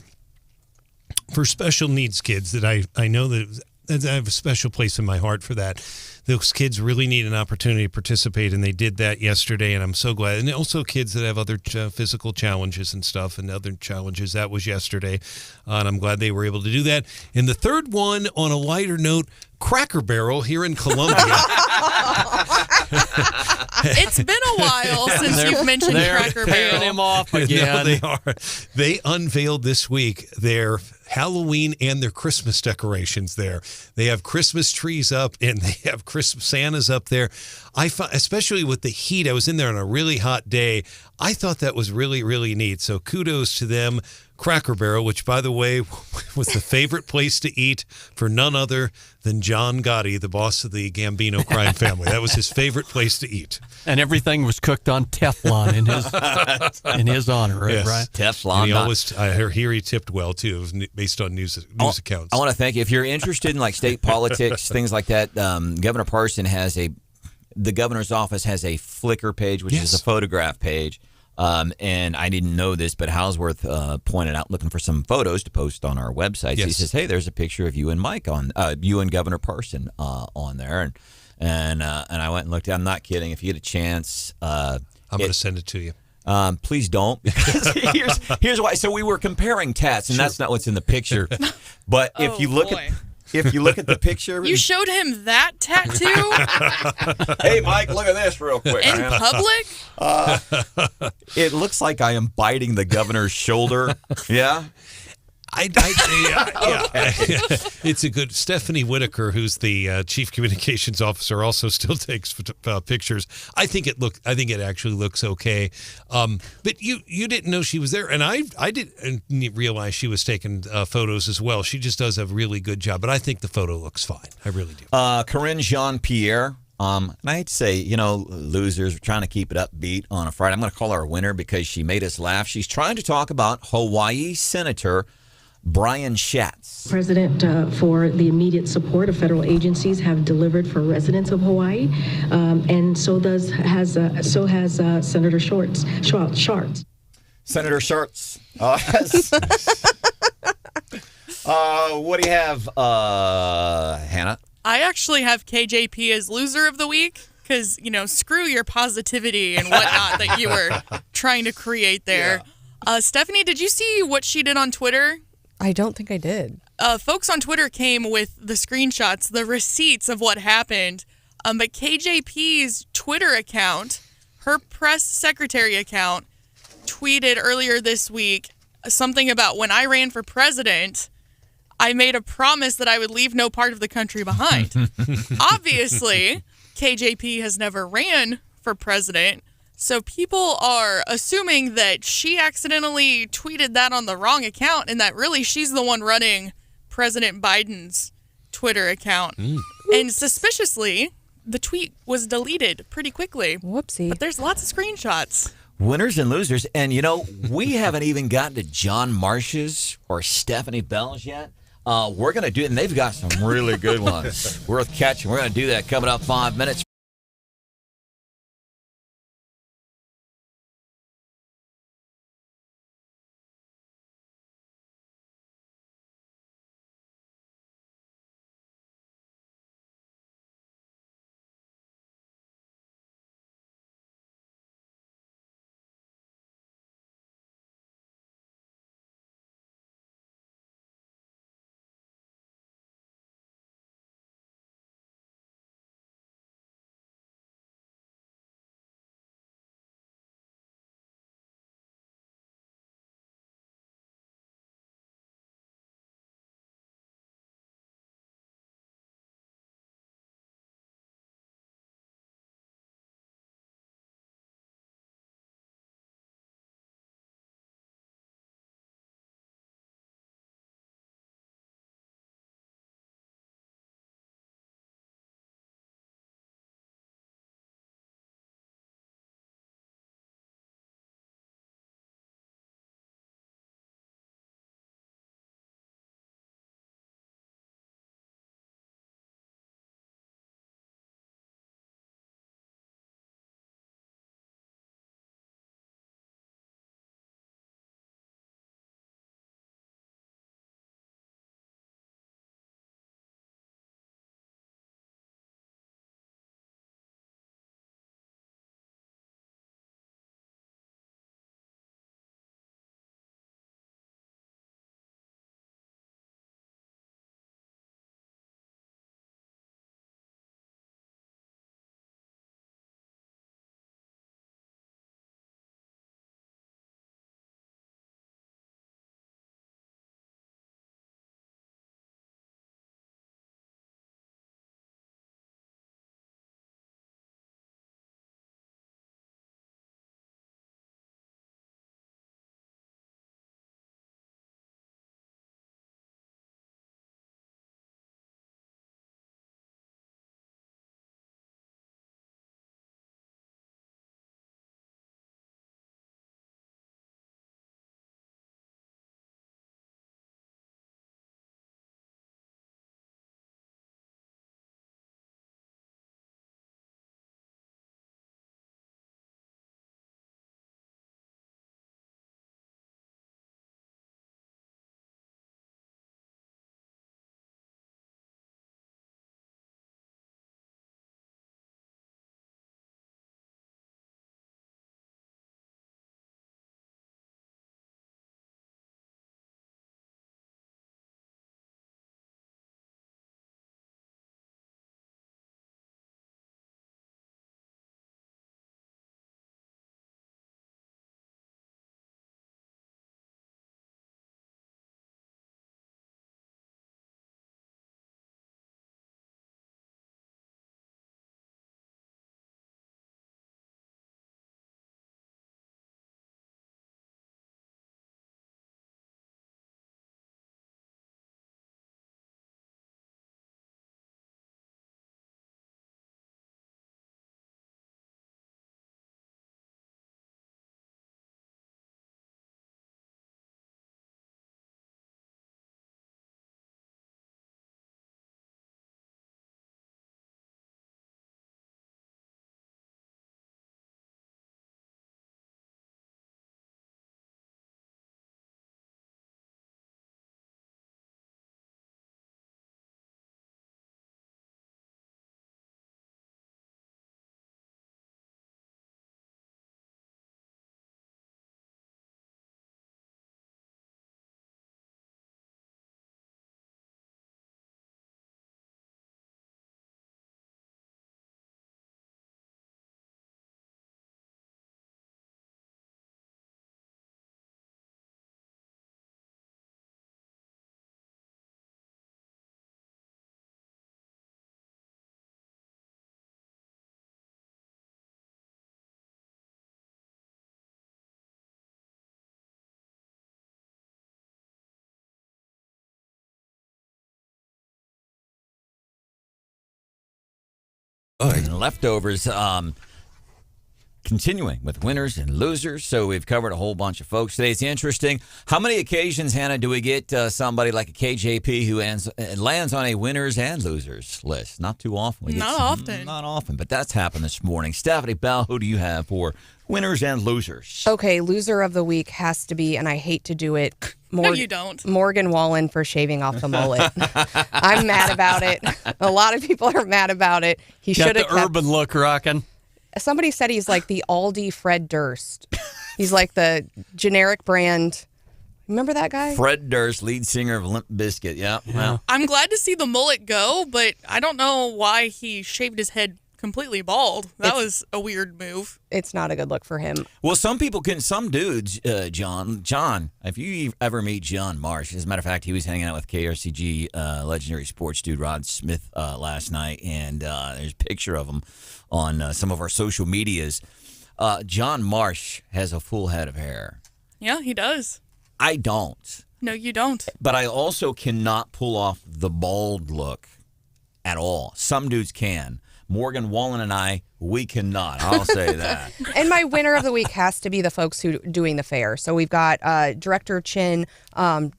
special needs kids that I know that I have a special place in my heart for that. Those kids really need an opportunity to participate, and they did that yesterday, and I'm so glad. And also kids that have other physical challenges and stuff and other challenges. That was yesterday, and I'm glad they were able to do that. And the third one, on a lighter note, Cracker Barrel here in Columbia. It's been a while since you've mentioned Cracker Barrel. Barrel. Him off again. No, they are. They unveiled this week their Halloween and their Christmas decorations there. They have Christmas trees up and they have Christmas Santas up there. I found, especially with the heat, I was in there on a really hot day. I thought that was really, really neat. So kudos to them. Cracker Barrel, which, by the way, was the favorite place to eat for none other than John Gotti, the boss of the Gambino crime family. That was his favorite place to eat. And everything was cooked on Teflon in his honor, right? Yes. Right? Teflon. And he always, I hear he tipped well, too, based on news accounts. I want to thank you. If you're interested in like state politics, things like that, Governor Parson the governor's office has a Flickr page, which is a photograph page. And I didn't know this, but Houseworth pointed out looking for some photos to post on our website. Yes. He says, "Hey, there's a picture of you and Mike you and Governor Parson on there." And I went and looked. I'm not kidding. If you get a chance, I'm going to send it to you. Please don't. Because here's why. So we were comparing tats, and that's not what's in the picture. But if you look at the picture, you showed him that tattoo. Hey, Mike, look at this real quick. In public? It looks like I am biting the governor's shoulder. Yeah. It's a good. Stephanie Whitaker, who's the chief communications officer, also still takes pictures. I think it actually looks okay. But you didn't know she was there, and I didn't realize she was taking photos as well. She just does a really good job. But I think the photo looks fine. I really do. Corinne Jean-Pierre. And I hate to say, losers are trying to keep it upbeat on a Friday. I'm going to call her a winner because she made us laugh. She's trying to talk about Hawaii Senator Brian Schatz. President for the immediate support of federal agencies have delivered for residents of Hawaii, and so has Senator Schwartz. Senator Shirts. What do you have, Hannah? I actually have KJP as loser of the week because, screw your positivity and whatnot that you were trying to create there. Yeah. Stephanie, did you see what she did on Twitter? I don't think I did. Folks on Twitter came with the screenshots, the receipts of what happened. But KJP's Twitter account, her press secretary account, tweeted earlier this week something about when I ran for president, I made a promise that I would leave no part of the country behind. Obviously, KJP has never ran for president, so people are assuming that she accidentally tweeted that on the wrong account and that really she's the one running President Biden's Twitter account. And suspiciously, the tweet was deleted pretty quickly. Whoopsie. But there's lots of screenshots. Winners and losers. And, we haven't even gotten to John Marsh's or Stephanie Bell's yet. We're going to do it, and they've got some really good ones worth catching. We're going to do that coming up 5 minutes. And leftovers. Continuing with winners and losers. So we've covered a whole bunch of folks today. It's interesting. How many occasions, Hannah, do we get somebody like a KJP who lands on a winners and losers list? Not too often. Not often. Not often, but that's happened this morning. Stephanie Bell, who do you have for winners and losers? Okay, loser of the week has to be, and I hate to do it, No, you don't. Morgan Wallen for shaving off the mullet. I'm mad about it. A lot of people are mad about it. He should have got the urban look rocking. Somebody said he's like the Aldi Fred Durst. He's like the generic brand. Remember that guy? Fred Durst, lead singer of Limp Bizkit. Yeah. Well, I'm glad to see the mullet go, but I don't know why he shaved his head completely bald. That was a weird move. It's not a good look for him. Well, some dudes, John, if you ever meet John Marsh, as a matter of fact, he was hanging out with KRCG legendary sports dude Rod Smith last night, and there's a picture of him on some of our social medias. John Marsh has a full head of hair. Yeah, he does. I don't. No, you don't. But I also cannot pull off the bald look at all. Some dudes can. Morgan Wallen and I, we cannot. I'll say that. And my winner of the week has to be the folks who doing the fair. So we've got Director Chin,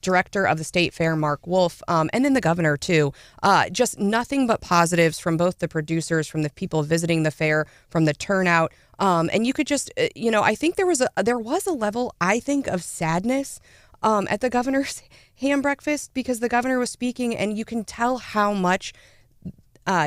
Director of the State Fair, Mark Wolf, and then the governor, too. Just nothing but positives from both the producers, from the people visiting the fair, from the turnout. And you could just, I think there was a level, I think, of sadness at the governor's ham breakfast because the governor was speaking, and you can tell how much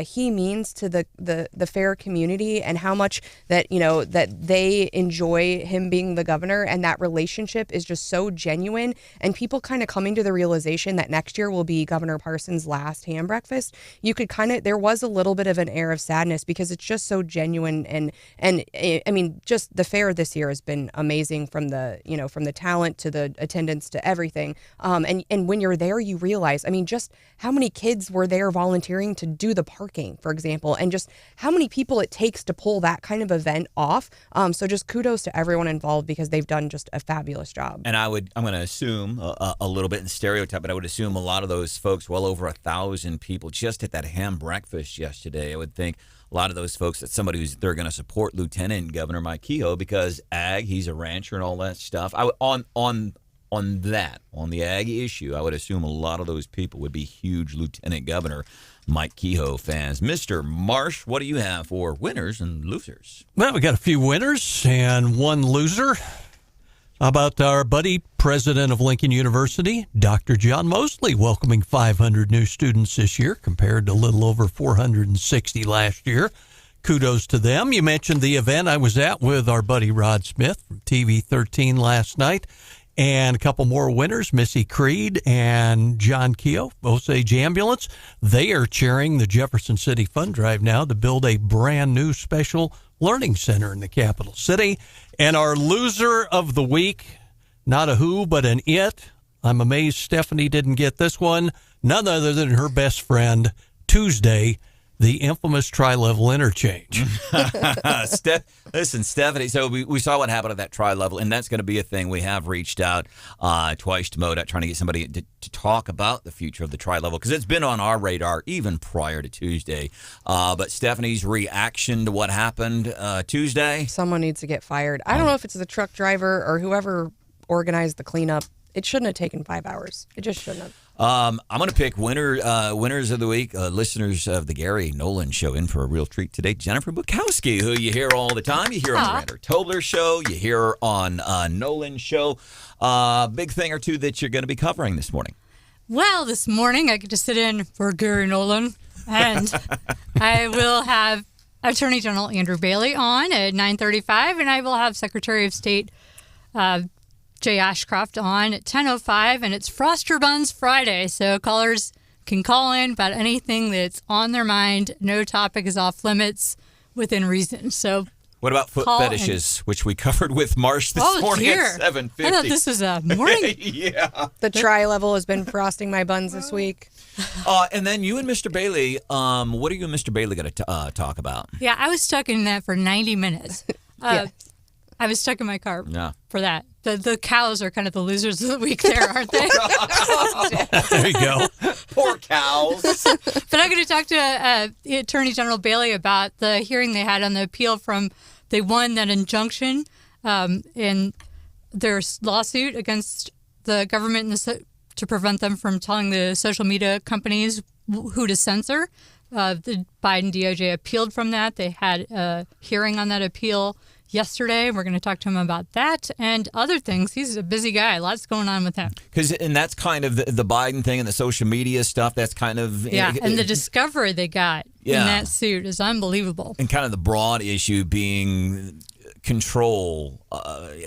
he means to the fair community and how much that that they enjoy him being the governor, and that relationship is just so genuine, and people kind of coming to the realization that next year will be Governor Parsons' last ham breakfast. You could there was a little bit of an air of sadness because it's just so genuine, and I mean, just the fair this year has been amazing from the talent to the attendance to everything, and when you're there you realize, I mean, just how many kids were there volunteering to do the parking, for example, and just how many people it takes to pull that kind of event off. So just kudos to everyone involved because they've done just a fabulous job. And I'm going to assume a little bit in stereotype, but I would assume a lot of those folks, well over 1,000 people just at that ham breakfast yesterday. I would think a lot of those folks, that they're going to support Lieutenant Governor Mike Kehoe because ag, he's a rancher and all that stuff. On the ag issue, I would assume a lot of those people would be huge Lieutenant Governor Mike Kehoe fans. Mr. Marsh, what do you have for winners and losers? Well, we got a few winners and one loser. How about our buddy, President of Lincoln University, Dr. John Mosley, welcoming 500 new students this year compared to a little over 460 last year. Kudos to them. You mentioned the event I was at with our buddy Rod Smith from TV 13 last night. And a couple more winners, Missy Creed and John Keogh, Osage Ambulance. They are chairing the Jefferson City Fund Drive now to build a brand new special learning center in the capital city. And our loser of the week, not a who, but an it. I'm amazed Stephanie didn't get this one. None other than her best friend, Tuesday, the infamous tri-level interchange. Listen, Stephanie, so we saw what happened at that tri-level, and that's going to be a thing. We have reached out twice to MoDOT trying to get somebody to talk about the future of the tri-level because it's been on our radar even prior to Tuesday. But Stephanie's reaction to what happened Tuesday? Someone needs to get fired. I don't know if it's the truck driver or whoever organized the cleanup. It shouldn't have taken 5 hours. It just shouldn't have. I'm going to pick winners of the week, listeners of the Gary Nolan Show in for a real treat today. Jennifer Bukowski, who you hear all the time. You hear on the Randall Tobler Show. You hear her on Nolan Show. Big thing or two that you're going to be covering this morning. Well, this morning I get to sit in for Gary Nolan, and I will have Attorney General Andrew Bailey on at 9:35, and I will have Secretary of State Jay Ashcroft on at 10:05, and it's Frost Your Buns Friday, so callers can call in about anything that's on their mind. No topic is off limits within reason. So what about foot fetishes, which we covered with Marsh this morning at 7:50? I thought this was a morning. Yeah. The tri-level has been frosting my buns this week. And then you and Mr. Bailey, what are you and Mr. Bailey going to talk about? Yeah, I was stuck in that for 90 minutes. Yes. I was stuck in my car Yeah. for that. The cows are kind of the losers of the week there, aren't they? There you go. Poor cows. But I'm going to talk to Attorney General Bailey about the hearing they had on the appeal from, they won that injunction in their lawsuit against the government to prevent them from telling the social media companies who to censor. The Biden DOJ appealed from that. They had a hearing on that appeal yesterday. We're going to talk to him about that and other things. He's a busy guy. Lots going on with him. And that's kind of the Biden thing and the social media stuff. That's kind of and the discovery they got in that suit is unbelievable. And kind of the broad issue being control,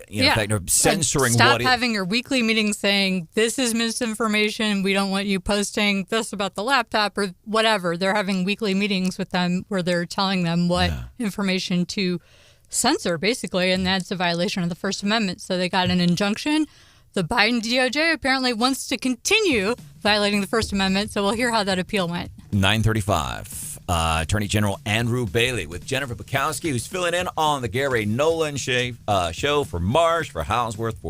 in fact, or censoring. Stop having your weekly meetings saying this is misinformation. We don't want you posting this about the laptop or whatever. They're having weekly meetings with them where they're telling them what information to censor, basically, and that's a violation of the First Amendment. So they got an injunction. The Biden DOJ apparently wants to continue violating the First Amendment, so we'll hear how that appeal went. 9:35. Attorney General Andrew Bailey with Jennifer Bukowski, who's filling in on the Gary Nolan show for Marsh, for Houseworth, for